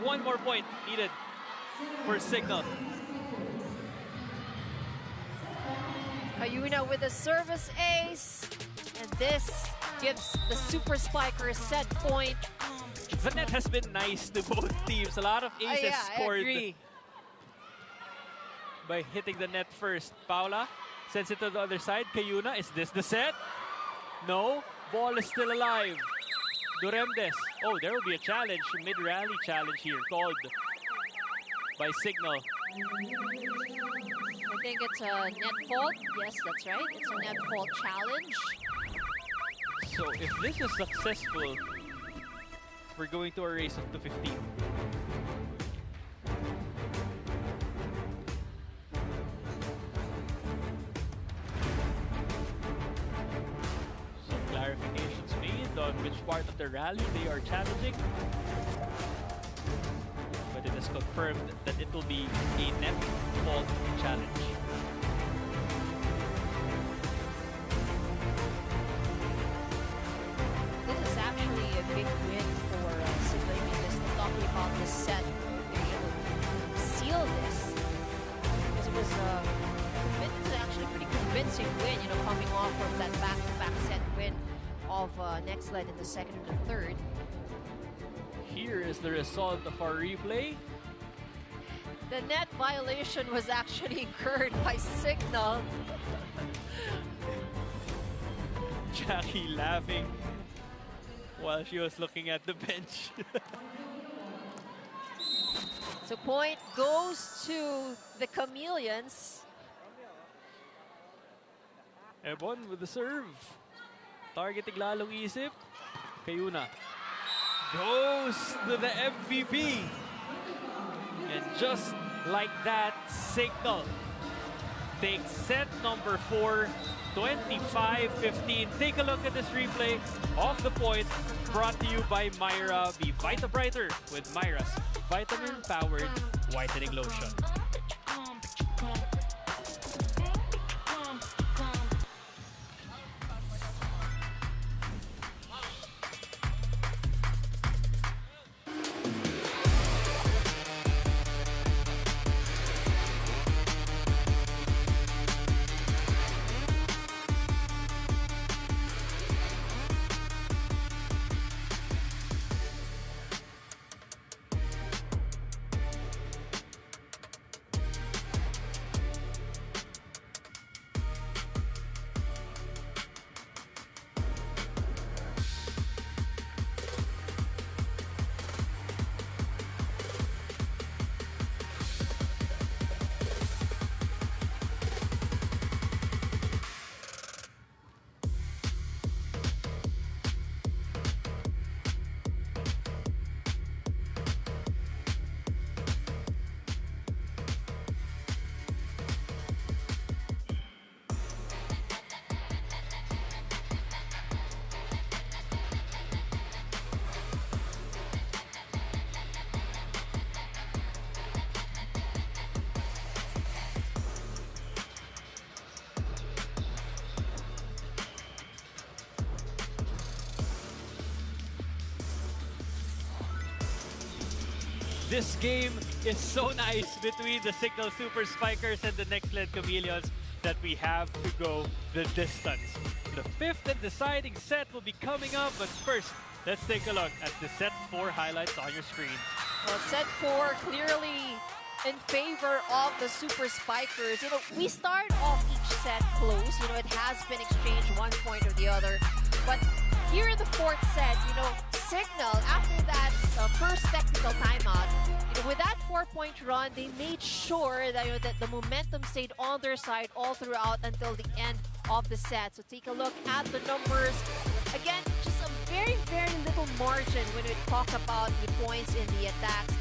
1 more point needed for Cignal. Ayuna with a service ace, and this gives the Super Spikers set point. The net has been nice to both teams. A lot of aces scored I agree. by hitting the net first. Paula sends it to the other side. Kayuna, is this the set? No. Ball is still alive. Duremdes. Oh, there will be a challenge, mid-rally challenge here called by Cignal. I think it's a net fault. Yes, that's right. It's a net fault challenge. So if this is successful, we're going to a race of 215. Some clarifications made on which part of the rally they are challenging. But it is confirmed that it will be a net fault challenge. This is actually a big win for Cignal. I mean, just talking about this set, they're able to seal this. Because it was actually a pretty convincing win, you know, coming off from that back-to-back set win of Nxled in the second and the third. Here is the result of our replay. The net violation was actually incurred by Cignal. Jackie laughing while she was looking at the bench. So point goes to the Chameleons. Ebon with the serve. Targeting lalong isip. Kayuna goes to the MVP. And just like that, Cignal takes set number 4, 25-15. Take a look at this replay of the point brought to you by Myra. Be Vita Brighter with Myra's vitamin-powered whitening lotion. This game is so nice between the Cignal Super Spikers and the Nxled Chameleons that we have to go the distance. The fifth and deciding set will be coming up, but first, let's take a look at the set 4 highlights on your screen. Well, set 4 clearly in favor of the Super Spikers. You know, we start off each set close. You know, it has been exchanged one point or the other. But here in the fourth set, you know, Cignal, after that first technical timeout, you know, with that 4-point run, they made sure that, you know, that the momentum stayed on their side all throughout until the end of the set. So take a look at the numbers. Again, just a very, very little margin when we talk about the points in the attacks.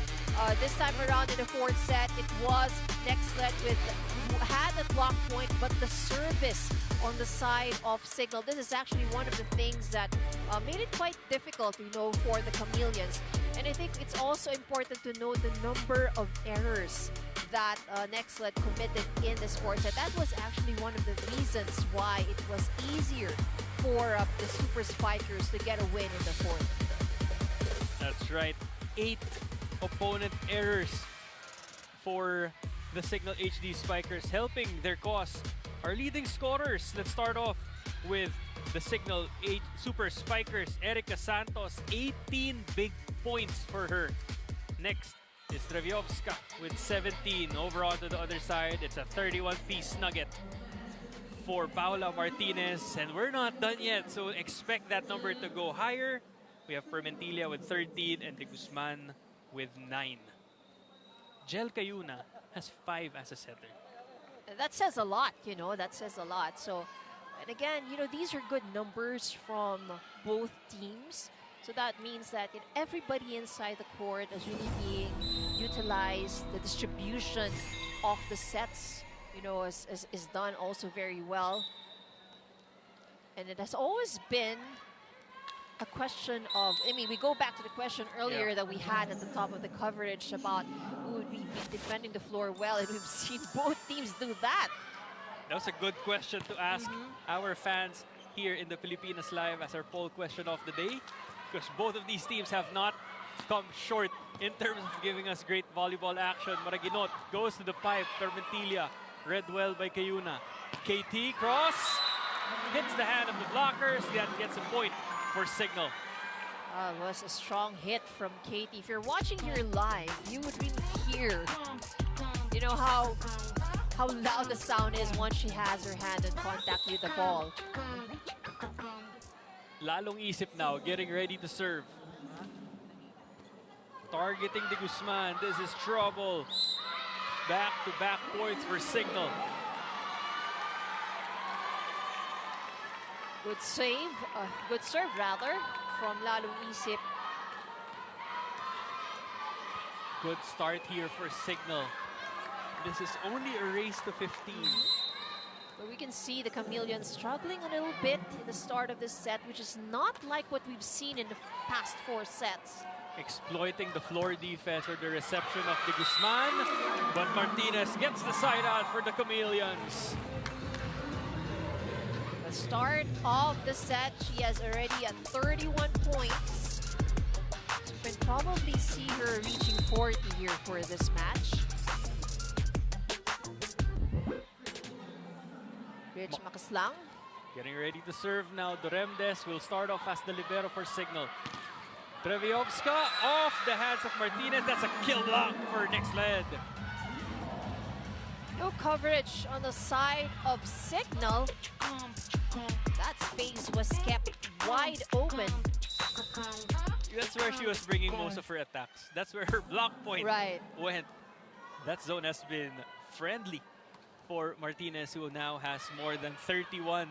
This time around in the fourth set, it was Nxled who had that block point, but the service on the side of Cignal. This is actually one of the things that made it quite difficult, you know, for the Chameleons. And I think it's also important to note the number of errors that Nxled committed in this fourth set. That was actually one of the reasons why it was easier for the Super Spikers to get a win in the fourth. That's right. 8 opponent errors for the Cignal HD Spikers, helping their cause. Our leading scorers, let's start off with the Cignal Super Spikers. Erica Santos, 18 big points for her. Next is Traviovska with 17. Over onto the other side, it's a 31-piece nugget for Paula Martinez. And we're not done yet, so expect that number to go higher. We have Permentilla with 13 and De Guzman with 9. Jel Cayuna has 5 as a setter. That says a lot, you know, that says a lot. So, and again, you know, these are good numbers from both teams. So that means that everybody inside the court is really being utilized. The distribution of the sets, you know, is done also very well. And it has always been a question of, I mean, we go back to the question earlier that we had at the top of the coverage about who would be defending the floor well, and we've seen both teams do that. That was a good question to ask our fans here in the Pilipinas Live as our poll question of the day, because both of these teams have not come short in terms of giving us great volleyball action. Maraguinot goes to the pipe. Permentilla read well by Cayuna. KT cross hits the hand of the blockers. That gets a point for Cignal. It was a strong hit from KT. If you're watching here live, you would really hear, you know, how loud the sound is once she has her hand in contact with the ball. Lalong isip now, getting ready to serve. Targeting De Guzman. This is trouble. Back-to-back points for Cignal. Good save, good serve rather, from Lalong Isip. Good start here for Cignal. This is only a race to 15. But we can see the Chameleons struggling a little bit in the start of this set, which is not like what we've seen in the past 4 sets. Exploiting the floor defense or the reception of De Guzman. But Martinez gets the side out for the Chameleons. The start of the set, she has already at 31 points. You can probably see her reaching 40 here for this match. Rich Makaslang. Getting ready to serve now. Doremdes will start off as the libero for Cignal. Treviovska off the hands of Martinez. That's a kill block for Nxled. No coverage on the side of Cignal. That space was kept wide open. That's where she was bringing most of her attacks. That's where her block point went. That zone has been friendly for Martinez, who now has more than 31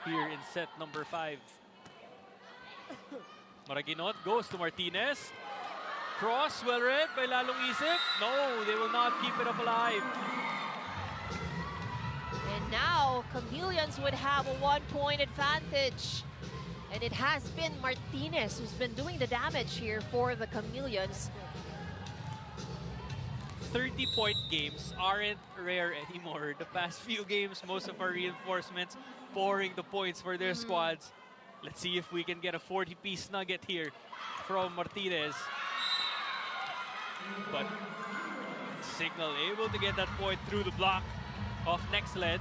here in set number 5. Maraguinot goes to Martinez. Cross, well read by Lalong Isip. No, they will not keep it up alive. And now, Chameleons would have a 1-point advantage. And it has been Martinez who's been doing the damage here for the Chameleons. 30-point games aren't rare anymore. The past few games, most of our reinforcements pouring the points for their squads. Let's see if we can get a 40-piece nugget here from Martinez. But Cignal able to get that point through the block of Nxled.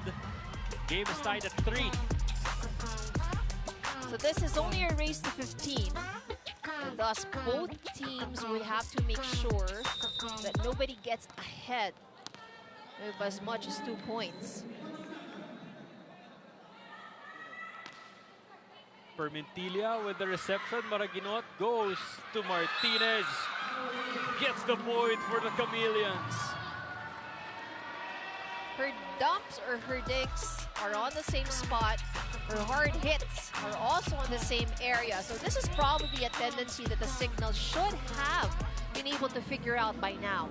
Game is tied at 3. So this is only a race to 15. And thus, both teams would have to make sure that nobody gets ahead with as much as 2 points. Permentilla with the reception. Maraguinot goes to Martinez. Gets the point for the Chameleons. Her dumps or her digs are on the same spot. Her hard hits are also on the same area. So this is probably a tendency that the Cignal should have been able to figure out by now.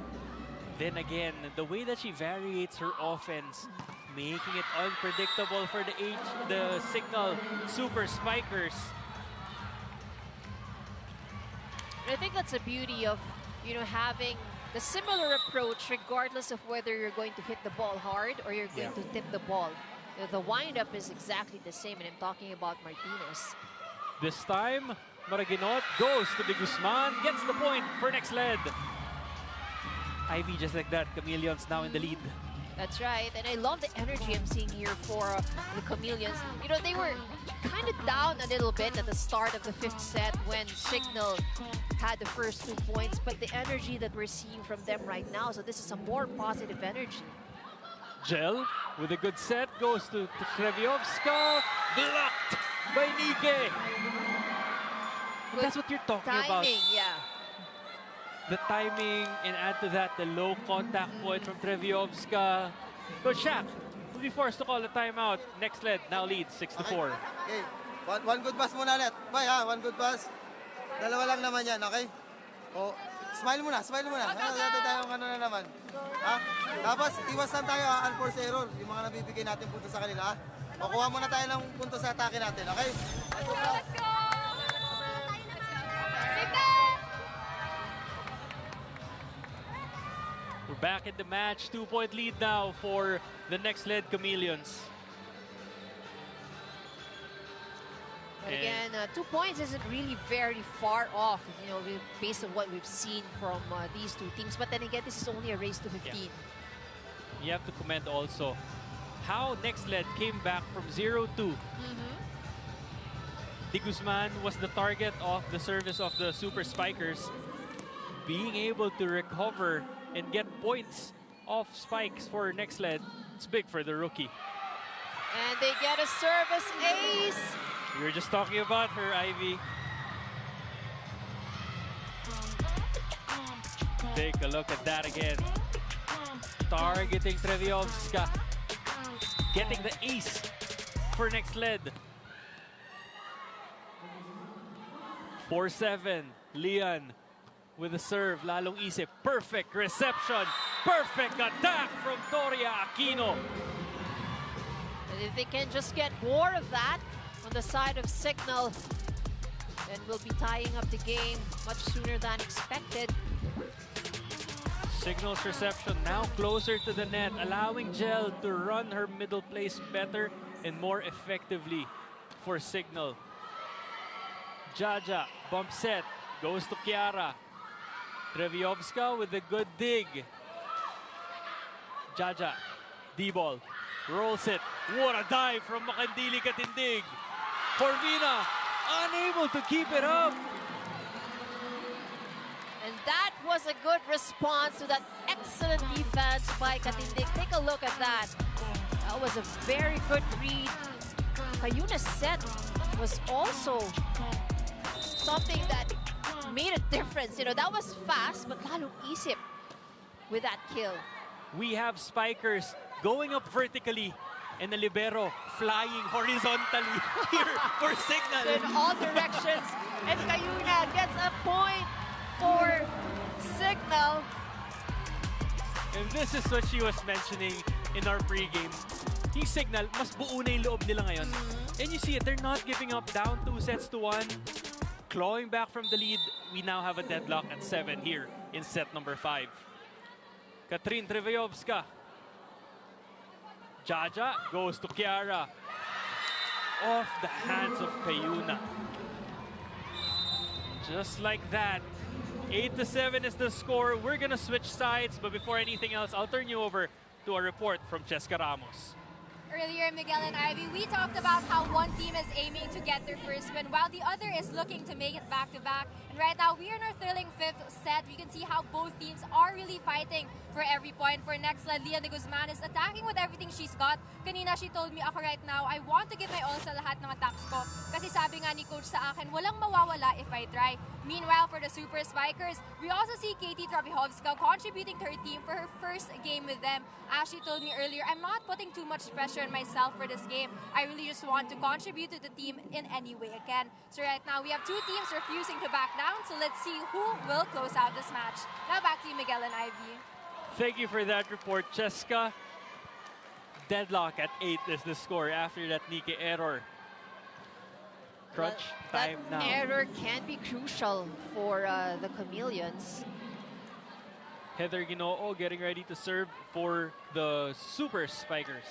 Then again, the way that she variates her offense, making it unpredictable for the Cignal Super Spikers. And I think that's the beauty of, you know, having the similar approach regardless of whether you're going to hit the ball hard or you're going to tip the ball. The wind-up is exactly the same, and I'm talking about Martinez. This time, Maraguinot goes to De Guzman, gets the point for Nxled. Ivy just like that, Chameleons now in the lead. That's right, and I love the energy I'm seeing here for the Chameleons. You know, they were kind of down a little bit at the start of the 5th set when Cignal had the first 2 points, but the energy that we're seeing from them right now, so this is a more positive energy. Jel with a good set goes to Treviovska, blocked by Nike. Good That's what you're talking about. timing, yeah. The timing, and add to that the low contact point from Treviovska. Coach Shaq will be forced to call the timeout. Nxled now leads 6-4. Okay. One good pass muna ulit. Boy ha, one good pass. Dalawa lang naman yan, okay? O, smile muna, smile muna. Ano tayong ano na naman. Ha? Tapos, iwasan tayo ha, unforced error. Yung mga nabibigay natin punto sa kanila ha. O, kuha muna tayo ng punto sa atake natin, okay? Let's go! We're back in the match. 2-point lead now for the Nxled Chameleons. But again, 2 points isn't really very far off, you know, based on what we've seen from these two teams. But then again, this is only a race to 15. Yeah. You have to comment also how Nxled came back from 0-2. De Guzman was the target of the service of the Super Spikers. Being able to recover and get points off spikes for Nxled, it's big for the rookie. And they get a service ace. We were just talking about her, Ivy. Take a look at that again. Targeting Treviovska. Getting the ace for Nxled. 4-7. Leon with the serve. Lalong isip. Perfect reception. Perfect attack from Toria Aquino. And if they can just get more of that on the side of Cignal, then we'll be tying up the game much sooner than expected. Cignal's reception now closer to the net, allowing Gel to run her middle place better and more effectively for Cignal. Jaja, bump set, goes to Kiara. Treviovska with a good dig. Jaja, D-ball, rolls it. What a dive from Makandili Katindig. Corvina, unable to keep it up. And that was a good response to that excellent defense by Katindig. Take a look at that. That was a very good read. Kayuna's set was also something that made a difference. You know, that was fast, but lalong isip with that kill. We have spikers going up vertically and the libero flying horizontally here for Cignal. In all directions. And Kayuna gets a point for Cignal. And this is what she was mentioning in our pregame. Yung Cignal, mas buo na yung loob nila ngayon. And you see it, they're not giving up, down 2-1. Clawing back from the lead, we now have a deadlock at 7 here in set number 5. Katrin Treviovska. Jaja goes to Kiara. Off the hands of Kayuna. Just like that. 8-7 is the score. We're gonna switch sides, but before anything else, I'll turn you over to a report from Cheska Ramos. Earlier, Miguel and Ivy, we talked about how one team is aiming to get their first win while the other is looking to make it back-to-back. And right now, we are in our thrilling 5th set. We can see how both teams are really fighting for every point. For Nxled, Leon de Guzman is attacking with everything she's got. Kanina, she told me, ako right now, I want to give my all sa lahat ng attacks ko. Kasi sabi nga ni coach sa akin, walang mawawala if I try. Meanwhile, for the Super Spikers, we also see Katie Treviovska contributing to her team for her first game with them. As she told me earlier, I'm not putting too much pressure on myself for this game. I really just want to contribute to the team in any way I can. So right now, we have two teams refusing to back down. So let's see who will close out this match. Now back to you, Miguel and Ivy. Thank you for that report, Cheska. Deadlock at 8 is the score after that Nike error. Crutch time that now. error can be crucial for the Chameleons. Heather Ginoo getting ready to serve for the Super Spikers.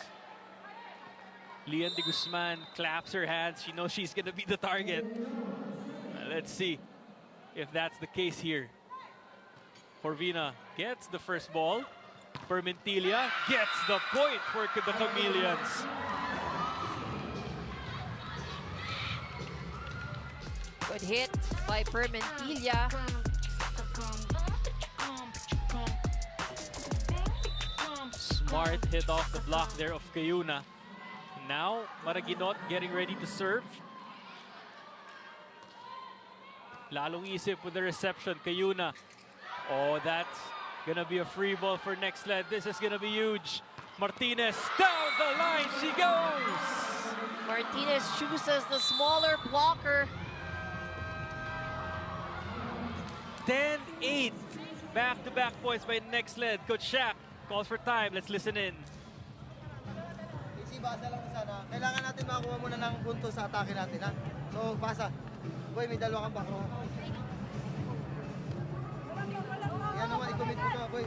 Leon de Guzman claps her hands. She knows she's going to be the target. Let's see if that's the case here. Corvina gets the first ball. Permentilia gets the point for the Chameleons. Good hit by Permentilia. Smart hit off the block there of Kayuna. Now, Maraginot getting ready to serve. Lalong isip with the reception. Kayuna. Oh, that's gonna be a free ball for Nxled. This is gonna be huge. Martinez down the line. She goes. Martinez chooses the smaller blocker. 10-8. Back-to-back points by Nxled. Coach Shaq calls for time. Let's listen in. Easy, basa lang sana. Kailangan natin makakuha muna ng punto sa atake natin, ha? So, basa. Boy, may dalawa kang back row. Yan naman, i-commit mo ka, boy.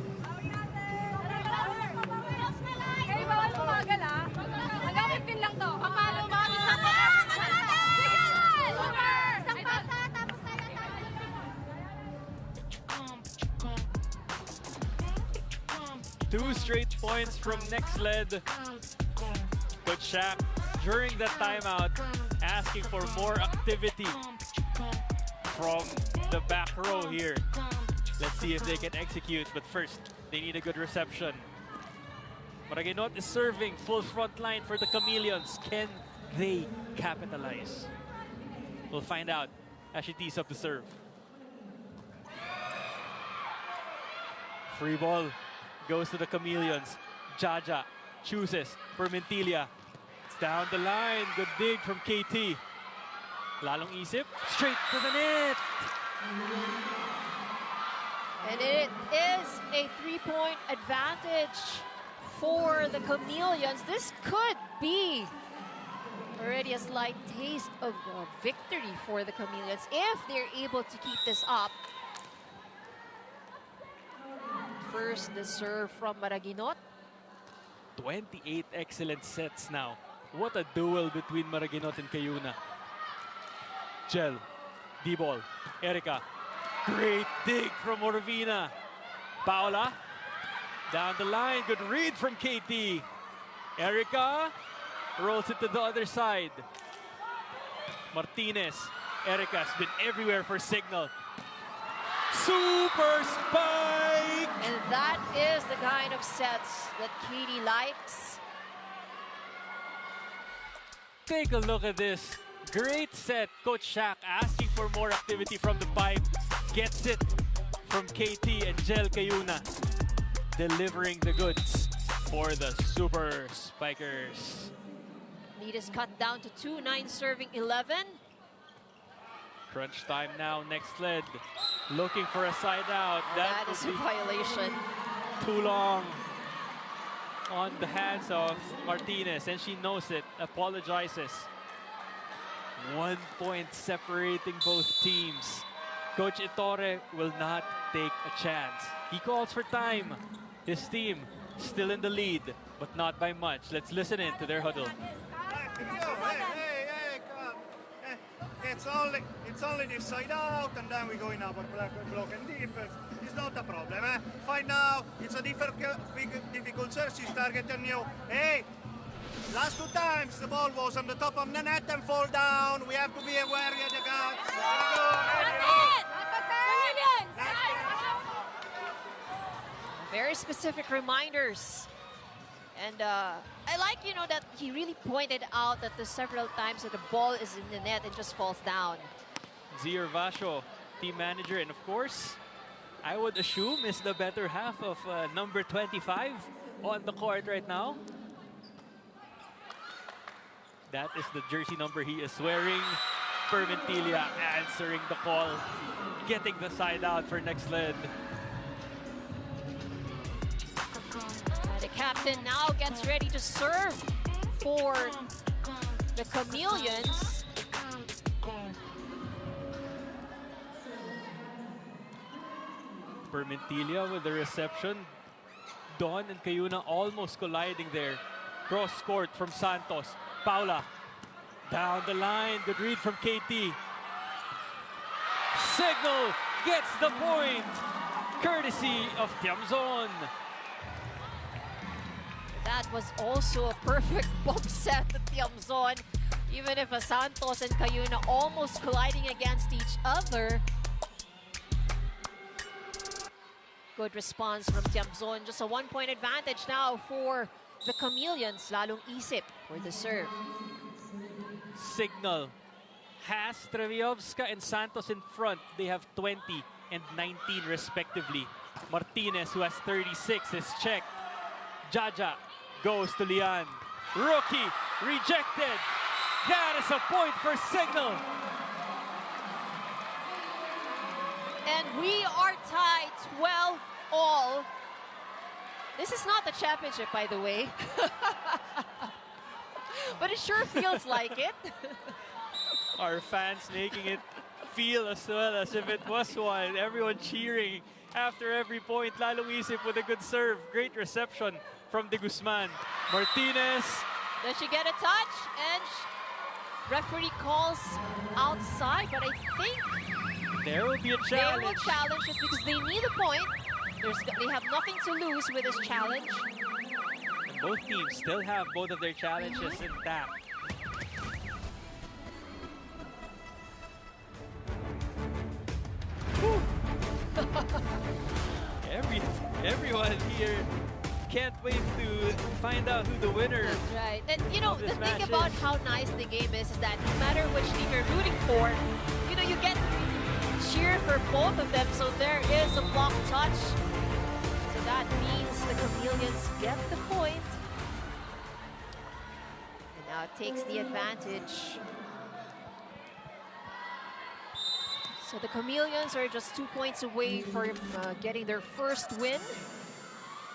Kayo bawal pumagal ah. Magamit din lang to. Papalo ba? Isang pa! Super! Isang pasa, tapos tayo Two straight points from Nxled. Coach Shaq, during that timeout, asking for more activity from the back row here. Let's see if they can execute, but first, they need a good reception. Maraguinot is serving full front line for the Chameleons. Can they capitalize? We'll find out as she tees up the serve. Free ball goes to the Chameleons. Jaja chooses Permentilia. It's down the line. Good dig from KT. Lalong isip. Straight to the net. And it is a 3-point advantage for the Chameleons. This could be already a slight taste of victory for the Chameleons if they're able to keep this up. First, the serve from Maraguinot. 28 excellent sets now. What a duel between Maraguinot and Kayuna. Gel, D-ball, Erica. Great dig from Orvina. Paula, down the line. Good read from KT. Erica rolls it to the other side. Martinez. Erica's been everywhere for Cignal. Super spike! And that is the kind of sets that Katie likes. Take a look at this. Great set. Coach Shaq asking for more activity from the pipe. Gets it from KT and Gel Kayuna. Delivering the goods for the Super Spikers. Lead is cut down to 2, 9 serving 11. Crunch time now. Nxled looking for a side out. That is a violation. Too long on the hands of Martinez, and she knows it. Apologizes. 1 point separating both teams. Coach Ettore will not take a chance. He calls for time. His team still in the lead, but not by much. Let's listen in to their huddle. Hey, come. It's only this side out, and then we go in our block and defense. It's not a problem. Fine now. It's a difficult search. She's targeting you. Hey, last 2 times the ball was on the top of the net and fall down. We have to be aware of the guard. Very specific reminders. And I like, that he really pointed out that the several times that the ball is in the net and just falls down. Zier Vasho, team manager, and of course, I would assume is the better half of number 25 on the court right now. That is the jersey number he is wearing. Permentilia answering the call, getting the side out for Nxled. The captain now gets ready to serve for the Chameleons. Permentilia with the reception. Don and Kayuna almost colliding there. Cross court from Santos. Paula down the line. Good read from KT. Cignal gets the point. Courtesy of Tiamzon. That was also a perfect bump set to Tiamzon. Even if Santos and Kayuna almost colliding against each other. Good response from Tiamzon. Just a 1-point advantage now for the Chameleons. Lalong isip for the serve. Cignal has Treviovska and Santos in front. They have 20 and 19 respectively. Martinez, who has 36, is checked. Jaja goes to Lian. Rookie rejected. That is a point for Cignal. And we are tied 12 all. This is not the championship, by the way. But it sure feels like it. Our fans making it feel as well as if it was one. Everyone cheering after every point. Lalong Isip with a good serve. Great reception from De Guzman. Martinez. Does she get a touch? And referee calls outside, but I think There will be a they challenge. will challenge just because they need a point. They have nothing to lose with this challenge. And both teams still have both of their challenges intact. Everyone here can't wait to find out who the winner. That's right. And you know, of the this thing match about is. how nice the game is that no matter which team you're rooting for, you know, you get cheer for both of them. So there is a block touch. So that means the Chameleons get the point. And now it takes the advantage. So the Chameleons are just 2 points away from getting their first win.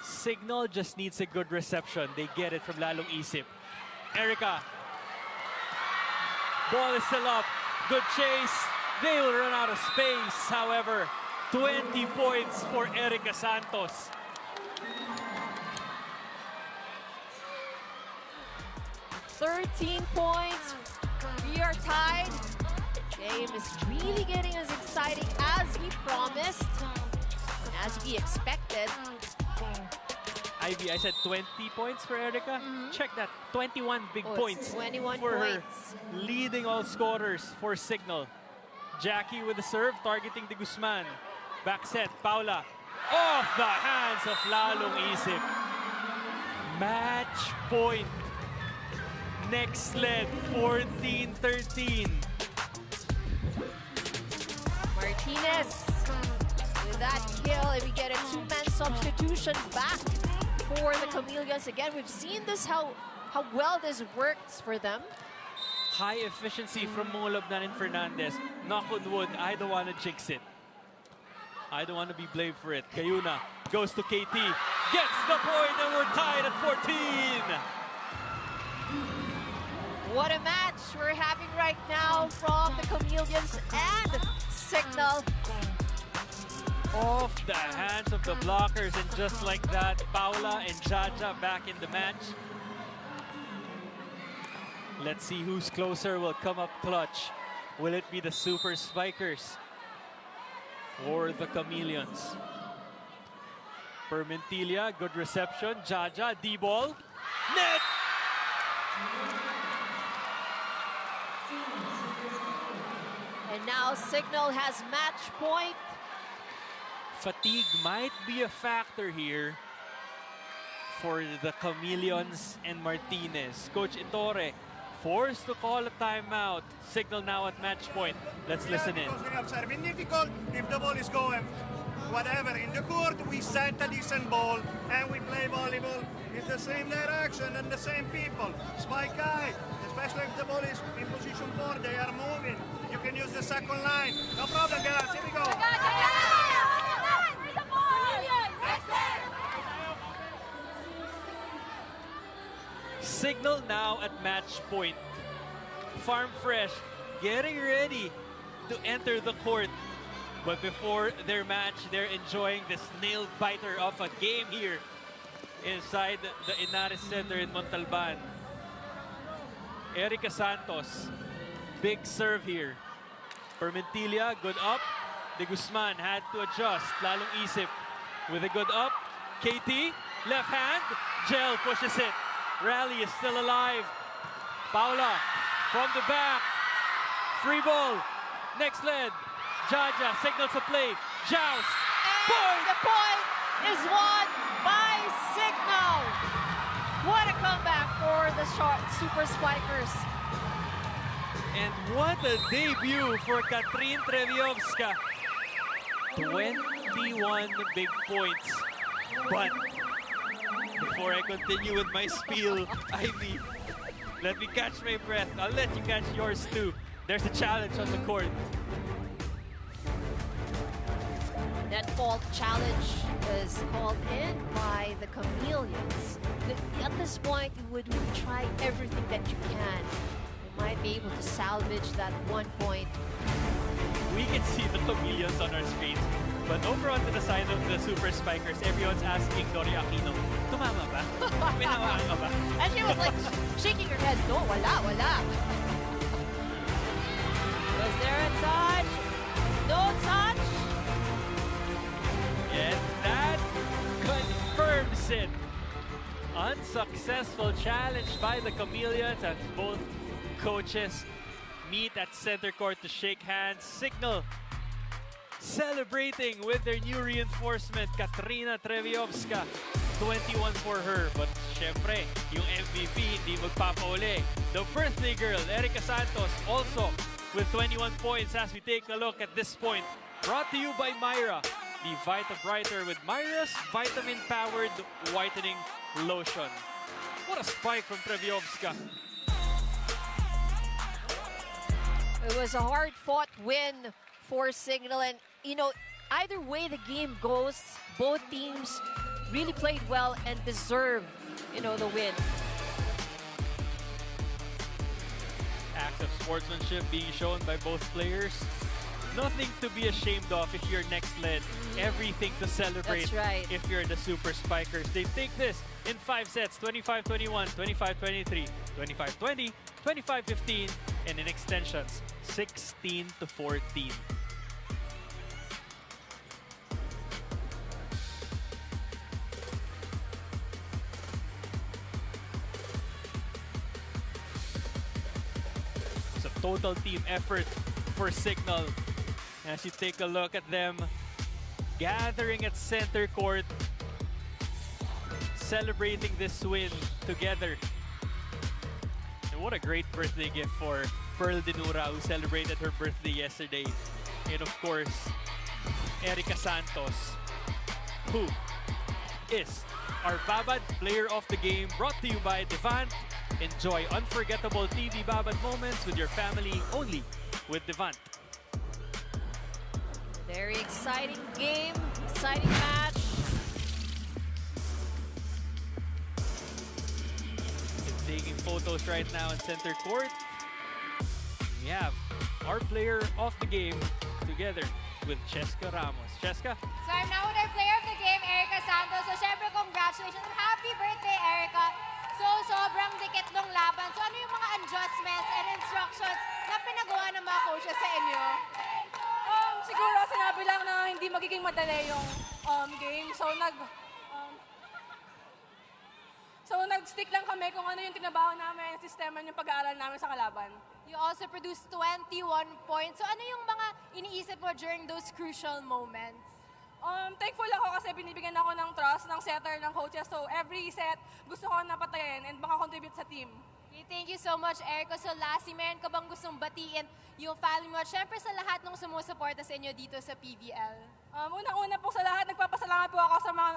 Cignal just needs a good reception. They get it from Lalong Isip. Erica. Ball is still up. Good chase. They will run out of space. However, 20 points for Erica Santos. $13 points. We are tied. Game is really getting as exciting as we promised, and as we expected. Ivy, I said 20 points for Erica. Check that, 21 big Oh, points it's 21 for points. her, leading all scorers for Cignal. Jackie with the serve, targeting De Guzman. Back set, Paula. Off the hands of Lalong Isip. Match point. Nxled, 14-13. Martinez with that kill, and we get a two-man substitution back for the Chameleons. Again, we've seen this, how well this works for them. High efficiency from Mungolobnan and Fernandez. Knock on wood, I don't want to jinx it. I don't want to be blamed for it. Kayuna goes to KT, gets the point, and we're tied at 14. What a match we're having right now from the Chameleons and Cignal. Off the hands of the blockers, and just like that, Paula and Jaja back in the match. Let's see who's closer will come up clutch. Will it be the Super Spikers or the Chameleons? Permentilia, good reception. Jaja, D-ball. Net! And now Cignal has match point. Fatigue might be a factor here for the Chameleons and Martinez. Coach Itore forced to call a timeout. Cignal now at match point. Let's listen in. Because we have serving difficult if the ball is going whatever in the court, we set a decent ball and we play volleyball in the same direction and the same people. Spike high, especially if the ball is in position 4, they are moving. You can use the second line. No problem, guys. Here we go. Cignal now at match point. Farm Fresh getting ready to enter the court. But before their match, they're enjoying this nail biter of a game here inside the Inares Center in Montalban. Erica Santos, big serve here. Permentilia, good up. De Guzman had to adjust. Lalong Isip with a good up. KT, left hand. Gel pushes it. Rally is still alive. Paula from the back. Free ball. Nxled. Jaja signals a play. Joust. And the point is won by Cignal. What a comeback for the Super Spikers. And what a debut for Katrin Treviovska. 21 big points. But before I continue with my spiel, Ivy, let me catch my breath. I'll let you catch yours too. There's a challenge on the court. Net fault challenge is called in by the Chameleons. At this point, you would really try everything that you can. You might be able to salvage that 1 point. We can see the Chameleons on our screens. But over onto the side of the Super Spikers, everyone's asking Dori Aquino, tumama ba? May hawakan ka ba? And she was like shaking her head, no, wala. Was there a touch? No touch? And that confirms it. Unsuccessful challenge by the Chameleons as both coaches meet at center court to shake hands. Cignal celebrating with their new reinforcement, Katrina Treviovska. 21 for her, but syempre, yung MVP hindi magpapauli. The birthday girl, Erica Santos, also with 21 points as we take a look at this point. Brought to you by Myra, the Vita Brighter with Myra's vitamin-powered whitening lotion. What a spike from Treviovska. It was a hard-fought win for Cignal, and you know, either way the game goes, both teams really played well and deserve, you know, the win. Acts of sportsmanship being shown by both players. Nothing to be ashamed of if you're Nxled. Everything to celebrate. That's right. If you're the Super Spikers. They take this in 5 sets, 25-21, 25-23, 25-20, 25-15, and in extensions, 16-14. It's a total team effort for Cignal. As you take a look at them gathering at center court, celebrating this win together. And what a great birthday gift for Pearl Dinura, who celebrated her birthday yesterday. And of course, Erica Santos, who is our Babad Player of the Game, brought to you by Devant. Enjoy unforgettable TV Babad moments with your family only with Devant. Very exciting game, exciting match. Taking photos right now in center court. We have our player of the game together with Cheska Ramos. Cheska? So I'm now with our player of the game, Erica Santos. So syempre, congratulations. Happy birthday, Erica. So sobrang dikit ng laban. So ano yung mga adjustments and instructions na pinagawa ng mga coaches sa inyo? Siguro sinabi lang na hindi magiging madali yung game. So nag-stick lang kami kung ano yung tinabaho namin, sistema yung pag-aaral namin sa kalaban. You also produced 21 points. So ano yung mga iniisip mo during those crucial moments? Thankful ako kasi binibigyan ako ng trust ng setter, ng coaches. So every set, gusto ko napatayin and makakontribute sa team. Okay, thank you so much, Erica. So lastly, meron ka bang gustong batiin yung family mo at syempre sa lahat ng sumusuporta sa inyo dito sa PVL? Unang-una po sa lahat, nagpapasalamat po ako sa mga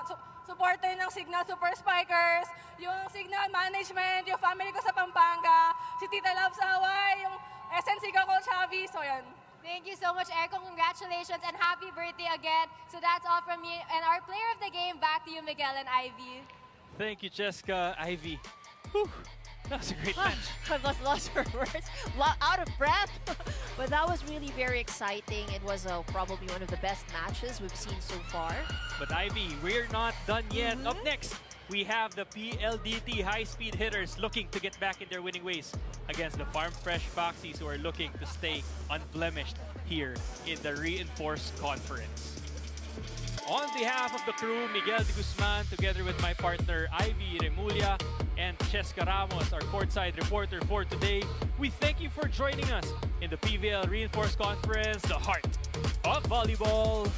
supporter ng Cignal Super Spikers, yung Cignal Management, yung family ko sa Pampanga, si Tita Love sa Hawaii, yung SNC ko, Coach Javi. So yan. Thank you so much, Erica. Congratulations and happy birthday again. So that's all from me and our player of the game. Back to you, Miguel and Ivy. Thank you, Cheska. Ivy. Whew. That was a great match. I must lost her words. Out of breath. But that was really very exciting. It was probably one of the best matches we've seen so far. But Ivy, we're not done yet. Up next, we have the PLDT high-speed hitters looking to get back in their winning ways against the Farm Fresh Boxies, who are looking to stay unblemished here in the Reinforced Conference. On behalf of the crew, Miguel de Guzman, together with my partner Ivy Remulla and Cheska Ramos, our courtside reporter for today, we thank you for joining us in the PVL Reinforced Conference, the heart of volleyball.